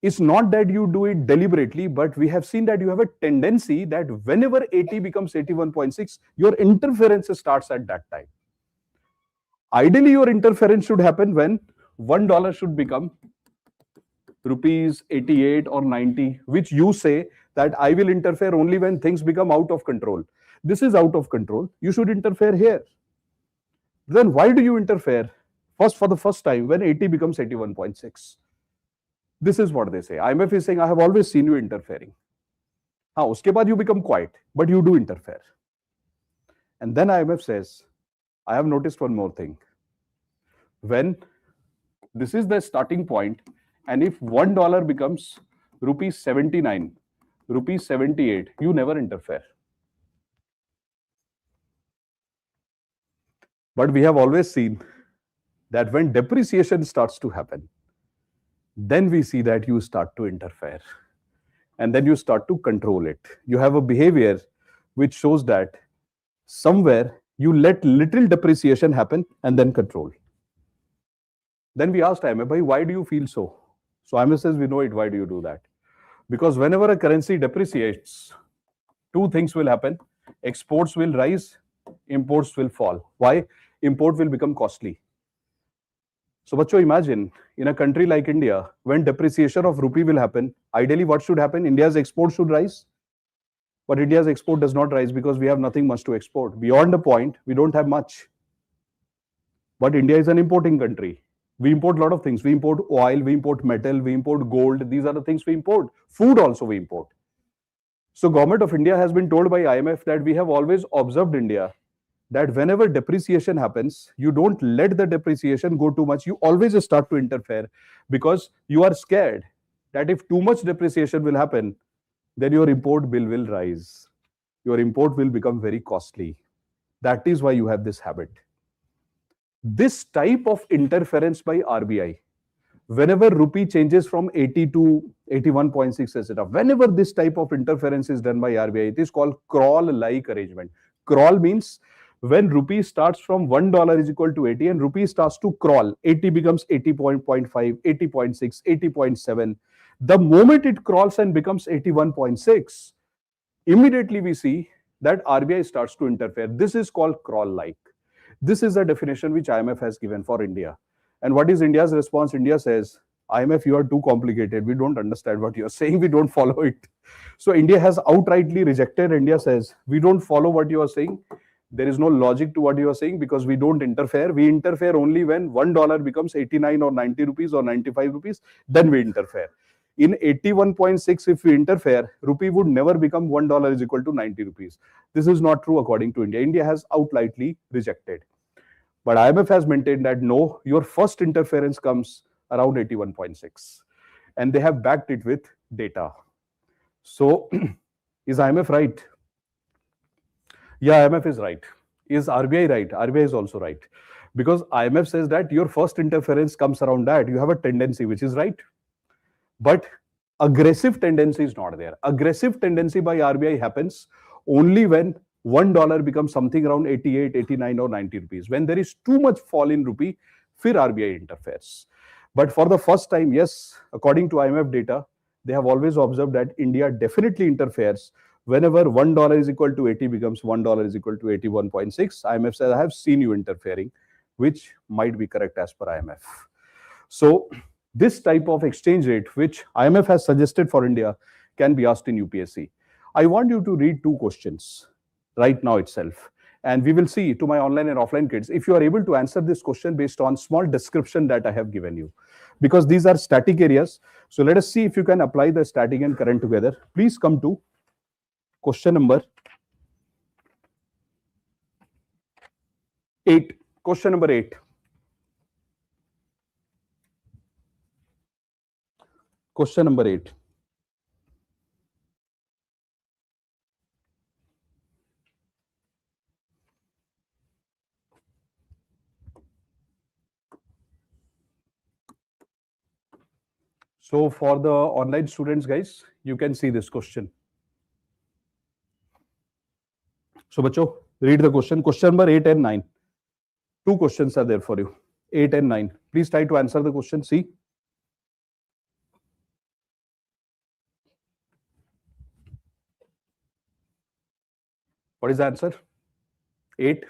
It's not that you do it deliberately, but we have seen that you have a tendency that whenever 80 becomes 81.6, your interference starts at that time. Ideally, your interference should happen when $1 should become rupees 88 or 90, which you say that I will interfere only when things become out of control. This is out of control. You should interfere here. Then why do you interfere? For the first time, when 80 becomes 81.6. This is what they say. IMF is saying, I have always seen you interfering. Uske baad you become quiet, but you do interfere. And then IMF says, I have noticed one more thing. When this is the starting point, and if $1 becomes rupees 79, rupees 78, you never interfere. But we have always seen that when depreciation starts to happen, then we see that you start to interfere. And then you start to control it. You have a behavior which shows that somewhere you let little depreciation happen and then control. Then we asked IMF, why do you feel so? So IMF says, we know it. Why do you do that? Because whenever a currency depreciates, two things will happen. Exports will rise, imports will fall. Why? Import will become costly. So, Bacho, imagine in a country like India, when depreciation of rupee will happen, ideally what should happen? India's export should rise. But India's export does not rise because we have nothing much to export. Beyond the point, we don't have much. But India is an importing country. We import a lot of things. We import oil, we import metal, we import gold. These are the things we import. Food also we import. So government of India has been told by IMF that we have always observed India that whenever depreciation happens, you don't let the depreciation go too much. You always start to interfere because you are scared that if too much depreciation will happen, then your import bill will rise. Your import will become very costly. That is why you have this habit. This type of interference by RBI, whenever rupee changes from 80 to 81.6, etc., whenever this type of interference is done by RBI, it is called crawl-like arrangement. Crawl means when rupee starts from $1 is equal to 80 and rupee starts to crawl, 80 becomes 80.5, 80.6, 80.7. The moment it crawls and becomes 81.6, immediately we see that RBI starts to interfere. This is called crawl-like. This is the definition which IMF has given for India. And what is India's response? India says, IMF, you are too complicated. We don't understand what you are saying. We don't follow it. So India has outrightly rejected. India says, we don't follow what you are saying. There is no logic to what you are saying because we don't interfere. We interfere only when $1 becomes 89 or 90 rupees or 95 rupees. Then we interfere. In 81.6, if we interfere, rupee would never become $1 is equal to 90 rupees. This is not true according to India. India has outrightly rejected. But IMF has maintained that no, your first interference comes around 81.6. And they have backed it with data. So, is IMF right? Yeah, IMF is right. Is RBI right? RBI is also right. Because IMF says that your first interference comes around that. You have a tendency, which is right. But aggressive tendency is not there. Aggressive tendency by RBI happens only when $1 becomes something around 88, 89 or 90 rupees. When there is too much fall in rupee, फिर RBI interferes. But for the first time, yes, according to IMF data, they have always observed that India definitely interferes whenever $1 is equal to 80 becomes $1 is equal to 81.6. IMF says, I have seen you interfering, which might be correct as per IMF. So this type of exchange rate, which IMF has suggested for India, can be asked in UPSC. I want you to read two questions right now itself. And we will see to my online and offline kids if you are able to answer this question based on small description that I have given you. Because these are static areas. So let us see if you can apply the static and current together. Please come to question number 8. Question number 8. Question number 8. So for the online students, guys, you can see this question. So, bacho, read the question. Question number 8 and 9. Two questions are there for you. 8 and 9. Please try to answer the question. See. What is the answer? 8.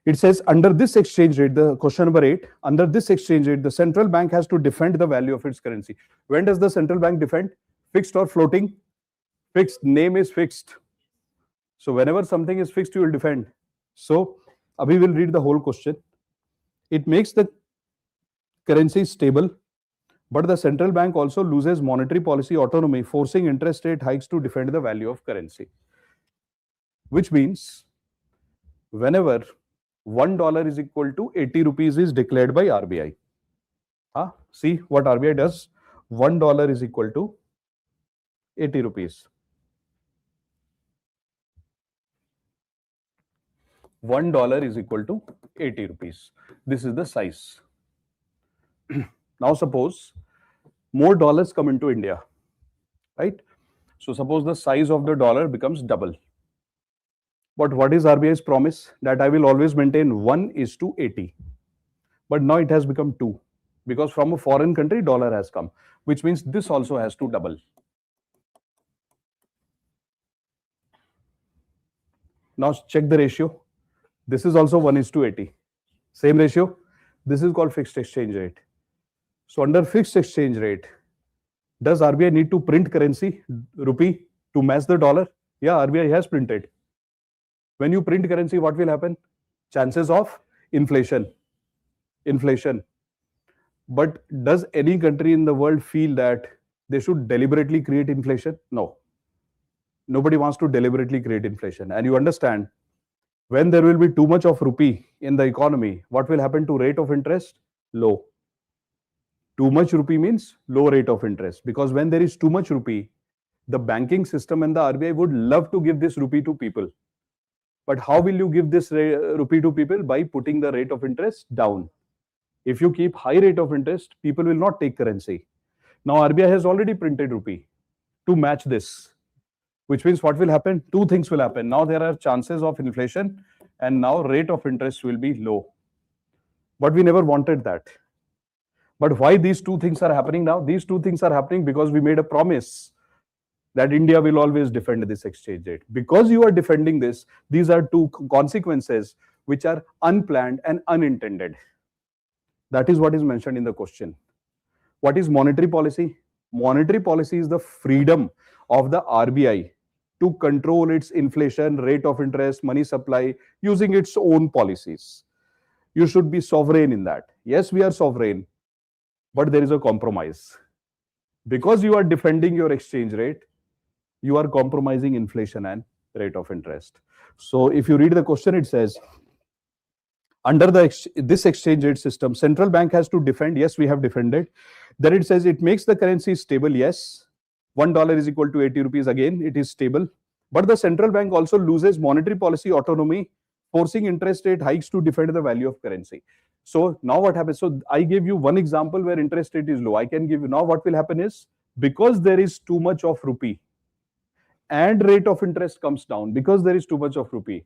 It says under this exchange rate, the question number 8, under this exchange rate, the central bank has to defend the value of its currency. When does the central bank defend? Fixed or floating? Fixed. Name is fixed. So whenever something is fixed, you will defend. So we will read the whole question. It makes the currency stable, but the central bank also loses monetary policy autonomy, forcing interest rate hikes to defend the value of currency. Which means whenever $1 is equal to 80 rupees is declared by RBI. See what RBI does. $1 is equal to 80 rupees. $1 is equal to 80 rupees. This is the size. Now suppose more dollars come into India, right? So suppose the size of the dollar becomes double. But what is RBI's promise? That I will always maintain 1:80. But now it has become 2 because from a foreign country, dollar has come, which means this also has to double. Now check the ratio. This is also 1:80. Same ratio. This is called fixed exchange rate. So under fixed exchange rate, does RBI need to print currency, rupee, to match the dollar? Yeah, RBI has printed. When you print currency, what will happen? Chances of inflation. Inflation. But does any country in the world feel that they should deliberately create inflation? No. Nobody wants to deliberately create inflation. And you understand, when there will be too much of rupee in the economy, what will happen to rate of interest? Low. Too much rupee means low rate of interest. Because when there is too much rupee, the banking system and the RBI would love to give this rupee to people. But how will you give this rupee to people? By putting the rate of interest down. If you keep high rate of interest, people will not take currency. Now RBI has already printed rupee to match this, which means what will happen? Two things will happen. Now there are chances of inflation and now rate of interest will be low. But we never wanted that. But why these two things are happening now? These two things are happening because we made a promise that India will always defend this exchange rate. Because you are defending this, these are two consequences which are unplanned and unintended. That is what is mentioned in the question. What is monetary policy? Monetary policy is the freedom of the RBI to control its inflation, rate of interest, money supply using its own policies. You should be sovereign in that. Yes, we are sovereign, but there is a compromise. Because you are defending your exchange rate, you are compromising inflation and rate of interest. So if you read the question, it says, under this exchange rate system, central bank has to defend. Yes, we have defended. Then it says it makes the currency stable. Yes, $1 is equal to 80 rupees. Again, it is stable. But the central bank also loses monetary policy autonomy, forcing interest rate hikes to defend the value of currency. So now what happens? So I gave you one example where interest rate is low. I can give you now what will happen is, because there is too much of rupee and rate of interest comes down because there is too much of rupee.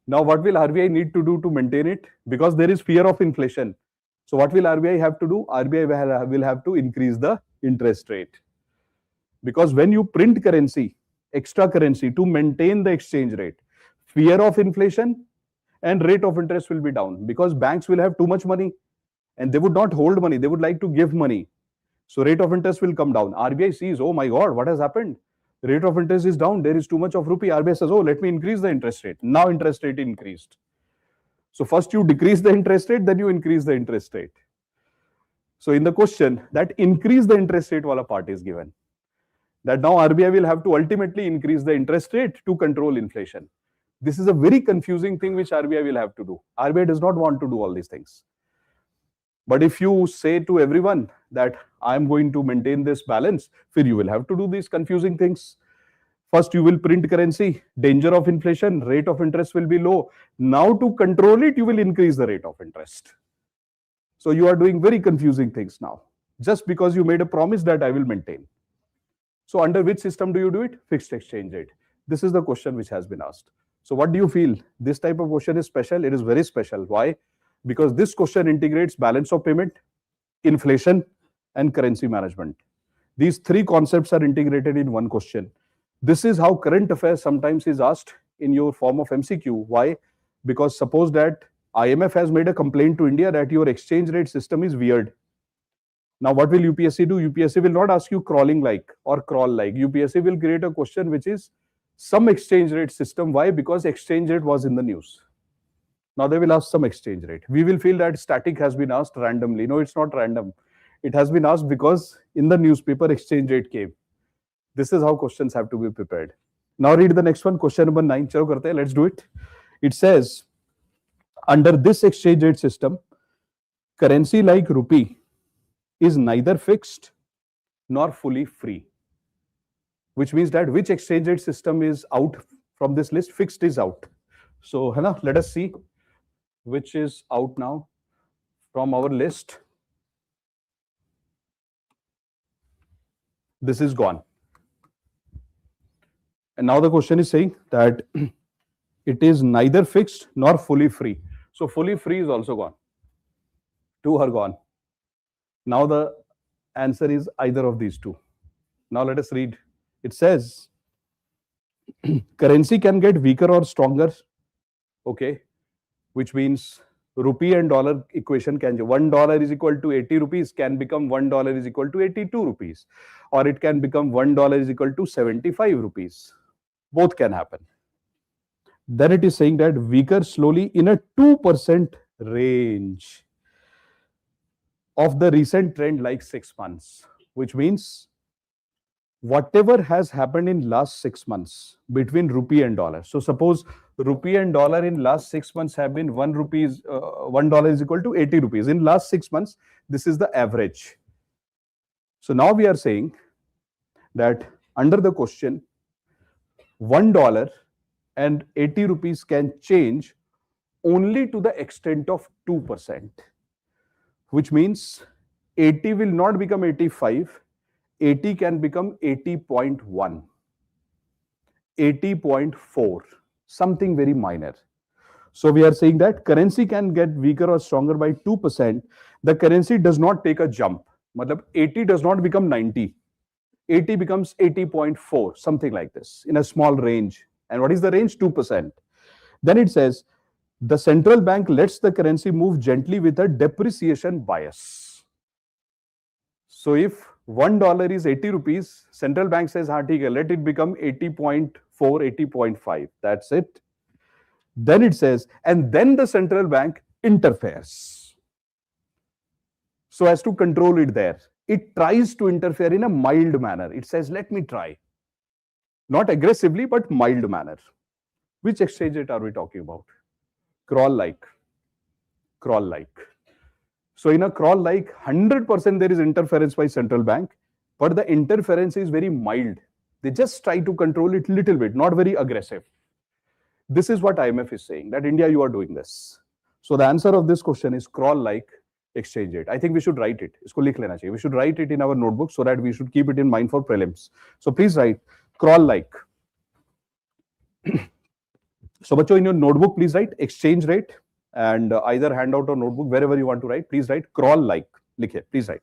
Now, what will RBI need to do to maintain it? Because there is fear of inflation. So, what will RBI have to do? RBI will have to increase the interest rate. Because when you print currency, extra currency to maintain the exchange rate, fear of inflation and rate of interest will be down because banks will have too much money and they would not hold money. They would like to give money. So, rate of interest will come down. RBI sees, oh my God, what has happened? Rate of interest is down. There is too much of rupee. RBI says, oh, let me increase the interest rate. Now interest rate increased. So first you decrease the interest rate, then you increase the interest rate. So in the question, that increase the interest rate wala part is given. That now RBI will have to ultimately increase the interest rate to control inflation. This is a very confusing thing which RBI will have to do. RBI does not want to do all these things. But if you say to everyone that I am going to maintain this balance, then you will have to do these confusing things. First, you will print currency, danger of inflation, rate of interest will be low. Now, to control it, you will increase the rate of interest. So, you are doing very confusing things now, just because you made a promise that I will maintain. So, under which system do you do it? Fixed exchange rate. This is the question which has been asked. So, what do you feel? This type of question is special. It is very special. Why? Because this question integrates balance of payment, inflation, and currency management. These three concepts are integrated in one question. This is how current affairs sometimes is asked in your form of MCQ. Why? Because suppose that IMF has made a complaint to India that your exchange rate system is weird. Now, what will UPSC do? UPSC will not ask you crawling like or crawl like. UPSC will create a question which is some exchange rate system. Why? Because exchange rate was in the news. Now they will ask some exchange rate. We will feel that static has been asked randomly. No, it's not random. It has been asked because in the newspaper exchange rate came. This is how questions have to be prepared. Now read the next one, question number 9. Chalo karte hai, let's do it. It says, under this exchange rate system, currency like rupee is neither fixed nor fully free. Which means that which exchange rate system is out from this list? Fixed is out. So, let us see which is out now from our list. This is gone. And now the question is saying that it is neither fixed nor fully free. So fully free is also gone. Two are gone. Now the answer is either of these two. Now let us read. It says, Currency can get weaker or stronger. Okay, which means rupee and dollar equation can $1 is equal to 80 rupees can become $1 is equal to 82 rupees, or it can become $1 is equal to 75 rupees. Both can happen. Then it is saying that weaker slowly in a 2% range of the recent trend, like 6 months, which means whatever has happened in last 6 months between rupee and dollar. So suppose rupee and dollar in last 6 months have been $1 is equal to 80 rupees. In last 6 months, this is the average. So now we are saying that under the question, $1 and 80 rupees can change only to the extent of 2%, which means 80 will not become 85. 80 can become 80.1, 80.4, something very minor. So we are saying that currency can get weaker or stronger by 2%. The currency does not take a jump. Matlab 80 does not become 90. 80 becomes 80.4, something like this, in a small range. And what is the range? 2%. Then it says, the central bank lets the currency move gently with a depreciation bias. So if $1 is 80 rupees, central bank says, let it become 80.4, 80.5. That's it. Then it says, and then the central bank interferes so as to control it there. It tries to interfere in a mild manner. It says, let me try. Not aggressively, but mild manner. Which exchange rate are we talking about? Crawl-like. Crawl-like. So in a crawl-like, 100% there is interference by central bank, but the interference is very mild. They just try to control it little bit, not very aggressive. This is what IMF is saying, that India, you are doing this. So the answer of this question is crawl-like exchange rate. I think we should write it. Isko likh lena chahiye. We should write it in our notebook so that we should keep it in mind for prelims. So please write crawl-like. So bacho, in your notebook, please write exchange rate, and either handout or notebook, wherever you want to write, please write crawl-like. Likhe, please write.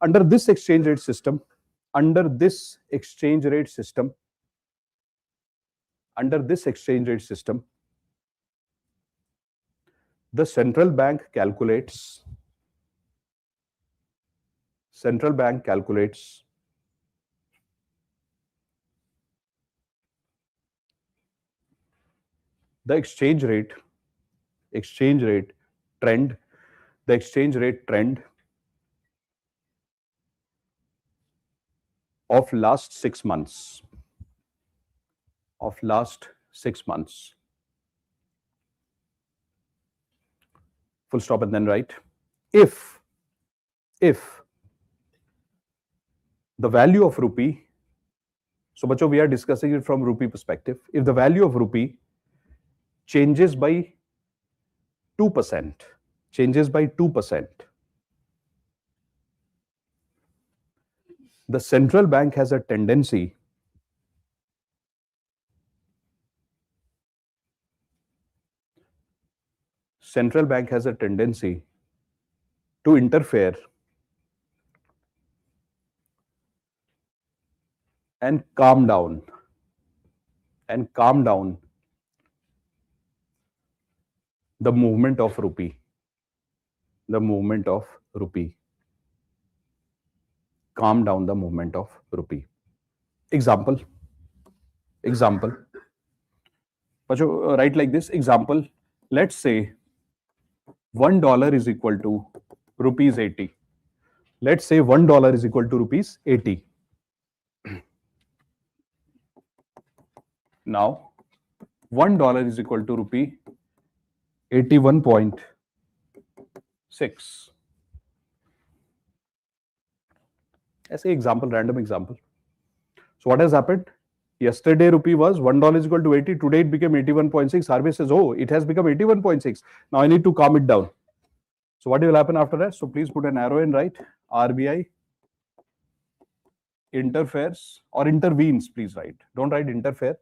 Under this exchange rate system, under this exchange rate system, the central bank calculates the exchange rate trend, of last 6 months. Full stop, and then write, if the value of rupee, so bacho, we are discussing it from rupee perspective. If the value of rupee changes by 2%, the central bank has a tendency to interfere and calm down the movement of rupee. Calm down the movement of rupee. Example. But you write like this. Example. Let's say $1 is equal to rupees 80. Let's say $1 is equal to rupees 80. Now, $1 is equal to rupee 81.6. As an example, random example. So what has happened? Yesterday rupee was $1 is equal to 80. Today it became 81.6. RBI says, oh, it has become 81.6. Now I need to calm it down. So what will happen after that? So please put an arrow and write RBI interferes or intervenes. Please write. Don't write interfere.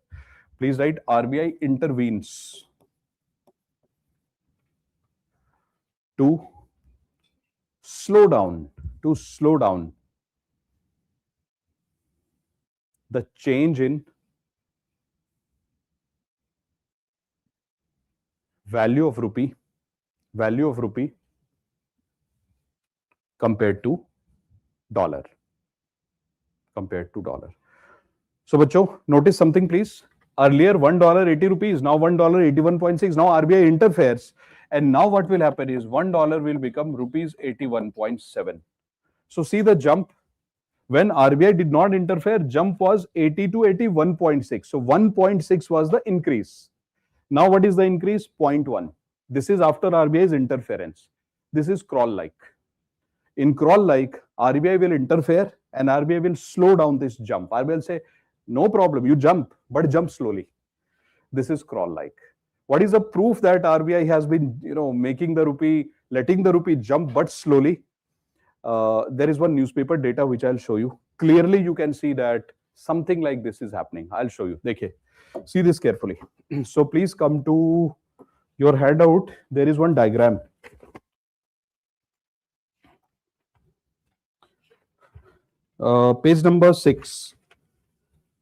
Please write RBI intervenes to slow down the change in value of rupee compared to dollar. So, bacho, notice something, please. Earlier, $1 80 rupees, now $1 81.6. Now RBI interferes, and now what will happen is $1 will become rupees 81.7. So, see the jump. When RBI did not interfere, jump was 80 to 81.6. So, 1.6 was the increase. Now, what is the increase? 0.1. This is after RBI's interference. This is crawl-like. In crawl-like, RBI will interfere and RBI will slow down this jump. RBI will say, no problem, you jump, but jump slowly. This is crawl-like. What is the proof that RBI has been, making the rupee, letting the rupee jump, but slowly? There is one newspaper data which I'll show you. Clearly, you can see that something like this is happening. I'll show you. Dekhe. See this carefully. So please come to your handout. There is one diagram. Page number 6.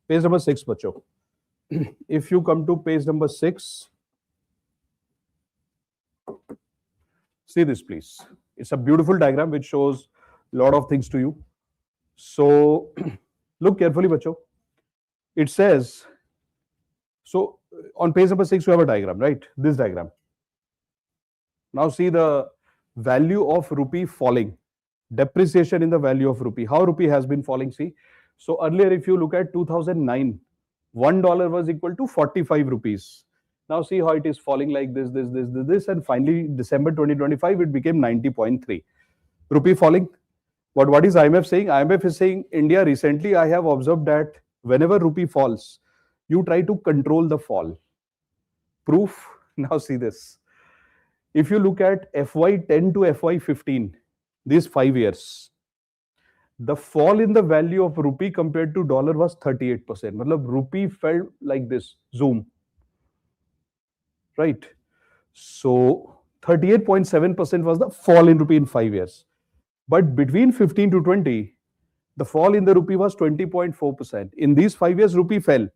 Page number 6, bacho. If you come to page number 6, see this, please. It's a beautiful diagram which shows a lot of things to you. So look carefully, bacho. It says, so on page number 6, you have a diagram, right? This diagram. Now see the value of rupee falling. Depreciation in the value of rupee. How rupee has been falling, see. So earlier, if you look at 2009, $1 was equal to 45 rupees. Now see how it is falling like this, and finally December 2025, it became 90.3. Rupee falling. But what is IMF saying? IMF is saying, India recently, I have observed that whenever rupee falls, you try to control the fall. Proof? Now see this. If you look at FY10 to FY15, these 5 years, the fall in the value of rupee compared to dollar was 38%. Matlab, rupee fell like this, zoom. Right? So 38.7% was the fall in rupee in 5 years. But between 15 to 20, the fall in the rupee was 20.4%. In these 5 years, rupee fell,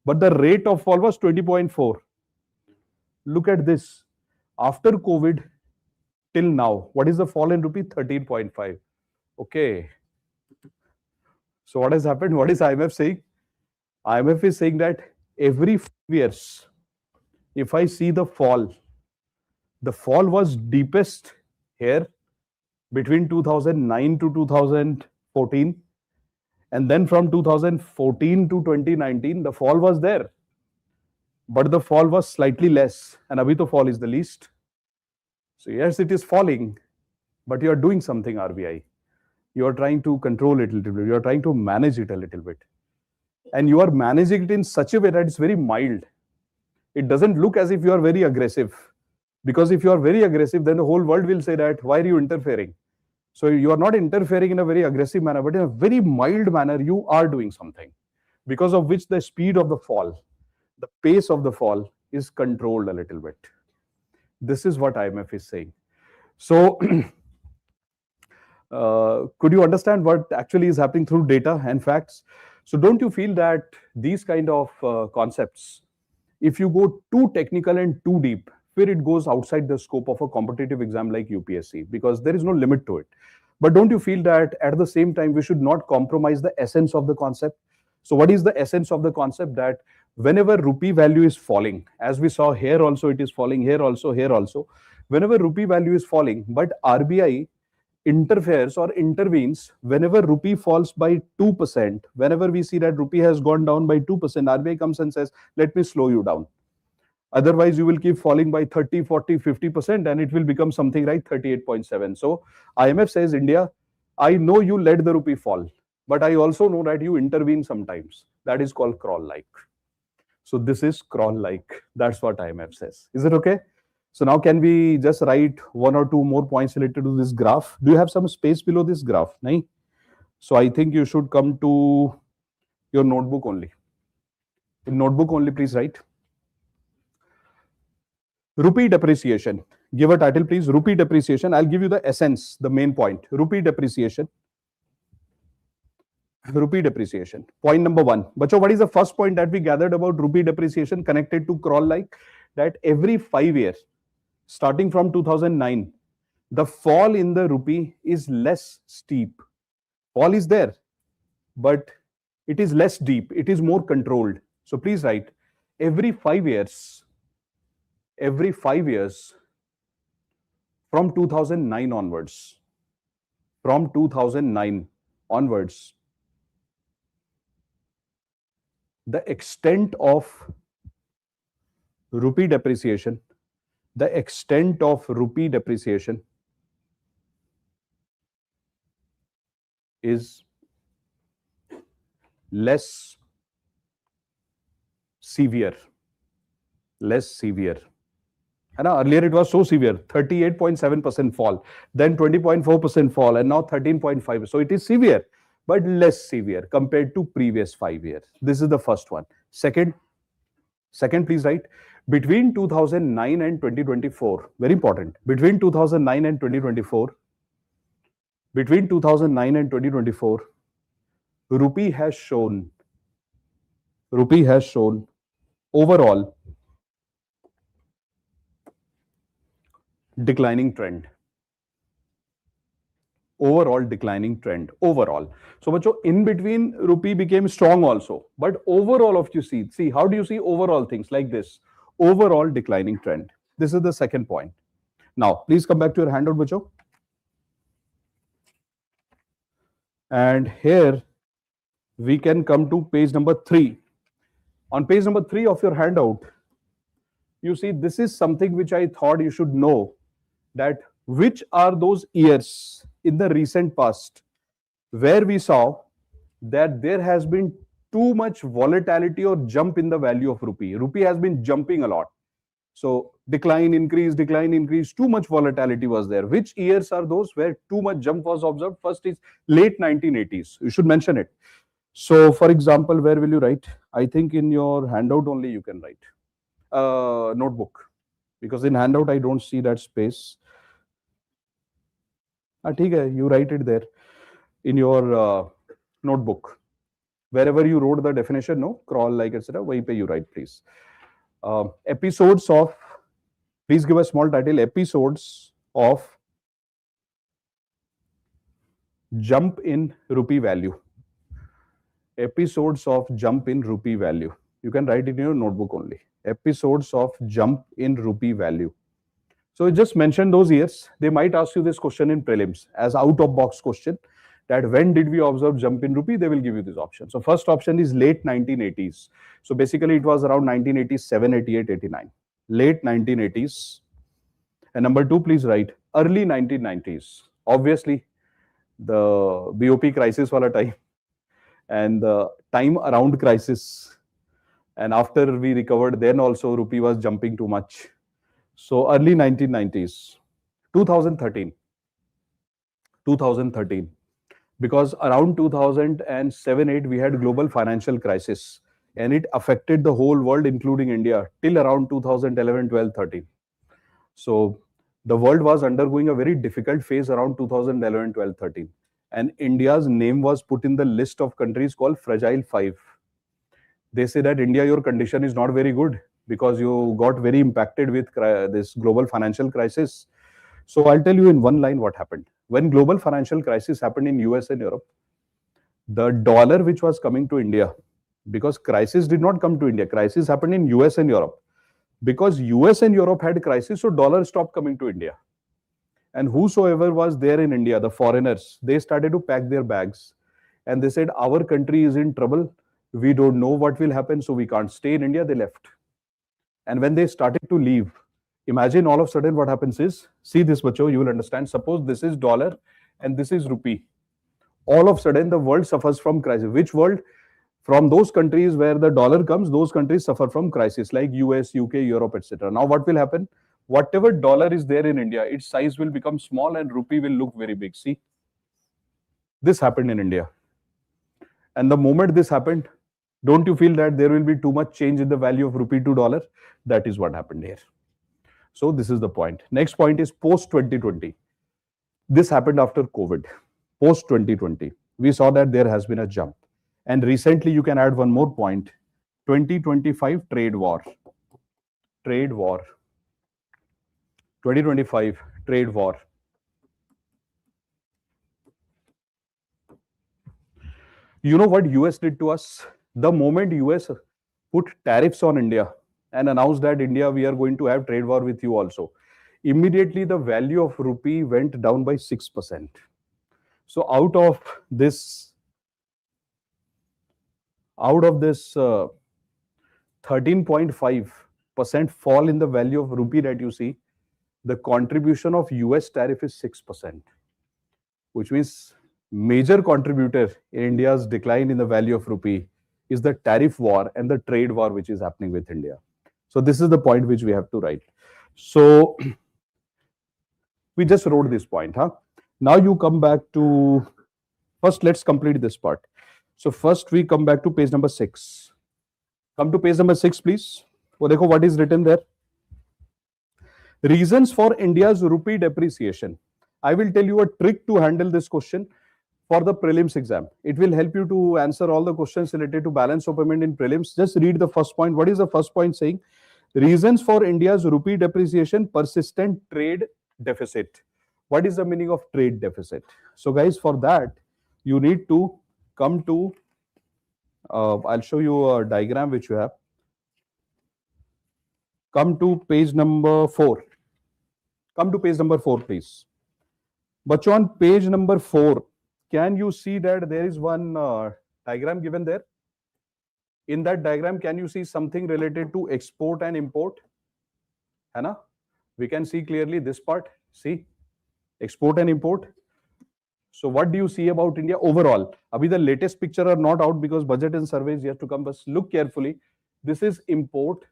but the rate of fall was 20.4. Look at this. After COVID, till now, what is the fall in rupee? 13.5. Okay. So what has happened? What is IMF saying? IMF is saying that every 5 years, if I see the fall was deepest here between 2009 to 2014. And then from 2014 to 2019, the fall was there. But the fall was slightly less. And abhi to fall is the least. So yes, it is falling, but you are doing something, RBI. You are trying to control it a little bit. You are trying to manage it a little bit. And you are managing it in such a way that it's very mild. It doesn't look as if you are very aggressive. Because if you are very aggressive, then the whole world will say that, why are you interfering? So you are not interfering in a very aggressive manner, but in a very mild manner, you are doing something. Because of which the speed of the fall, the pace of the fall is controlled a little bit. This is what IMF is saying. So, could you understand what actually is happening through data and facts? So don't you feel that these kind of concepts, if you go too technical and too deep, where it goes outside the scope of a competitive exam like UPSC, because there is no limit to it. But don't you feel that at the same time, we should not compromise the essence of the concept? So what is the essence of the concept? That whenever rupee value is falling, as we saw here also, it is falling, here also, whenever rupee value is falling, but RBI interferes or intervenes whenever rupee falls by 2%, whenever we see that rupee has gone down by 2%, RBI comes and says, let me slow you down. Otherwise, you will keep falling by 30, 40, 50%, and it will become something like 38.7. So IMF says, India, I know you let the rupee fall, but I also know that you intervene sometimes. That is called crawl-like. So this is crawl-like. That's what IMF says. Is it okay? So now can we just write 1 or 2 more points related to this graph? Do you have some space below this graph? Nahin? So I think you should come to your notebook only. In notebook only, please write. Rupee depreciation. Give a title, please. Rupee depreciation. I'll give you the essence, the main point. Rupee depreciation. Rupee depreciation. Point number 1. Bacho, what is the first point that we gathered about rupee depreciation connected to crawl-like? that every 5 years, starting from 2009, the fall in the rupee is less steep. Fall is there, but it is less deep. It is more controlled. So please write every 5 years, every 5 years from 2009 onwards, from 2009 onwards, the extent of rupee depreciation, the extent of rupee depreciation is less severe, less severe. And earlier it was so severe, 38.7% fall, then 20.4% fall, and now 13.5. So it is severe, but less severe compared to previous 5 years. This is the first one. Second, please write between 2009 and 2024. Very important. Between 2009 and 2024, between 2009 and 2024, rupee has shown overall declining trend. Overall declining trend. Overall. So, bacho, in between, rupee became strong also. But overall, if you see, how do you see overall things like this? Overall declining trend. This is the second point. Now, please come back to your handout, bacho. And here we can come to page number 3. On page number 3 of your handout, you see this is something which I thought you should know, that which are those years in the recent past where we saw that there has been too much volatility or jump in the value of rupee. Rupee has been jumping a lot. So decline, increase, too much volatility was there. Which years are those where too much jump was observed? First is late 1980s. You should mention it. So for example, where will you write? I think in your handout only you can write. Notebook. Because in handout I don't see that space. You write it there in your notebook. Wherever you wrote the definition, no, crawl like etc. Wahi pe you write, please. Episodes of, please give a small title, episodes of jump in rupee value. Episodes of jump in rupee value. You can write it in your notebook only. Episodes of jump in rupee value. So just mention those years. They might ask you this question in prelims as out of box question, that when did we observe jump in rupee? They will give you this option. So first option is late 1980s. So basically it was around 1987, 88, 89. Late 1980s. And number 2, please write early 1990s. Obviously, the BOP crisis wala time and the time around crisis. And after we recovered, then also rupee was jumping too much. So early 1990s, 2013, because around 2007-8 we had global financial crisis and it affected the whole world including India till around 2011, 12, 13. So the world was undergoing a very difficult phase around 2011, 12, 13 and India's name was put in the list of countries called Fragile 5. They say that India, your condition is not very good because you got very impacted with this global financial crisis. So I'll tell you in one line what happened. When global financial crisis happened in US and Europe, the dollar which was coming to India, because crisis did not come to India, crisis happened in US and Europe. Because US and Europe had crisis, so dollar stopped coming to India. And whosoever was there in India, the foreigners, they started to pack their bags. And they said, our country is in trouble. We don't know what will happen, so we can't stay in India. They left. And when they started to leave, imagine all of a sudden what happens is, see this, bacho, you will understand. Suppose this is dollar and this is rupee. All of a sudden, the world suffers from crisis. Which world? From those countries where the dollar comes, those countries suffer from crisis like US, UK, Europe, etc. Now what will happen? Whatever dollar is there in India, its size will become small and rupee will look very big. See, this happened in India. And the moment this happened, don't you feel that there will be too much change in the value of rupee to dollar? That is what happened here. So this is the point. Next point is post 2020. This happened after COVID. Post 2020, we saw that there has been a jump. And recently, you can add one more point. 2025 trade war. trade war. 2025 trade war. You know what US did to us? The moment US put tariffs on India and announced that India, we are going to have trade war with you also, immediately the value of rupee went down by 6%. So out of this 13.5% fall in the value of rupee that you see, the contribution of US tariff is 6%, which means major contributor in India's decline in the value of rupee is the tariff war and the trade war which is happening with India. So this is the point which we have to write. So we just wrote this point, huh? Now you come back to, first let's complete this part. So first we come back to page number 6. Come to page number 6, please. वो देखो what is written there. Reasons for India's rupee depreciation. I will tell you a trick to handle this question for the prelims exam. It will help you to answer all the questions related to balance of payment in prelims. Just read the first point. What is the first point saying? Reasons for India's rupee depreciation, persistent trade deficit. What is the meaning of trade deficit? So guys, for that, you need to come to, I'll show you a diagram which you have. Come to page number 4. Come to page number 4, please. But on page number 4, can you see that there is one diagram given there? In that diagram, can you see something related to export and import? Hana? We can see clearly this part. See, export and import. So what do you see about India overall? Abhi the latest picture are not out because budget and surveys yet to come, but look carefully. This is import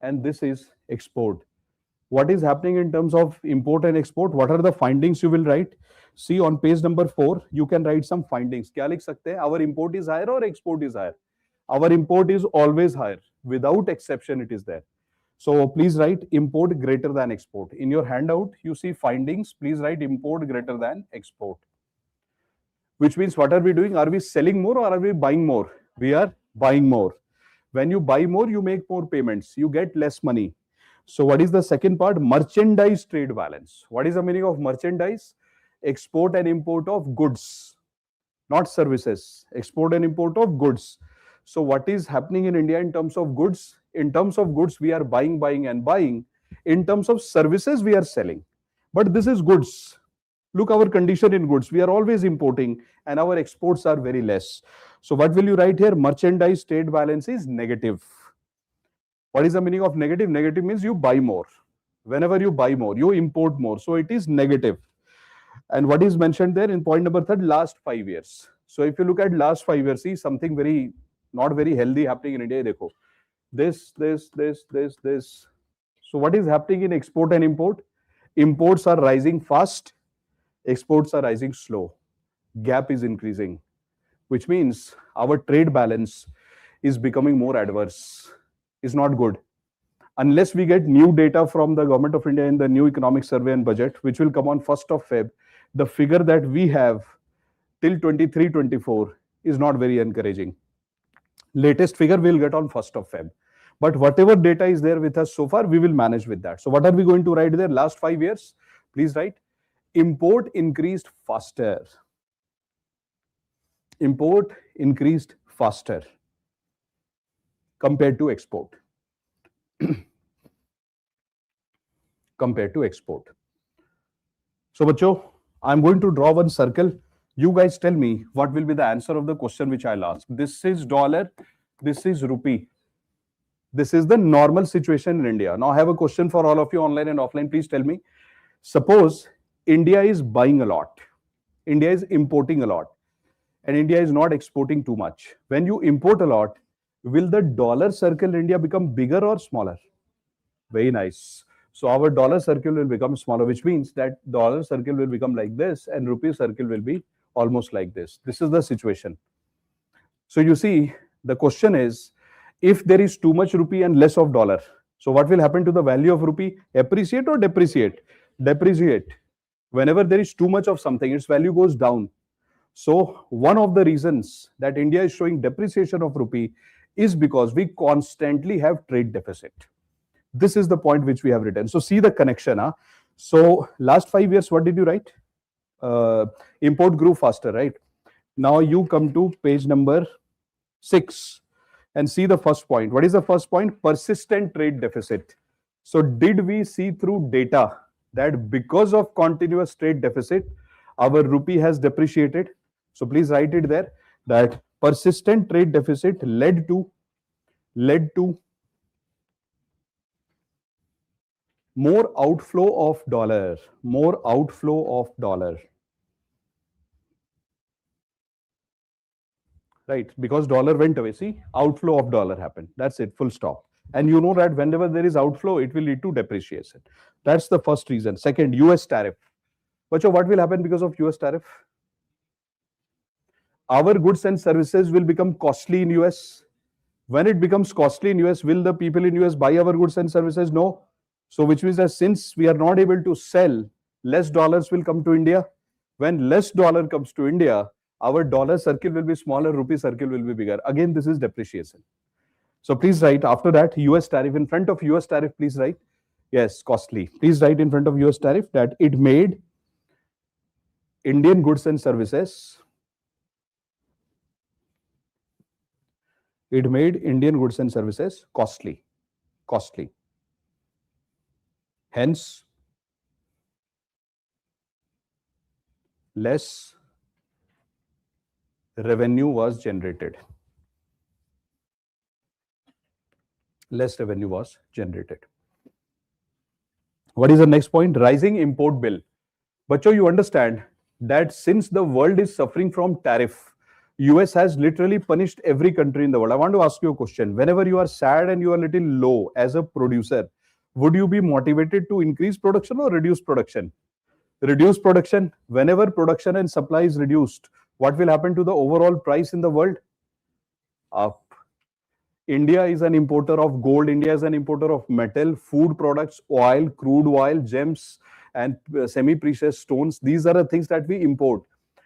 and this is export. What is happening in terms of import and export? What are the findings you will write? See on page number 4, you can write some findings. क्या लिख सकते हैं? Our import is higher or export is higher? Our import is always higher. Without exception, it is there. So please write import greater than export. In your handout, you see findings. Please write import greater than export. Which means what are we doing? Are we selling more or are we buying more? We are buying more. When you buy more, you make more payments. You get less money. So what is the second part? Merchandise trade balance. What is the meaning of merchandise? Export and import of goods, not services. Export and import of goods. So what is happening in India in terms of goods? In terms of goods, we are buying, buying and buying. In terms of services, we are selling. But this is goods. Look our condition in goods. We are always importing and our exports are very less. So what will you write here? Merchandise trade balance is negative. What is the meaning of negative? Negative means you buy more. Whenever you buy more, you import more. So it is negative. And what is mentioned there in point number 3, last 5 years. So if you look at last 5 years, see something very, not very healthy happening in India. Dekho. This. So what is happening in export and import? Imports are rising fast. Exports are rising slow. Gap is increasing, which means our trade balance is becoming more adverse. Is not good. Unless we get new data from the government of India in the new economic survey and budget, which will come on 1st of Feb, the figure that we have till 23-24 is not very encouraging. Latest figure we'll get on 1st of Feb. But whatever data is there with us so far, we will manage with that. So what are we going to write there? Last 5 years, please write. Import increased faster. Import increased faster compared to export. Compared to export. So, bacho, I'm going to draw one circle. You guys tell me what will be the answer of the question which I'll ask. This is dollar. This is rupee. This is the normal situation in India. Now, I have a question for all of you online and offline. Please tell me. Suppose India is buying a lot. India is importing a lot. And India is not exporting too much. When you import a lot, will the dollar circle in India become bigger or smaller? Very nice. So our dollar circle will become smaller, which means that dollar circle will become like this and rupee circle will be almost like this. This is the situation. So you see, the question is, if there is too much rupee and less of dollar, so what will happen to the value of rupee? Appreciate or depreciate? Depreciate. Whenever there is too much of something, its value goes down. So one of the reasons that India is showing depreciation of rupee is because we constantly have trade deficit. This is the point which we have written. So see the connection. So last 5 years, what did you write? Import grew faster, right? Now you come to page number 6 and see the first point. What is the first point? Persistent trade deficit. So did we see through data that because of continuous trade deficit, our rupee has depreciated? So please write it there, that persistent trade deficit led to more outflow of dollar, right? Because dollar went away. See, outflow of dollar happened. That's it, full stop. And you know that whenever there is outflow, it will lead to depreciation. That's the first reason. Second, US tariff. But what will happen because of US tariff? Our goods and services will become costly in US. When it becomes costly in US, will the people in US buy our goods and services? No. So which means that since we are not able to sell, less dollars will come to India. When less dollar comes to India, our dollar circle will be smaller, rupee circle will be bigger. Again, this is depreciation. So please write after that US tariff. In front of US tariff, please write, yes, costly. Please write in front of US tariff that it made Indian goods and services, costly. Hence, less revenue was generated. What is the next point? Rising import bill. But you understand that since the world is suffering from tariff, US has literally punished every country in the world. I want to ask you a question. Whenever you are sad and you are a little low as a producer, would you be motivated to increase production or reduce production? Reduce production. Whenever production and supply is reduced, what will happen to the overall price in the world? Up. India is an importer of gold. India is an importer of metal, food products, oil, crude oil, gems, and semi-precious stones. These are the things that we import.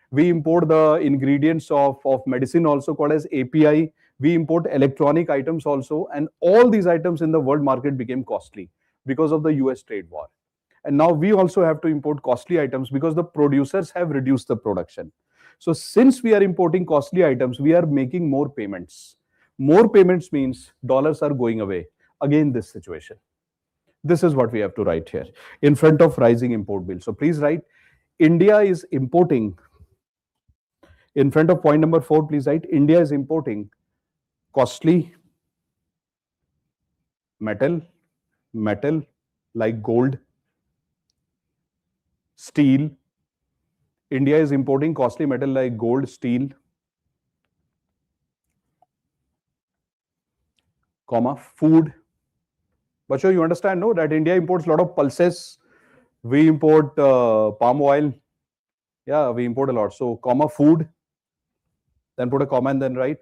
We import the ingredients of medicine, also called as API. We import electronic items also. And all these items in the world market became costly because of the US trade war. And now we also have to import costly items because the producers have reduced the production. So since we are importing costly items, we are making more payments. More payments means dollars are going away. Again, this situation. This is what we have to write here in front of rising import bill. So please write, India is importing, in front of point number 4, please write, India is importing costly metal like gold, steel. India is importing costly metal like gold, steel, food. But you understand, no, that India imports a lot of pulses. We import palm oil. Yeah, we import a lot. So, food. Then put a comma and then write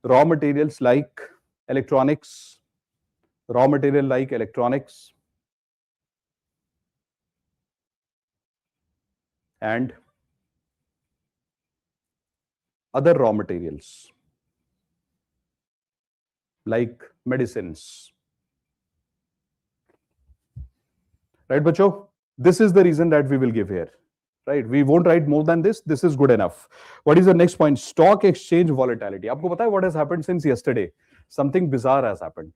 raw materials like electronics. And other raw materials like medicines. Right, bacho? This is the reason that we will give here. Right? We won't write more than this. This is good enough. What is the next point? Stock exchange volatility. Aapko pata hai what has happened since yesterday? Something bizarre has happened.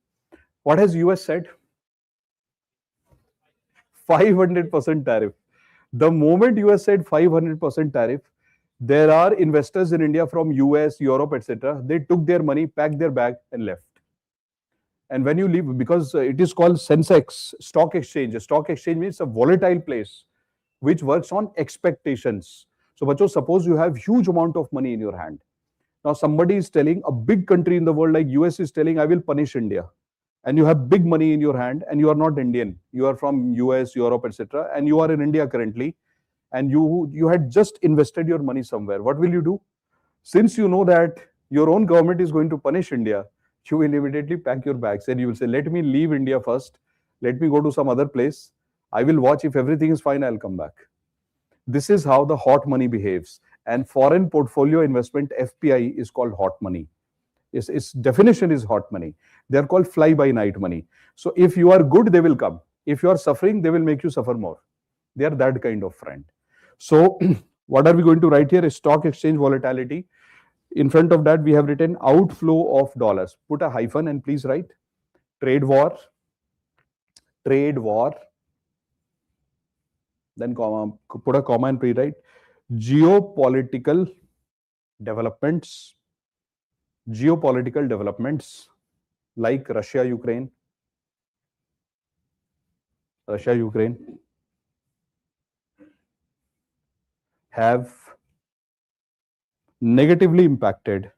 What has US said? 500% tariff. The moment US said 500% tariff, there are investors in India from US, Europe, etc. They took their money, packed their bag and left. And when you leave, because it is called Sensex, stock exchange. A stock exchange means a volatile place which works on expectations. So, bacho, suppose you have huge amount of money in your hand. Now, somebody is telling, a big country in the world like US is telling, I will punish India. And you have big money in your hand and you are not Indian. You are from US, Europe, etc. And you are in India currently. And you had just invested your money somewhere. What will you do? Since you know that your own government is going to punish India, you will immediately pack your bags and you will say, let me leave India first. Let me go to some other place. I will watch. If everything is fine, I'll come back. This is how the hot money behaves. And foreign portfolio investment, FPI, is called hot money. Its definition is hot money. They are called fly-by-night money. So if you are good, they will come. If you are suffering, they will make you suffer more. They are that kind of friend. So what are we going to write here? Stock exchange volatility. In front of that, we have written outflow of dollars. Put a hyphen and please write trade war, then comma, put a comma and pre-write geopolitical developments like Russia, Ukraine, have negatively impacted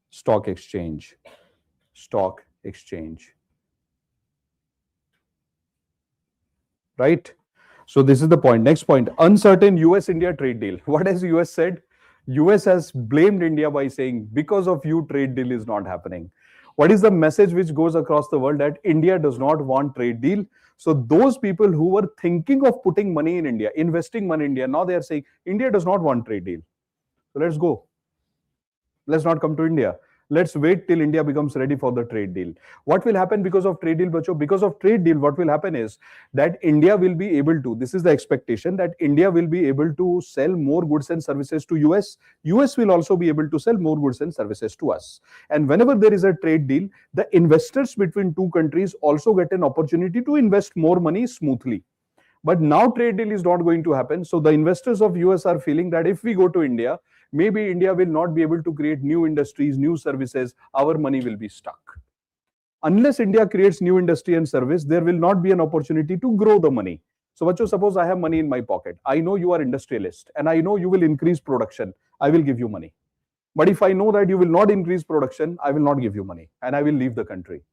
stock exchange. Right? So this is the point. Next point, uncertain US-India trade deal. What has US said? US has blamed India by saying, because of you, trade deal is not happening. What is the message which goes across the world? That India does not want trade deal. So those people who were thinking of putting money in India, investing money in India, now they are saying, India does not want trade deal. So let's go. Let's not come to India. Let's wait till India becomes ready for the trade deal. What will happen because of trade deal, Bacho? Because of trade deal, what will happen is that India will be able to, this is the expectation, that India will be able to sell more goods and services to US. US will also be able to sell more goods and services to us. And whenever there is a trade deal, the investors between two countries also get an opportunity to invest more money smoothly. But now trade deal is not going to happen. So the investors of US are feeling that if we go to India, maybe India will not be able to create new industries, new services. Our money will be stuck. Unless India creates new industry and service, there will not be an opportunity to grow the money. So, Bacho, suppose I have money in my pocket. I know you are industrialist and I know you will increase production. I will give you money. But if I know that you will not increase production, I will not give you money and I will leave the country.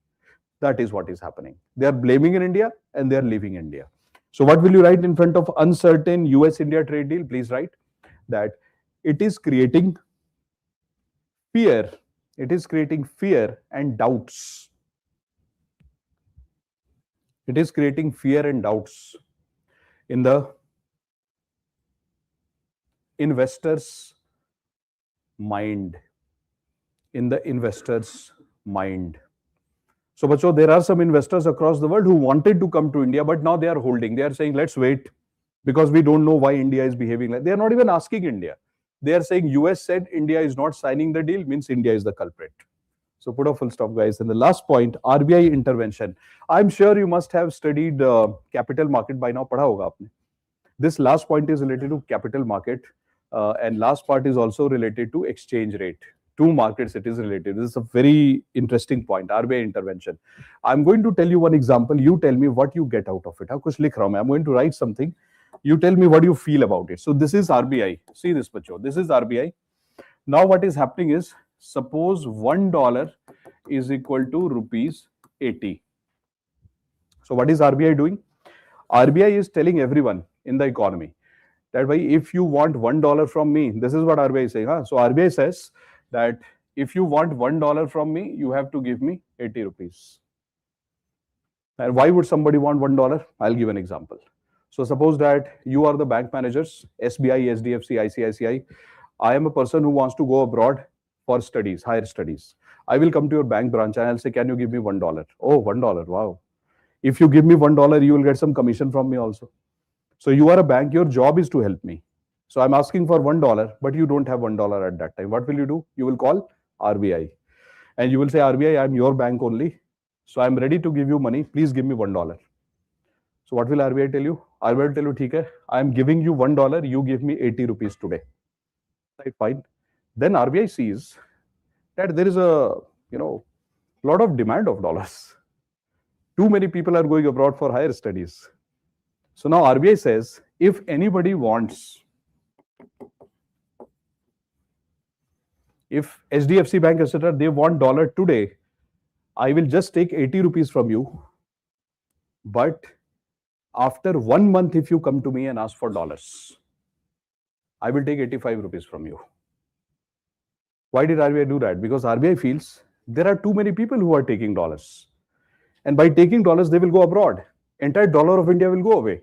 That is what is happening. They are blaming in India and they are leaving India. So what will you write in front of uncertain US-India trade deal? Please write that it is creating fear. It is creating fear and doubts. It is creating fear and doubts in the investors' mind. So, Bacho, there are some investors across the world who wanted to come to India, but now they are holding. They are saying, let's wait because we don't know why India is behaving like. They are not even asking India. They are saying US said India is not signing the deal, means India is the culprit. So put a full stop, guys. And the last point, RBI intervention. I'm sure you must have studied capital market by now. Padha hoga aapne. This last point is related to capital market, and last part is also related to exchange rate. Two markets it is related. This is a very interesting point, RBI intervention. I'm going to tell you one example. You tell me what you get out of it. I'm going to write something. You tell me what you feel about it. So this is RBI. See this, Bacho. This is RBI. Now what is happening is, suppose $1 is equal to rupees 80. So what is RBI doing? RBI is telling everyone in the economy that if you want $1 from me, this is what RBI is saying. So RBI says that if you want $1 from me, you have to give me 80 rupees. And why would somebody want $1? I'll give an example. So suppose that you are the bank managers, SBI, SDFC, ICICI. I am a person who wants to go abroad for studies, higher studies. I will come to your bank branch and I'll say, can you give me $1? Oh, $1, wow. If you give me $1, you will get some commission from me also. So you are a bank, your job is to help me. So I'm asking for $1, but you don't have $1 at that time. What will you do? You will call RBI. And you will say, RBI, I'm your bank only. So I'm ready to give you money. Please give me $1. So what will RBI tell you? RBI will tell you, theek hai, I'm giving you $1, you give me 80 rupees today. Right, fine. Then RBI sees that there is a lot of demand of dollars. Too many people are going abroad for higher studies. So now RBI says, if anybody wants, if HDFC Bank, etc., they want dollar today, I will just take 80 rupees from you. But after 1 month, if you come to me and ask for dollars, I will take 85 rupees from you. Why did RBI do that? Because RBI feels there are too many people who are taking dollars. And by taking dollars, they will go abroad. Entire dollar of India will go away.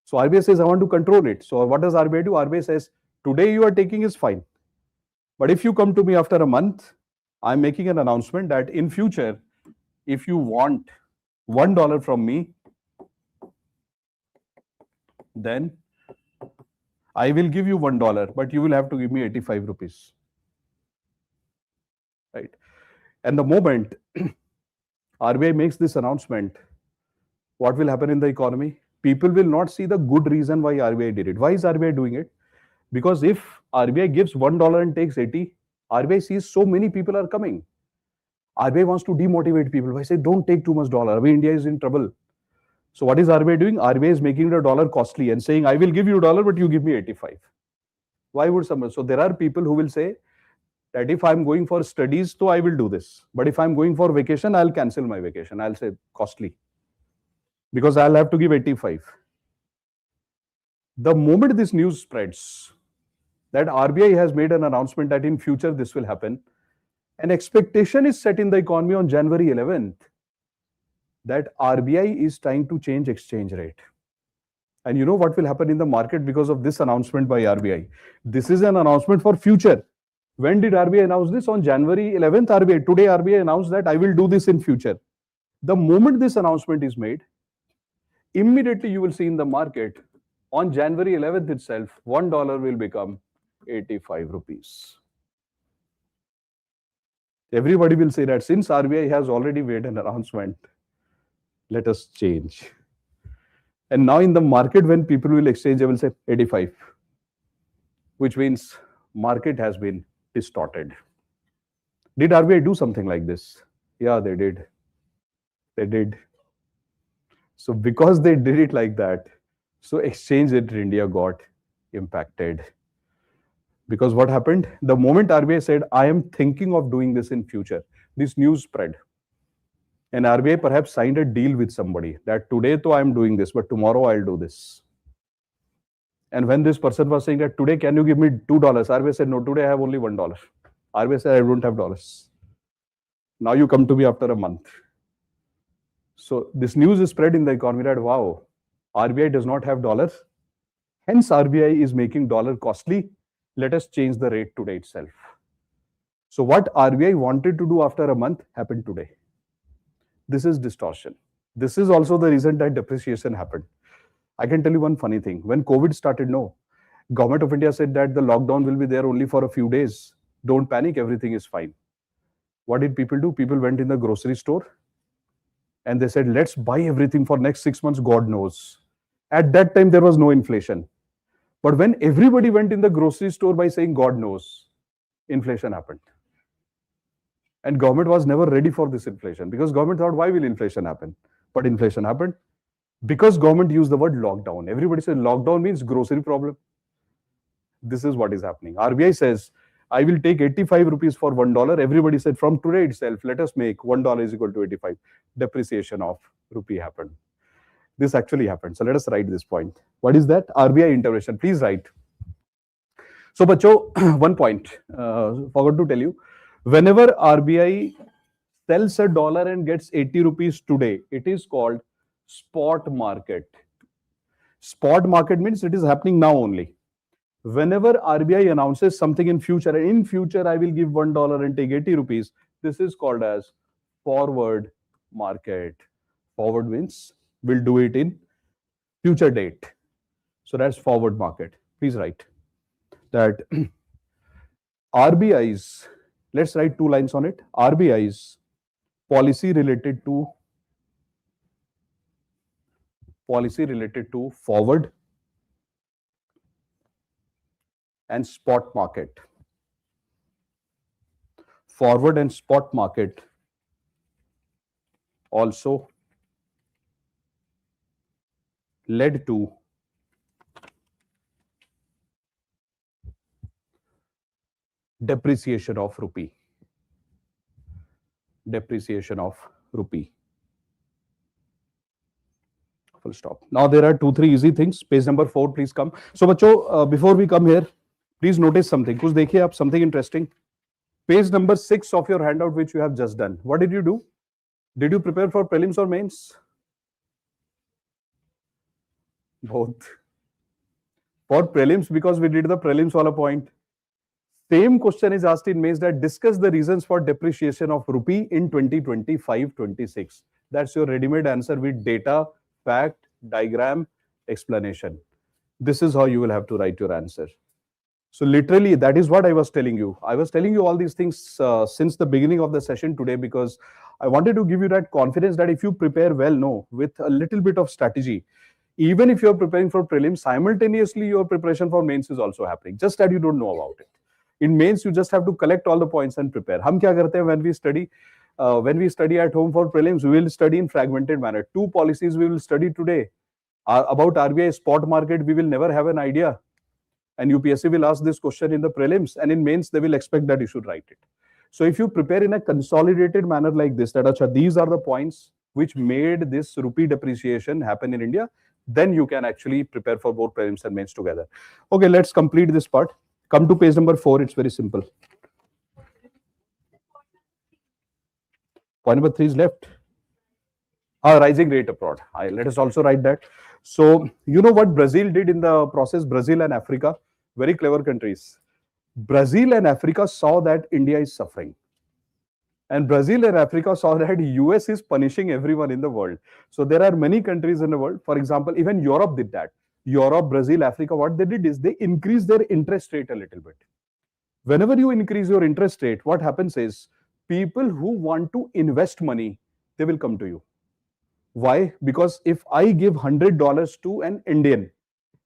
So RBI says, I want to control it. So what does RBI do? RBI says, today you are taking is fine. But if you come to me after a month, I'm making an announcement that in future, if you want $1 from me, then I will give you $1, but you will have to give me 85 rupees. Right? And the moment RBI makes this announcement, what will happen in the economy? People will not see the good reason why RBI did it. Why is RBI doing it? Because if RBI gives $1 and takes 80, RBI sees so many people are coming. RBI wants to demotivate people by saying, don't take too much dollar. I mean, India is in trouble. So what is RBI doing? RBI is making the dollar costly and saying, I will give you $1, but you give me 85. Why would someone? So there are people who will say that if I'm going for studies, so I will do this. But if I'm going for vacation, I'll cancel my vacation. I'll say costly because I'll have to give 85. The moment this news spreads that RBI has made an announcement that in future this will happen, an expectation is set in the economy on January 11th that RBI is trying to change exchange rate. And you know what will happen in the market because of this announcement by RBI? This is an announcement for future. When did RBI announce this? On January 11th, RBI. Today, RBI announced that I will do this in future. The moment this announcement is made, immediately you will see in the market, on January 11th itself, $1 will become 85 rupees. Everybody will say that since RBI has already made an announcement, let us change. And now in the market, when people will exchange, they will say 85, which means market has been distorted. Did RBI do something like this? Yeah, they did. They did. So because they did it like that, so exchange rate in India got impacted. Because what happened? The moment RBI said, I am thinking of doing this in future, this news spread. And RBI perhaps signed a deal with somebody that today though I am doing this, but tomorrow I'll do this. And when this person was saying that today, can you give me $2? RBI said, no, today I have only $1. RBI said, I don't have dollars. Now you come to me after a month. So this news is spread in the economy that, wow, RBI does not have dollars. Hence RBI is making dollar costly. Let us change the rate today itself. So what RBI wanted to do after a month happened today. This is distortion. This is also the reason that depreciation happened. I can tell you one funny thing. When COVID started, Government of India said that the lockdown will be there only for a few days. Don't panic, everything is fine. What did people do? People went in the grocery store and they said, let's buy everything for next 6 months, God knows. At that time, there was no inflation. But when everybody went in the grocery store by saying, God knows, inflation happened. And government was never ready for this inflation because government thought, why will inflation happen? But inflation happened because government used the word lockdown. Everybody said lockdown means grocery problem. This is what is happening. RBI says, I will take 85 rupees for $1. Everybody said from today itself, let us make $1 is equal to 85. Depreciation of rupee happened. This actually happened. So let us write this point. What is that? RBI intervention. Please write. So, bacho, one point. Forgot to tell you. Whenever RBI sells a dollar and gets 80 rupees today, it is called spot market. Spot market means it is happening now only. Whenever RBI announces something in future, and in future I will give $1 and take 80 rupees, this is called as forward market. Forward means we'll do it in future date. So that's forward market. Please write that RBI's, let's write 2 lines on it. RBI's policy related to forward and spot market. Forward and spot market also led to depreciation of rupee. Depreciation of rupee. Full stop. Now there are 2-3 easy things. Page number 4, please come. So, bacho, before we come here, please notice something. Kuch dekhiye aap, something interesting. Page number 6 of your handout, which you have just done. What did you do? Did you prepare for prelims or mains? Both. For prelims, because we did the prelims wala point. Same question is asked in mains that discuss the reasons for depreciation of rupee in 2025-26. That's your ready-made answer with data, fact, diagram, explanation. This is how you will have to write your answer. So literally, that is what I was telling you. I was telling you all these things since the beginning of the session today because I wanted to give you that confidence that if you prepare well, no, with a little bit of strategy, even if you're preparing for prelims, simultaneously your preparation for mains is also happening, just that you don't know about it. In mains, you just have to collect all the points and prepare. Hum kya karte hain when we study? When we study at home for prelims, we will study in fragmented manner. Two policies we will study today. About RBI spot market, we will never have an idea. And UPSC will ask this question in the prelims, and in mains, they will expect that you should write it. So if you prepare in a consolidated manner like this, that achha, these are the points which made this rupee depreciation happen in India, then you can actually prepare for both prelims and mains together. Okay, let's complete this part. Come to page number 4. It's very simple. Point number 3 is left. Rising rate abroad. Let us also write that. So, you know what Brazil did in the process? Brazil and Africa, very clever countries. Brazil and Africa saw that India is suffering. And Brazil and Africa saw that US is punishing everyone in the world. So there are many countries in the world. For example, even Europe did that. Europe, Brazil, Africa, what they did is they increased their interest rate a little bit. Whenever you increase your interest rate, what happens is people who want to invest money, they will come to you. Why? Because if I give $100 to an Indian,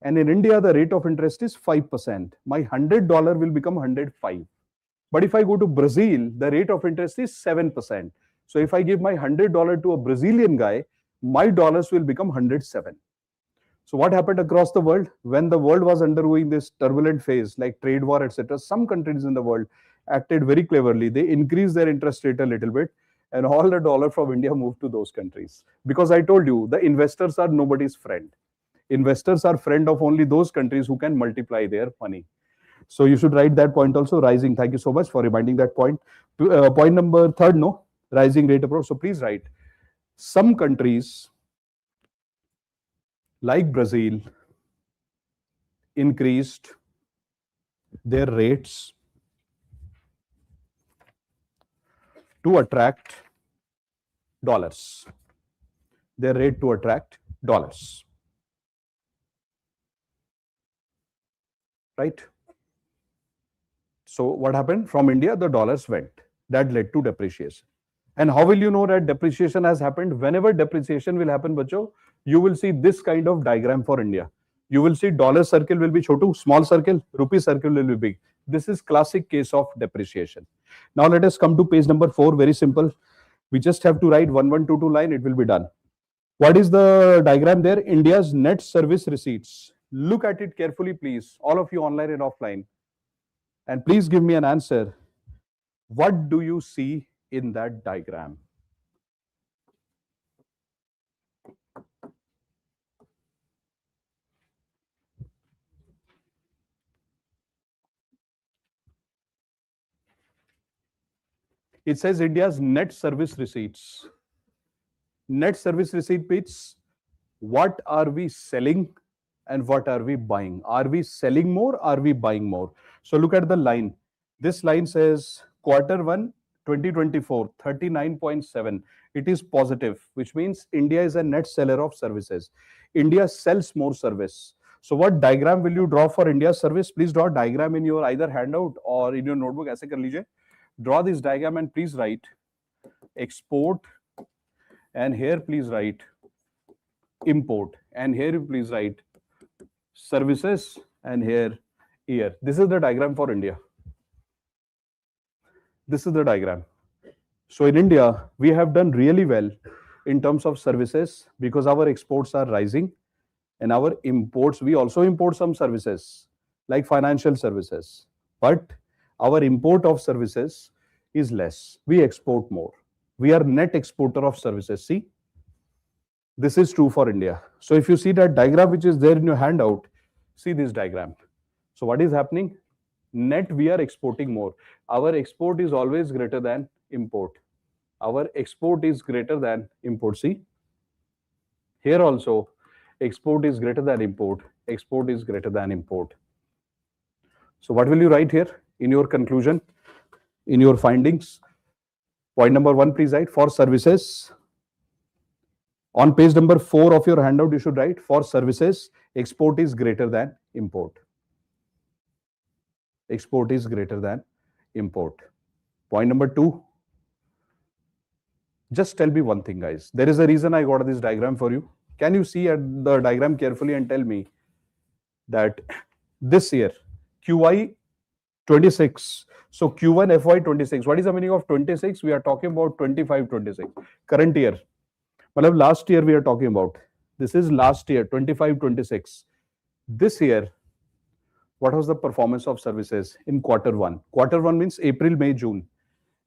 and in India the rate of interest is 5%, my $100 will become 105. But if I go to Brazil, the rate of interest is 7%. So if I give my $100 to a Brazilian guy, my dollars will become 107. So what happened across the world? When the world was undergoing this turbulent phase, like trade war, etc., some countries in the world acted very cleverly. They increased their interest rate a little bit, and all the dollar from India moved to those countries. Because I told you, the investors are nobody's friend. Investors are friend of only those countries who can multiply their money. So you should write that point also, rising. Thank you so much for reminding that point. Point number 3, no, rising rate approach. So please write, some countries like Brazil increased their rates to attract dollars. Their rate to attract dollars. Right? So what happened? From India, the dollars went. That led to depreciation. And how will you know that depreciation has happened? Whenever depreciation will happen, bacho, you will see this kind of diagram for India. You will see dollar circle will be chotu, small circle, rupee circle will be big. This is classic case of depreciation. Now let us come to page number 4. Very simple. We just have to write 1122 line. It will be done. What is the diagram there? India's net service receipts. Look at it carefully, please. All of you online and offline. And please give me an answer. What do you see in that diagram? It says India's net service receipts. Net service receipt means what are we selling and what are we buying? Are we selling more? Are we buying more? So look at the line. This line says Q1 2024 39.7. It is positive, which means India is a net seller of services. India sells more service. So what diagram will you draw for India's service? Please draw a diagram in your either handout or in your notebook. ऐसे कर लीजिए. Draw this diagram and please write export, and here please write import, and here please write services, and here year. This is the diagram for India. This is the diagram. So in India, we have done really well in terms of services because our exports are rising, and our imports, we also import some services like financial services, but our import of services is less. We export more. We are net exporter of services. See, this is true for India. So if you see that diagram which is there in your handout, see this diagram. So what is happening? Net, we are exporting more. Our export is always greater than import. Our export is greater than import. See, here also export is greater than import. Export is greater than import. So what will you write here? in your conclusion, in your findings. Point number 1, please write for services. On page number 4 of your handout, you should write for services, export is greater than import. Export is greater than import. Point number 2, just tell me one thing, guys. There is a reason I got this diagram for you. Can you see at the diagram carefully and tell me that this year, QI 26, so Q1 FY 26, what is the meaning of 26? We are talking about 25, 26. Current year. Well, last year we are talking about. This is last year, 25, 26. This year, what was the performance of services in quarter 1? Quarter 1 means April, May, June.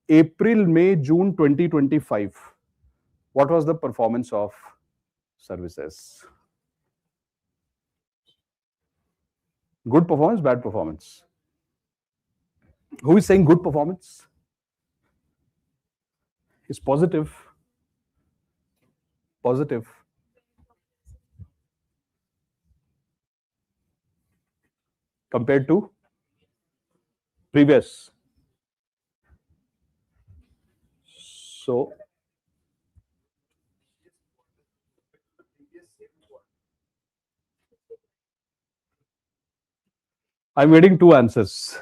April, May, June 2025. What was the performance of services? Good performance, bad performance? Who is saying good performance? Is positive. Positive. Compared to previous. So, I'm getting 2 answers.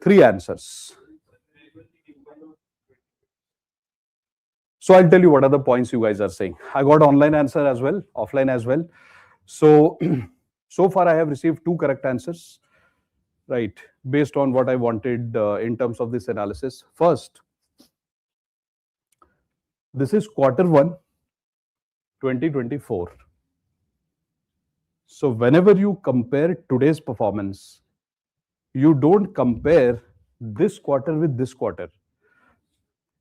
3 answers. So I'll tell you what are the points you guys are saying. I got online answer as well, offline as well. So, so far I have received 2 correct answers, right, based on what I wanted in terms of this analysis. First, this is quarter 1, 2024. So whenever you compare today's performance, you don't compare this quarter with this quarter.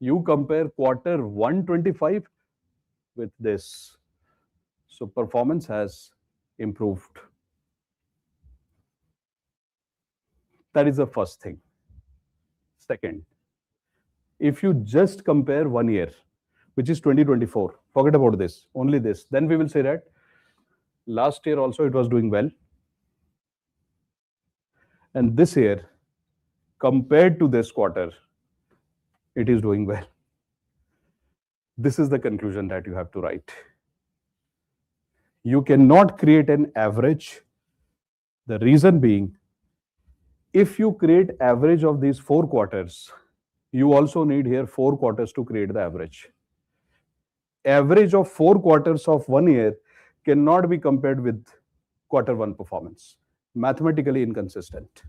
You compare quarter 125 with this. So performance has improved. That is the first thing. Second, if you just compare 1 year, which is 2024, forget about this, only this, then we will say that last year also it was doing well. And this year, compared to this quarter, it is doing well. This is the conclusion that you have to write. You cannot create an average. The reason being, if you create average of these 4 quarters, you also need here 4 quarters to create the average. Average of 4 quarters of 1 year cannot be compared with quarter 1 performance. Mathematically inconsistent.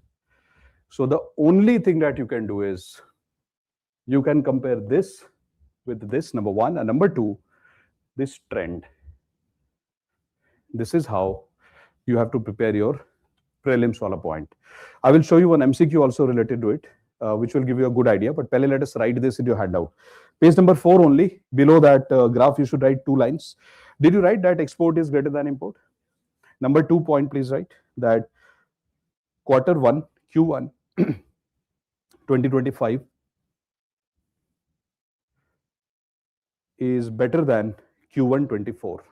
So the only thing that you can do is you can compare this with this, number 1, and number 2, this trend. This is how you have to prepare your prelims wala point. I will show you one MCQ also related to it, which will give you a good idea. But Pele, let us write this in your handout. Page number 4 only. Below that graph, you should write 2 lines. Did you write that export is greater than import? Number 2 point, please write that quarter 1, Q1, 2025 is better than Q1 24.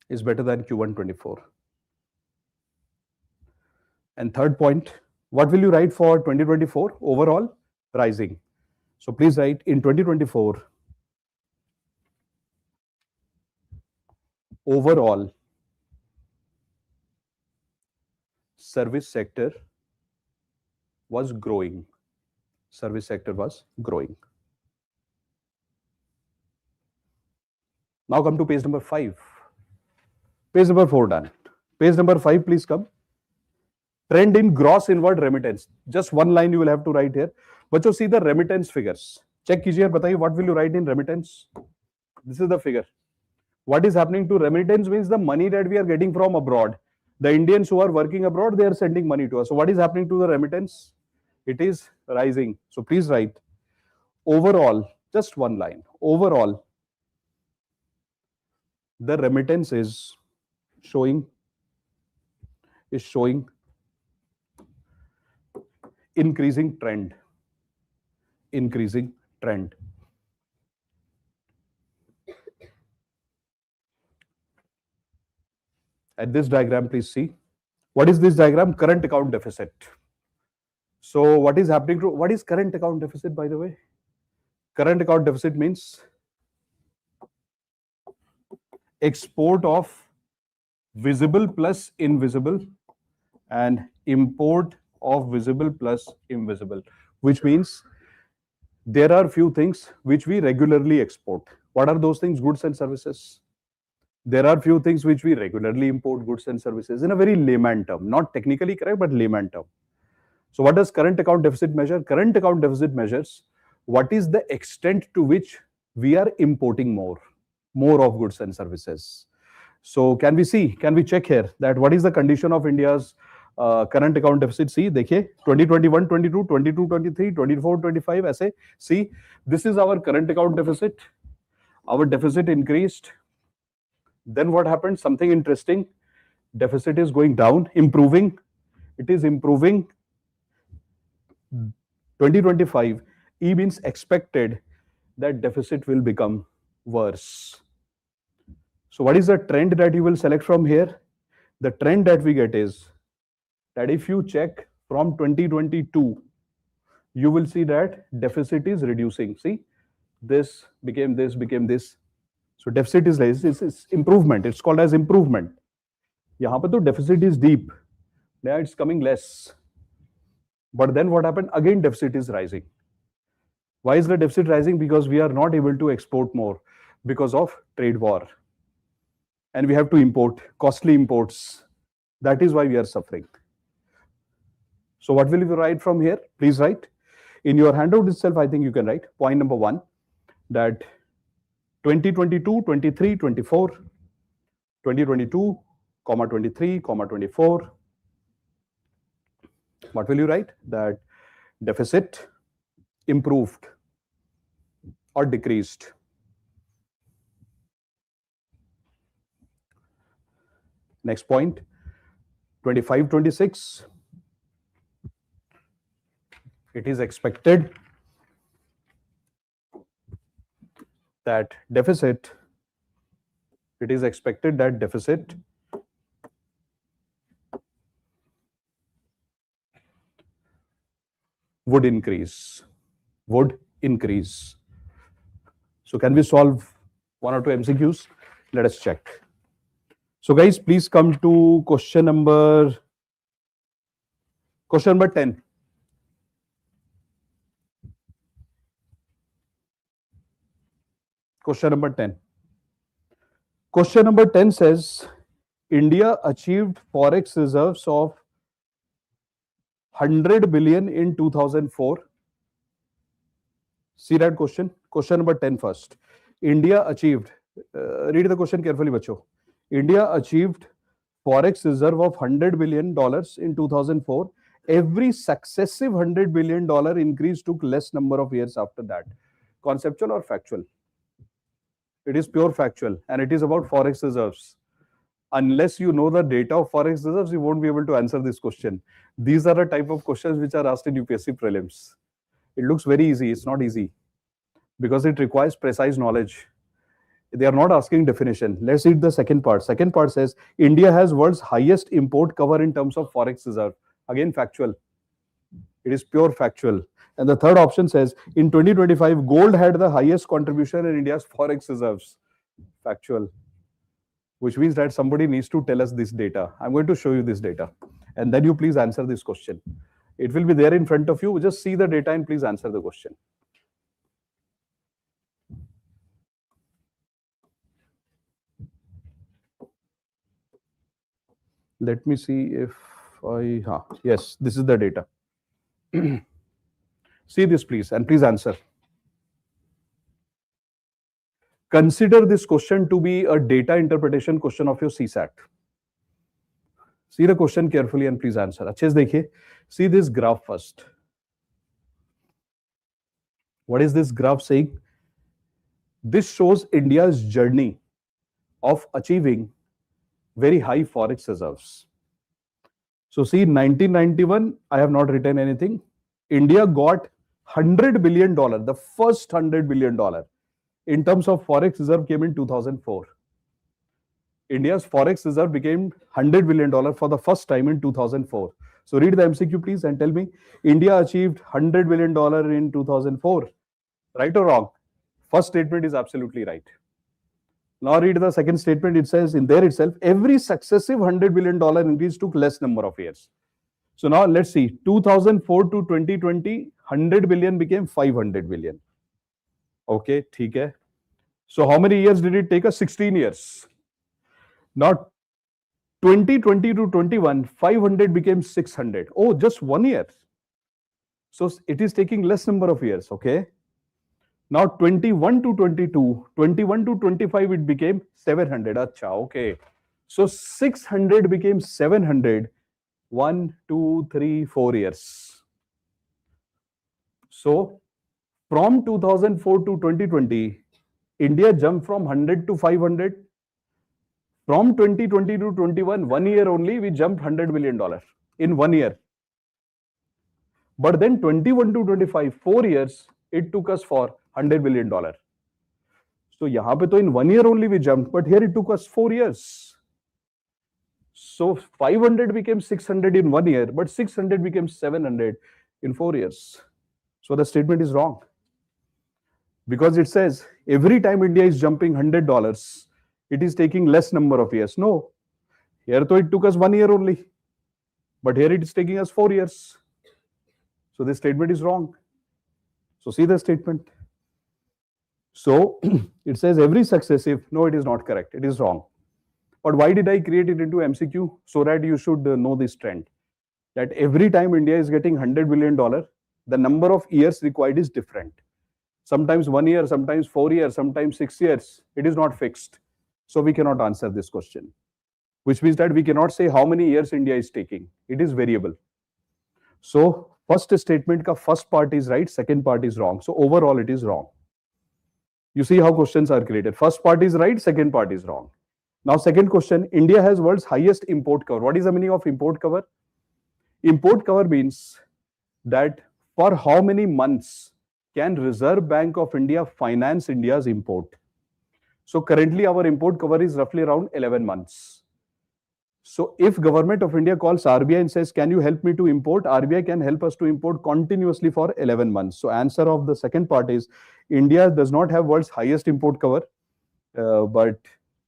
Is better than Q1 24. And third point, what will you write for 2024? Overall, rising. So please write in 2024, overall service sector was growing. Service sector was growing. Now come to page number 5. Page number 4 done. Page number 5, please come. Trend in gross inward remittance. Just 1 line you will have to write here. But see the remittance figures. Check कीजिए, बताइए what will you write in remittance? This is the figure. What is happening to remittance means the money that we are getting from abroad. The Indians who are working abroad, they are sending money to us. So what is happening to the remittance? It is rising. So please write overall, just 1 line. Overall, the remittance is showing increasing trend. Increasing trend. At this diagram, please see. What is this diagram? Current account deficit. So what is happening to, what is current account deficit, by the way? Current account deficit means export of visible plus invisible and import of visible plus invisible, which means there are few things which we regularly export. What are those things? Goods and services. There are few things which we regularly import, goods and services, in a very layman term, not technically correct, but layman term. So what does current account deficit measure? Current account deficit measures what is the extent to which we are importing more of goods and services. So can we see, can we check here that what is the condition of India's current account deficit? See, देखिए 2021, 22, 22, 23, 24, 25 ऐसे. See, this is our current account deficit. Our deficit increased. Then what happened? Something interesting. Deficit is going down, improving. It is improving. 2025, E means expected that deficit will become worse. So what is the trend that you will select from here? The trend that we get is that if you check from 2022, you will see that deficit is reducing. See, this became this, became this. So deficit is less. It's improvement. It's called as improvement. यहाँ पे तो deficit is deep. Now it's coming less. But then what happened? Again, deficit is rising. Why is the deficit rising? Because we are not able to export more because of trade war. And we have to import costly imports. That is why we are suffering. So what will you write from here? Please write. In your handout itself, I think you can write point number 1, that 2022, 23, 24, 2022, 23, 24. What will you write? That deficit improved or decreased. Next point, 25, 26. It is expected that deficit, would increase. So can we solve 1 or 2 MCQs? Let us check. So guys, please come to question number 10. Question number 10. Question number 10 says, India achieved forex reserves of 100 billion in 2004. See that question? Question number 10 first. India achieved, read the question carefully, bacho. India achieved forex reserve of $100 billion in 2004. Every successive $100 billion increase took less number of years after that. Conceptual or factual? It is pure factual, and it is about forex reserves. Unless you know the data of forex reserves, you won't be able to answer this question. These are the type of questions which are asked in UPSC Prelims. It looks very easy. It's not easy because it requires precise knowledge. They are not asking definition. Let's read the second part. Second part says, India has world's highest import cover in terms of forex reserve. Again, factual. It is pure factual. And the third option says, in 2025, gold had the highest contribution in India's forex reserves. Factual. Which means that somebody needs to tell us this data. I'm going to show you this data. And then you please answer this question. It will be there in front of you. Just see the data and please answer the question. Let me see if yes, this is the data. See this please, and please answer. Consider this question to be a data interpretation question of your CSAT. See the question carefully and please answer. अच्छे से देखिए. See this graph first. What is this graph saying? This shows India's journey of achieving very high forex reserves. So see, 1991, I have not written anything. India got $100 billion, the first $100 billion in terms of forex reserve came in 2004. India's forex reserve became $100 billion for the first time in 2004. So read the MCQ please and tell me, India achieved $100 billion in 2004. Right or wrong? First statement is absolutely right. Now read the second statement. It says in there itself, every successive $100 billion increase took less number of years. So now let's see, 2004 to 2020, 100 billion became 500 billion. Okay, theek hai. So how many years did it take us? 16 years. Now 2020 to 21, 500 became 600. Oh, just 1 year. So it is taking less number of years, okay? Now 21 to 22, 21 to 25, it became 700. Acha, okay. So 600 became 700. 1, 2, 3, 4 years. So from 2004 to 2020, India jumped from 100 to 500. From 2020 to 21, 1 year only, we jumped $100 billion in 1 year. But then 21 to 25, 4 years, it took us for $100 billion. So yahan pe to in 1 year only we jumped, but here it took us 4 years. So 500 became 600 in 1 year, but 600 became 700 in 4 years. So the statement is wrong. Because it says every time India is jumping $100, it is taking less number of years. No, here though it took us 1 year only, but here it is taking us 4 years. So this statement is wrong. So see the statement. So it says every successive, no, it is not correct. It is wrong. But why did I create it into MCQ? So that you should know this trend. That every time India is getting $100 billion, the number of years required is different. Sometimes 1 year, sometimes 4 years, sometimes 6 years. It is not fixed. So we cannot answer this question. Which means that we cannot say how many years India is taking. It is variable. So first statement ka first part is right, second part is wrong. So overall it is wrong. You see how questions are created. First part is right, second part is wrong. Now second question, India has world's highest import cover. What is the meaning of import cover? Import cover means that for how many months can Reserve Bank of India finance India's import? So currently our import cover is roughly around 11 months. So if Government of India calls RBI and says, can you help me to import? RBI can help us to import continuously for 11 months. So answer of the second part is India does not have world's highest import cover, but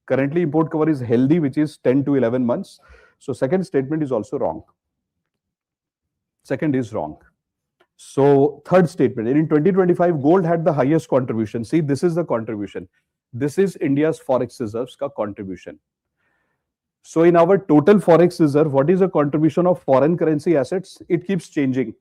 currently import cover is healthy, which is 10 to 11 months. So second statement is also wrong. Second is wrong. So third statement, in 2025, gold had the highest contribution. See, this is the contribution. This is India's forex reserves ka contribution. So in our total forex reserve, what is the contribution of foreign currency assets? It keeps changing.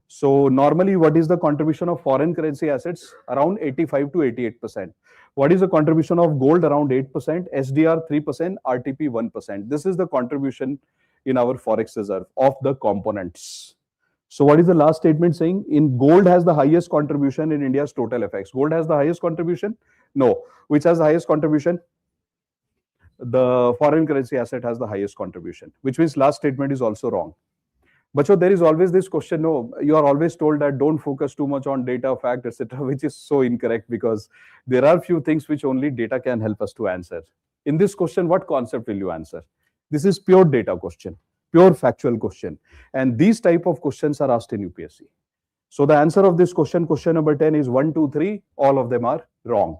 So normally, what is the contribution of foreign currency assets? Around 85 to 88%. What is the contribution of gold? Around 8%, SDR 3%, RTP 1%. This is the contribution in our forex reserve of the components. So what is the last statement saying? In gold has the highest contribution in India's total FX. Gold has the highest contribution? No. Which has the highest contribution? The foreign currency asset has the highest contribution, which means last statement is also wrong. But so there is always this question, no, you are always told that don't focus too much on data, fact, etc., which is so incorrect because there are few things which only data can help us to answer. In this question, what concept will you answer? This is pure data question, pure factual question. And these type of questions are asked in UPSC. So the answer of this question, question number 10 is 1, 2, 3, all of them are wrong.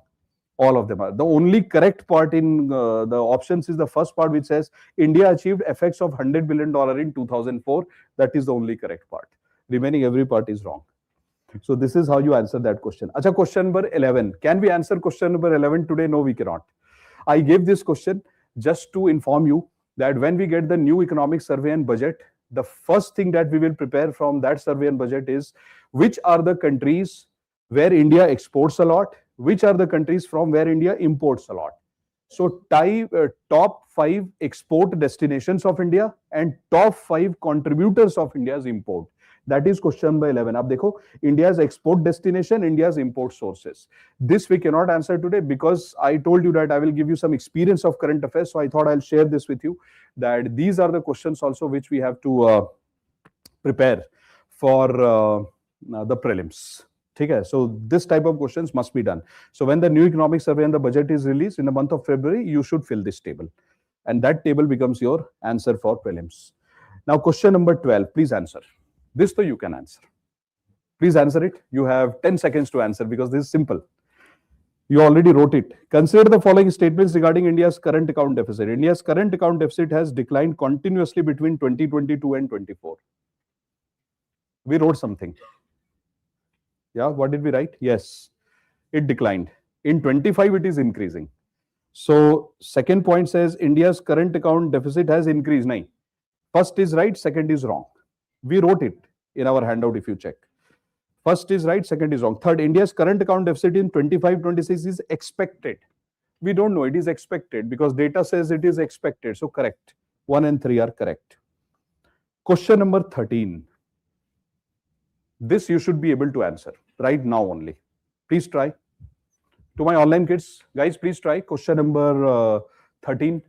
All of them are. The only correct part in the options is the first part which says India achieved FX of $100 billion in 2004. That is the only correct part. Remaining every part is wrong. So this is how you answer that question. Acha, question number 11. Can we answer question number 11 today? No, we cannot. I gave this question just to inform you that when we get the new economic survey and budget, the first thing that we will prepare from that survey and budget is which are the countries where India exports a lot, which are the countries from where India imports a lot. So top 5 export destinations of India and top 5 contributors of India's import. That is question number 11. Ab dekho, India's export destination, India's import sources. This we cannot answer today because I told you that I will give you some experience of current affairs. So I thought I'll share this with you, that these are the questions also which we have to prepare for the prelims. Okay, so this type of questions must be done. So when the new economic survey and the budget is released in the month of February, you should fill this table. And that table becomes your answer for prelims. Now, question number 12, please answer. This though you can answer. Please answer it. You have 10 seconds to answer because this is simple. You already wrote it. Consider the following statements regarding India's current account deficit. India's current account deficit has declined continuously between 2022 and 24. We wrote something. Yeah, what did we write? Yes, it declined. In 25, it is increasing. So, second point says India's current account deficit has increased. Nahin. First is right, second is wrong. We wrote it in our handout if you check. First is right, second is wrong. Third, India's current account deficit in 25-26 is expected. We don't know, it is expected because data says it is expected. So, correct. 1 and 3 are correct. Question number 13. This you should be able to answer right now only. Please try. To my online kids, guys, please try. Question number 13.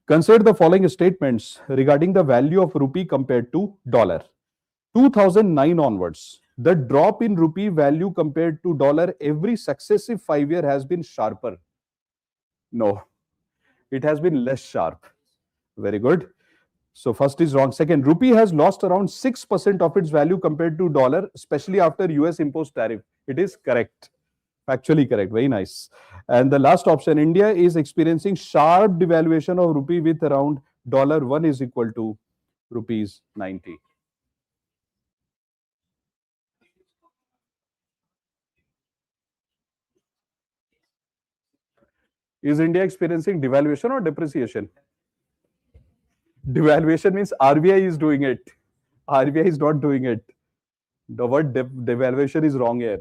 Consider the following statements regarding the value of rupee compared to dollar. 2009 onwards, the drop in rupee value compared to dollar every successive 5 year has been sharper. No, it has been less sharp. Very good. So first is wrong. Second, rupee has lost around 6% of its value compared to dollar, especially after US imposed tariff. It is correct. Factually correct. Very nice. And the last option, India is experiencing sharp devaluation of rupee with around $1 is equal to rupees 90. Is India experiencing devaluation or depreciation? Devaluation means RBI is doing it. RBI is not doing it. The word devaluation is wrong here.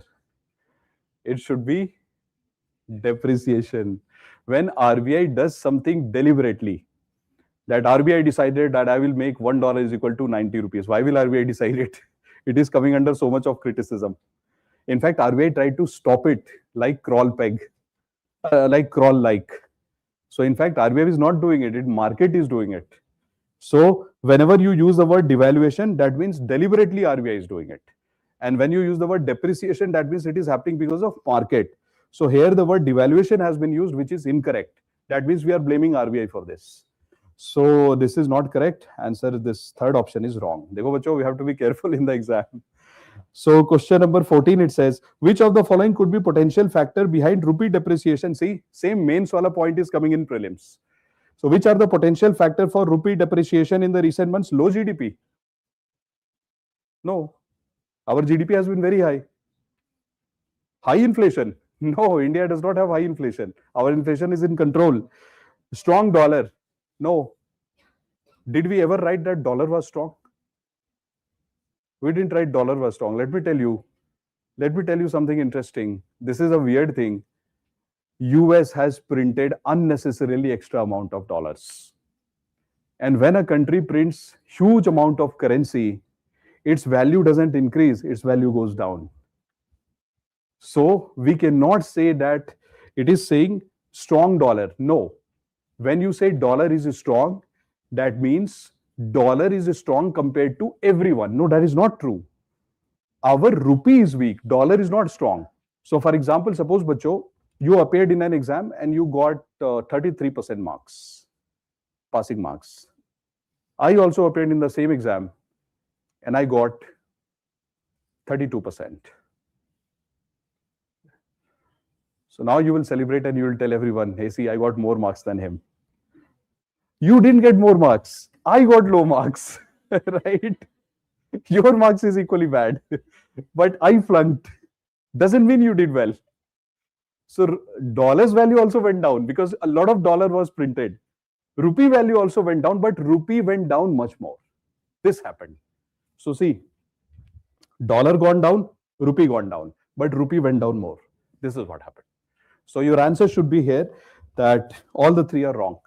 It should be depreciation. When RBI does something deliberately, that RBI decided that I will make $1 is equal to 90 rupees. Why will RBI decide it? It is coming under so much of criticism. In fact, RBI tried to stop it like crawl peg, like crawl like. So in fact, RBI is not doing it. Market is doing it. So whenever you use the word devaluation, that means deliberately RBI is doing it. And when you use the word depreciation, that means it is happening because of market. So here the word devaluation has been used, which is incorrect. That means we are blaming RBI for this. So this is not correct. Answer, this third option is wrong. Dekho bacho, we have to be careful in the exam. So question number 14, it says, which of the following could be potential factor behind rupee depreciation? See, same mains wala point is coming in prelims. So which are the potential factor for rupee depreciation in the recent months? Low GDP. No. Our GDP has been very high. High inflation. No, India does not have high inflation. Our inflation is in control. Strong dollar. No. Did we ever write that dollar was strong? We didn't write dollar was strong. Let me tell you something interesting. This is a weird thing. US has printed unnecessarily extra amount of dollars. And when a country prints huge amount of currency, its value doesn't increase, its value goes down. So we cannot say that it is saying strong dollar. No. When you say dollar is strong, that means dollar is strong compared to everyone. No, that is not true. Our rupee is weak. Dollar is not strong. So for example, suppose bacho, you appeared in an exam and you got 33% marks, passing marks. I also appeared in the same exam and I got 32%. So now you will celebrate and you will tell everyone, hey, see, I got more marks than him. You didn't get more marks. I got low marks, right? Your marks is equally bad, but I flunked. Doesn't mean you did well. So dollar's value also went down because a lot of dollar was printed. Rupee value also went down, but rupee went down much more. This happened. So see, dollar gone down, rupee gone down, but rupee went down more. This is what happened. So your answer should be here that all the three are wrong.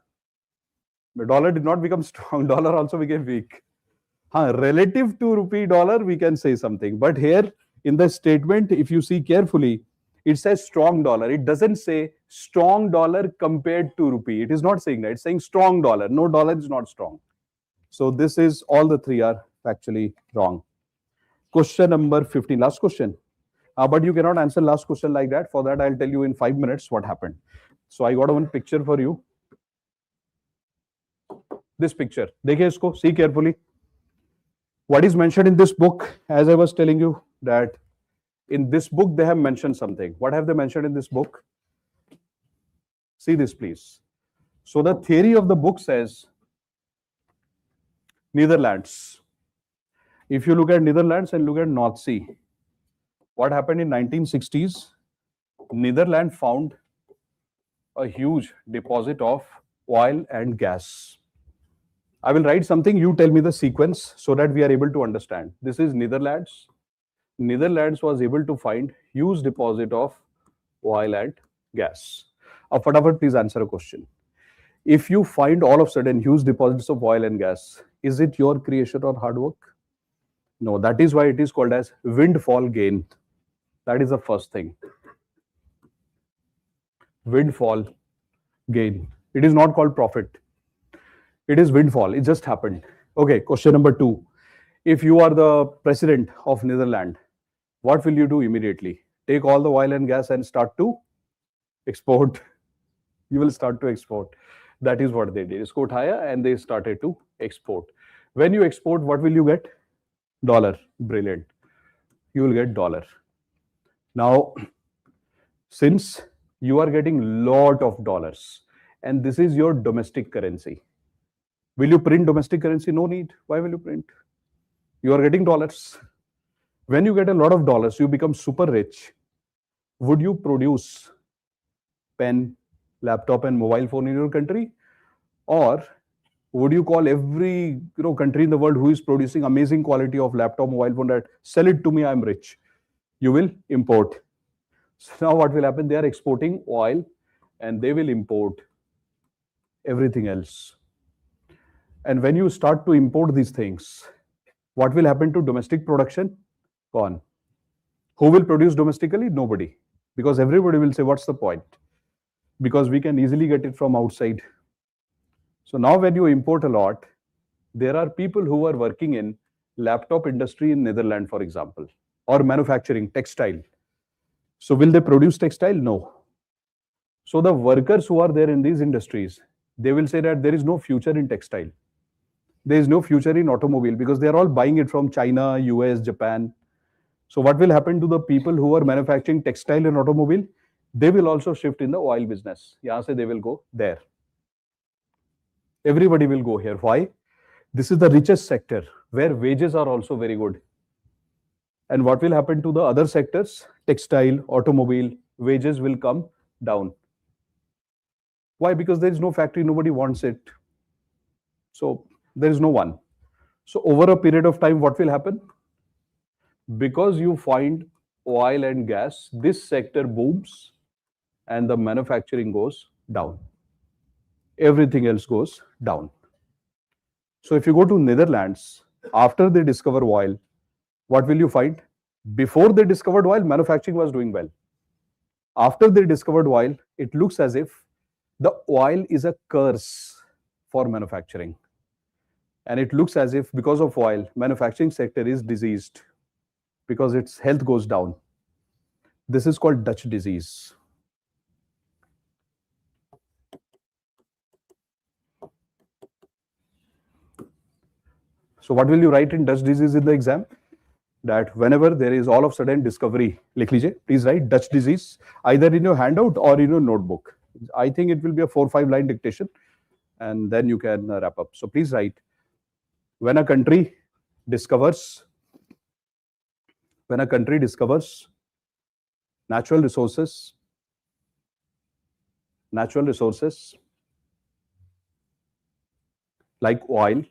The dollar did not become strong. Dollar also became weak. Relative to rupee dollar, we can say something. But here in the statement, if you see carefully, it says strong dollar. It doesn't say strong dollar compared to rupee. It is not saying that. It's saying strong dollar. No, dollar is not strong. So this is all the three are factually wrong. Question number 15, last question. But you cannot answer last question like that. For that, I'll tell you in 5 minutes what happened. So I got one picture for you. This picture. देखिए इसको, see carefully. What is mentioned in this book, as I was telling you, that in this book they have mentioned something. What have they mentioned in this book? See this, please. So the theory of the book says Netherlands. If you look at Netherlands and look at North Sea, what happened in 1960s? Netherlands found a huge deposit of oil and gas. I will write something, you tell me the sequence so that we are able to understand. This is Netherlands. Netherlands was able to find huge deposit of oil and gas. Fatapat, please answer a question. If you find all of a sudden huge deposits of oil and gas, is it your creation or hard work? No, that is why it is called as windfall gain. That is the first thing. Windfall gain. It is not called profit. It is windfall. It just happened. Okay, question number 2. If you are the president of Netherlands, what will you do immediately? Take all the oil and gas and start to export. You will start to export. That is what they did. Isko uthaya and they started to export. When you export, what will you get? Dollar. Brilliant. You will get dollar. Now, since you are getting lot of dollars and this is your domestic currency, will you print domestic currency? No need. Why will you print? You are getting dollars. When you get a lot of dollars, you become super rich. Would you produce pen, laptop and mobile phone in your country? Or would you call every country in the world who is producing amazing quality of laptop, mobile phone, that sell it to me, I'm rich? You will import. So now what will happen? They are exporting oil and they will import everything else. And when you start to import these things, what will happen to domestic production? Gone. Who will produce domestically? Nobody. Because everybody will say, what's the point? Because we can easily get it from outside. So now when you import a lot, there are people who are working in laptop industry in Netherlands, for example, or manufacturing, textile. So will they produce textile? No. So the workers who are there in these industries, they will say that there is no future in textile. There is no future in automobile because they are all buying it from China, US, Japan. So what will happen to the people who are manufacturing textile and automobile? They will also shift in the oil business. Yahan se they will go there. Everybody will go here. Why? This is the richest sector where wages are also very good. And what will happen to the other sectors? Textile, automobile, wages will come down. Why? Because there is no factory, nobody wants it. So there is no one. So over a period of time, what will happen? Because you find oil and gas, this sector booms and the manufacturing goes down. Everything else goes down. So if you go to Netherlands, after they discover oil, what will you find? Before they discovered oil, manufacturing was doing well. After they discovered oil, it looks as if the oil is a curse for manufacturing. And it looks as if because of oil, manufacturing sector is diseased because its health goes down. This is called Dutch disease. So what will you write in Dutch disease in the exam? That whenever there is all of a sudden discovery, likh lijiye, please write Dutch disease either in your handout or in your notebook. I think it will be a 4 or 5 line dictation and then you can wrap up. So please write, when a country discovers natural resources like oil,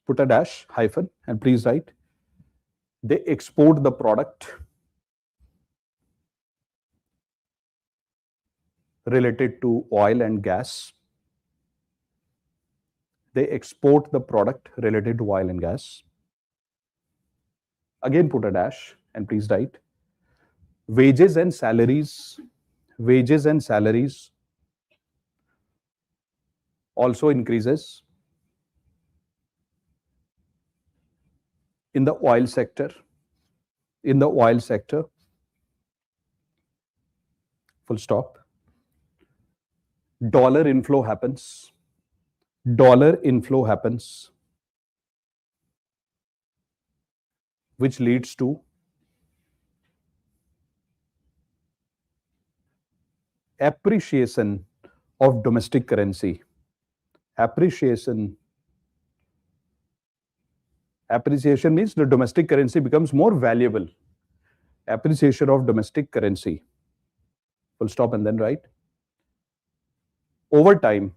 put a dash, hyphen, and please write, they export the product related to oil and gas. They export the product related to oil and gas. Again, put a dash and please write, wages and salaries also increases in the oil sector, in the oil sector, full stop. Dollar inflow happens. Dollar inflow happens, which leads to appreciation of domestic currency. Appreciation means the domestic currency becomes more valuable. Appreciation of domestic currency. Full stop and then write. Over time,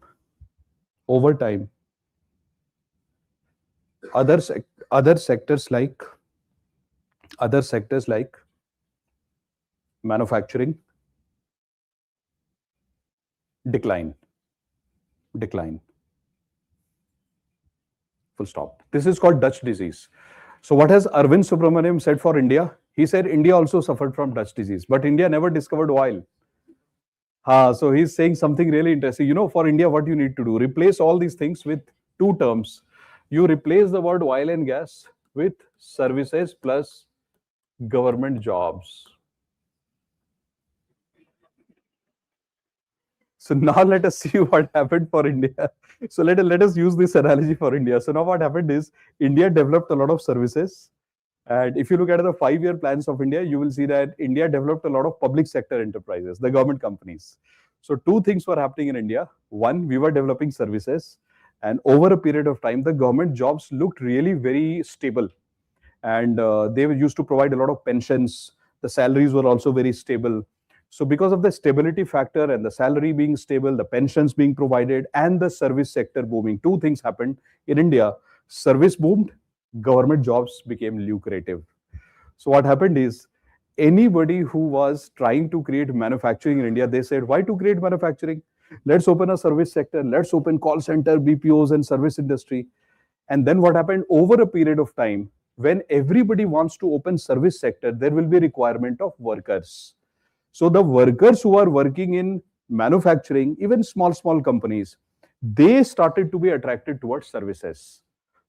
other sectors like manufacturing decline. Full stop. This is called Dutch disease. So what has Arvind Subramaniam said for India? He said India also suffered from Dutch disease, but India never discovered oil. So he's saying something really interesting. For India, what you need to do, replace all these things with two terms. You replace the word oil and gas with services plus government jobs. So now let us see what happened for India. So let us use this analogy for India. So now what happened is India developed a lot of services. And if you look at the 5-year plans of India, you will see that India developed a lot of public sector enterprises, the government companies. So two things were happening in India. One, we were developing services. And over a period of time, the government jobs looked really very stable. And they used to provide a lot of pensions. The salaries were also very stable. So because of the stability factor and the salary being stable, the pensions being provided, and the service sector booming, two things happened in India. Service boomed, government jobs became lucrative. So what happened is, anybody who was trying to create manufacturing in India, they said, why to create manufacturing? Let's open a service sector. Let's open call center, BPOs, and service industry. And then what happened over a period of time, when everybody wants to open service sector, there will be a requirement of workers. So the workers who are working in manufacturing, even small companies, they started to be attracted towards services.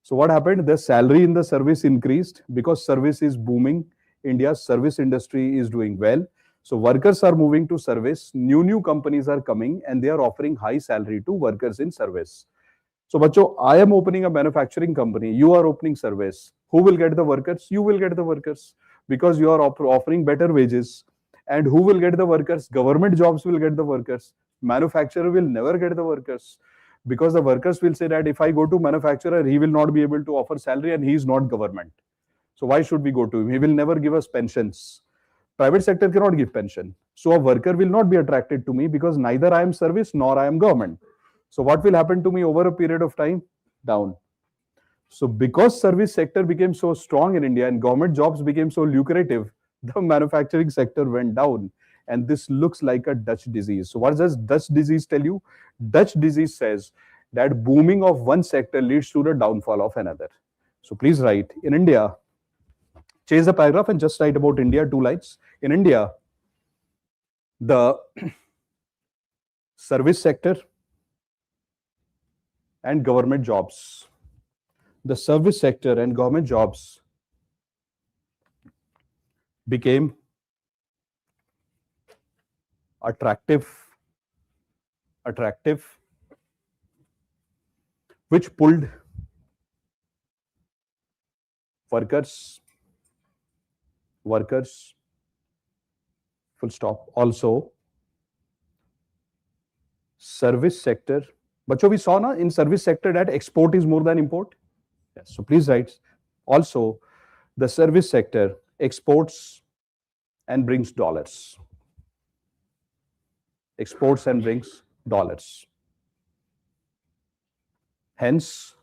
So what happened? The salary in the service increased because service is booming. India's service industry is doing well. So workers are moving to service. New companies are coming and they are offering high salary to workers in service. So bacho, I am opening a manufacturing company. You are opening service. Who will get the workers? You will get the workers because you are offering better wages. And who will get the workers? Government jobs will get the workers. Manufacturer will never get the workers because the workers will say that if I go to manufacturer, he will not be able to offer salary and he is not government. So why should we go to him? He will never give us pensions. Private sector cannot give pension. So a worker will not be attracted to me because neither I am service nor I am government. So what will happen to me over a period of time? Down. So because service sector became so strong in India and government jobs became so lucrative, the manufacturing sector went down. And this looks like a Dutch disease. So what does Dutch disease tell you? Dutch disease says that booming of one sector leads to the downfall of another. So please write, in India, change the paragraph and just write about India, 2 lines. In India, the service sector and government jobs, the service sector and government jobs became attractive, which pulled workers, full stop. Also, service sector. Bacho, we saw na, in service sector that export is more than import. Yes. So please write. Also, the service sector exports and brings dollars. Exports and brings dollars. Hence,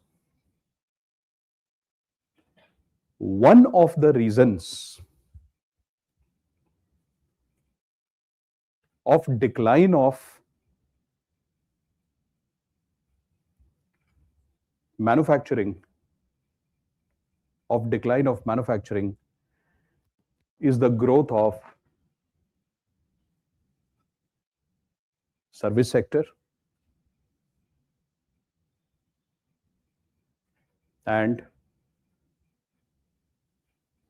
one of the reasons of decline of manufacturing, is the growth of service sector and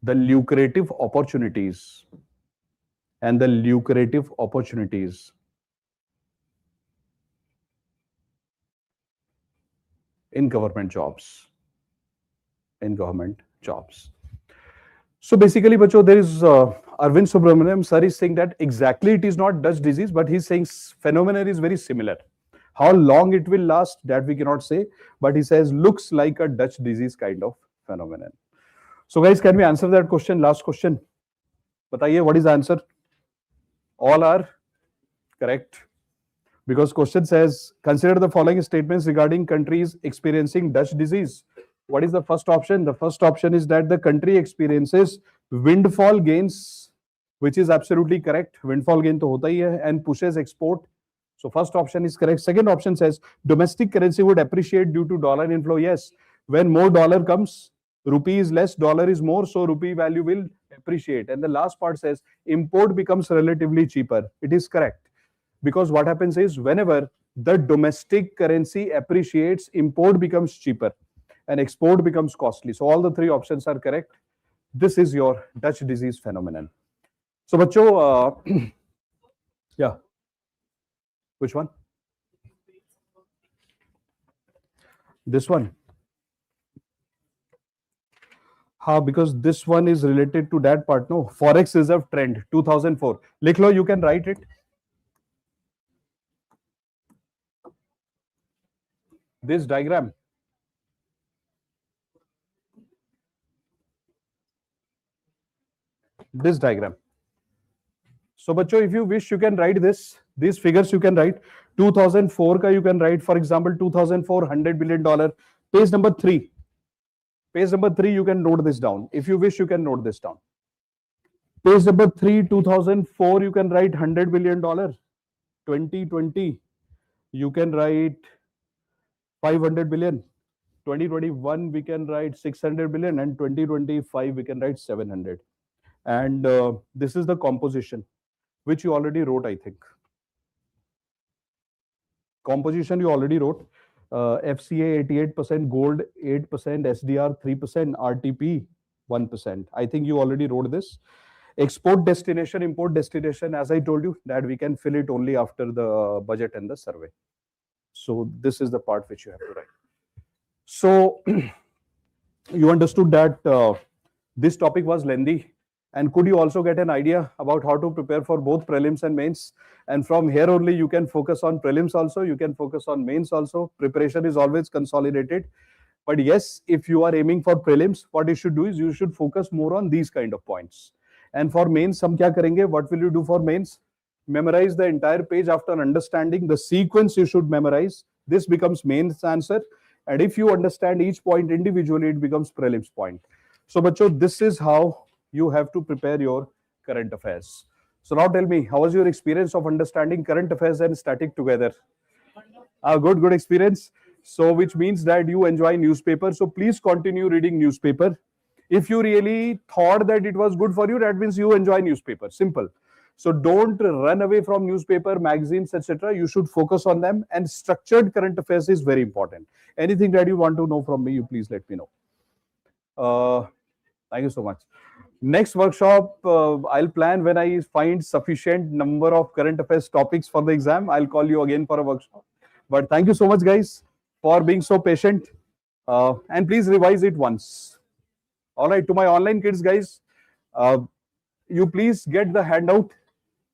the lucrative opportunities and the lucrative opportunities in government jobs. In government jobs. So basically, bacho, there is Arvind Subramaniam sir is saying that exactly it is not Dutch disease, but he's saying phenomenon is very similar. How long it will last, that we cannot say, but he says looks like a Dutch disease kind of phenomenon. So guys, can we answer that question? Last question. Bataiye, what is the answer? All are correct. Because question says, consider the following statements regarding countries experiencing Dutch disease. What is the first option? The first option is that the country experiences windfall gains, which is absolutely correct. Windfall gain to hota hi hai, and pushes export. So first option is correct. Second option says domestic currency would appreciate due to dollar inflow. Yes, when more dollar comes, rupee is less, dollar is more, so rupee value will appreciate. And the last part says import becomes relatively cheaper. It is correct. Because what happens is whenever the domestic currency appreciates, import becomes cheaper and export becomes costly. So all the three options are correct. This is your Dutch disease phenomenon. So bacho, yeah. Which one? This one. How? Because this one is related to that part. No, Forex Reserve Trend 2004. Likh lo, you can write it. This diagram. This diagram. So bacho, if you wish, you can write this. These figures you can write. 2004 ka you can write, for example, 2004 $100 billion. Page number 3. Page number 3, you can note this down. If you wish, you can note this down. Page number 3, 2004, you can write $100 billion. 2020, you can write 500 billion. 2021, we can write 600 billion. And 2025, we can write 700. And this is the composition, which you already wrote, I think. Composition you already wrote. FCA 88%, gold 8%, SDR 3%, RTP 1%. I think you already wrote this. Export destination, import destination, as I told you, that we can fill it only after the budget and the survey. So this is the part which you have to write. So you understood that this topic was lengthy. And could you also get an idea about how to prepare for both prelims and mains? And from here only, you can focus on prelims also, you can focus on mains also. Preparation is always consolidated. But yes, if you are aiming for prelims, what you should do is you should focus more on these kind of points. And for mains, hum kya karenge? What will you do for mains? Memorize the entire page after understanding the sequence you should memorize. This becomes mains answer. And if you understand each point individually, it becomes prelims point. So, bacho, this is how you have to prepare your current affairs. So now tell me, how was your experience of understanding current affairs and static together? A good experience. So which means that you enjoy newspaper. So please continue reading newspaper. If you really thought that it was good for you, that means you enjoy newspaper. Simple. So don't run away from newspaper, magazines, etc. You should focus on them, and structured current affairs is very important. Anything that you want to know from me, you please let me know. Thank you so much. Next workshop, I'll plan when I find sufficient number of current affairs topics for the exam. I'll call you again for a workshop. But thank you so much, guys, for being so patient. And please revise it once. All right, to my online kids, guys, you please get the handout.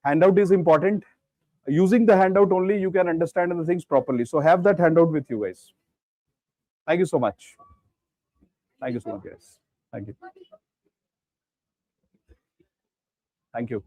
Handout is important. Using the handout only, you can understand the things properly. So have that handout with you, guys. Thank you so much. Thank you so much, guys. Thank you. Thank you.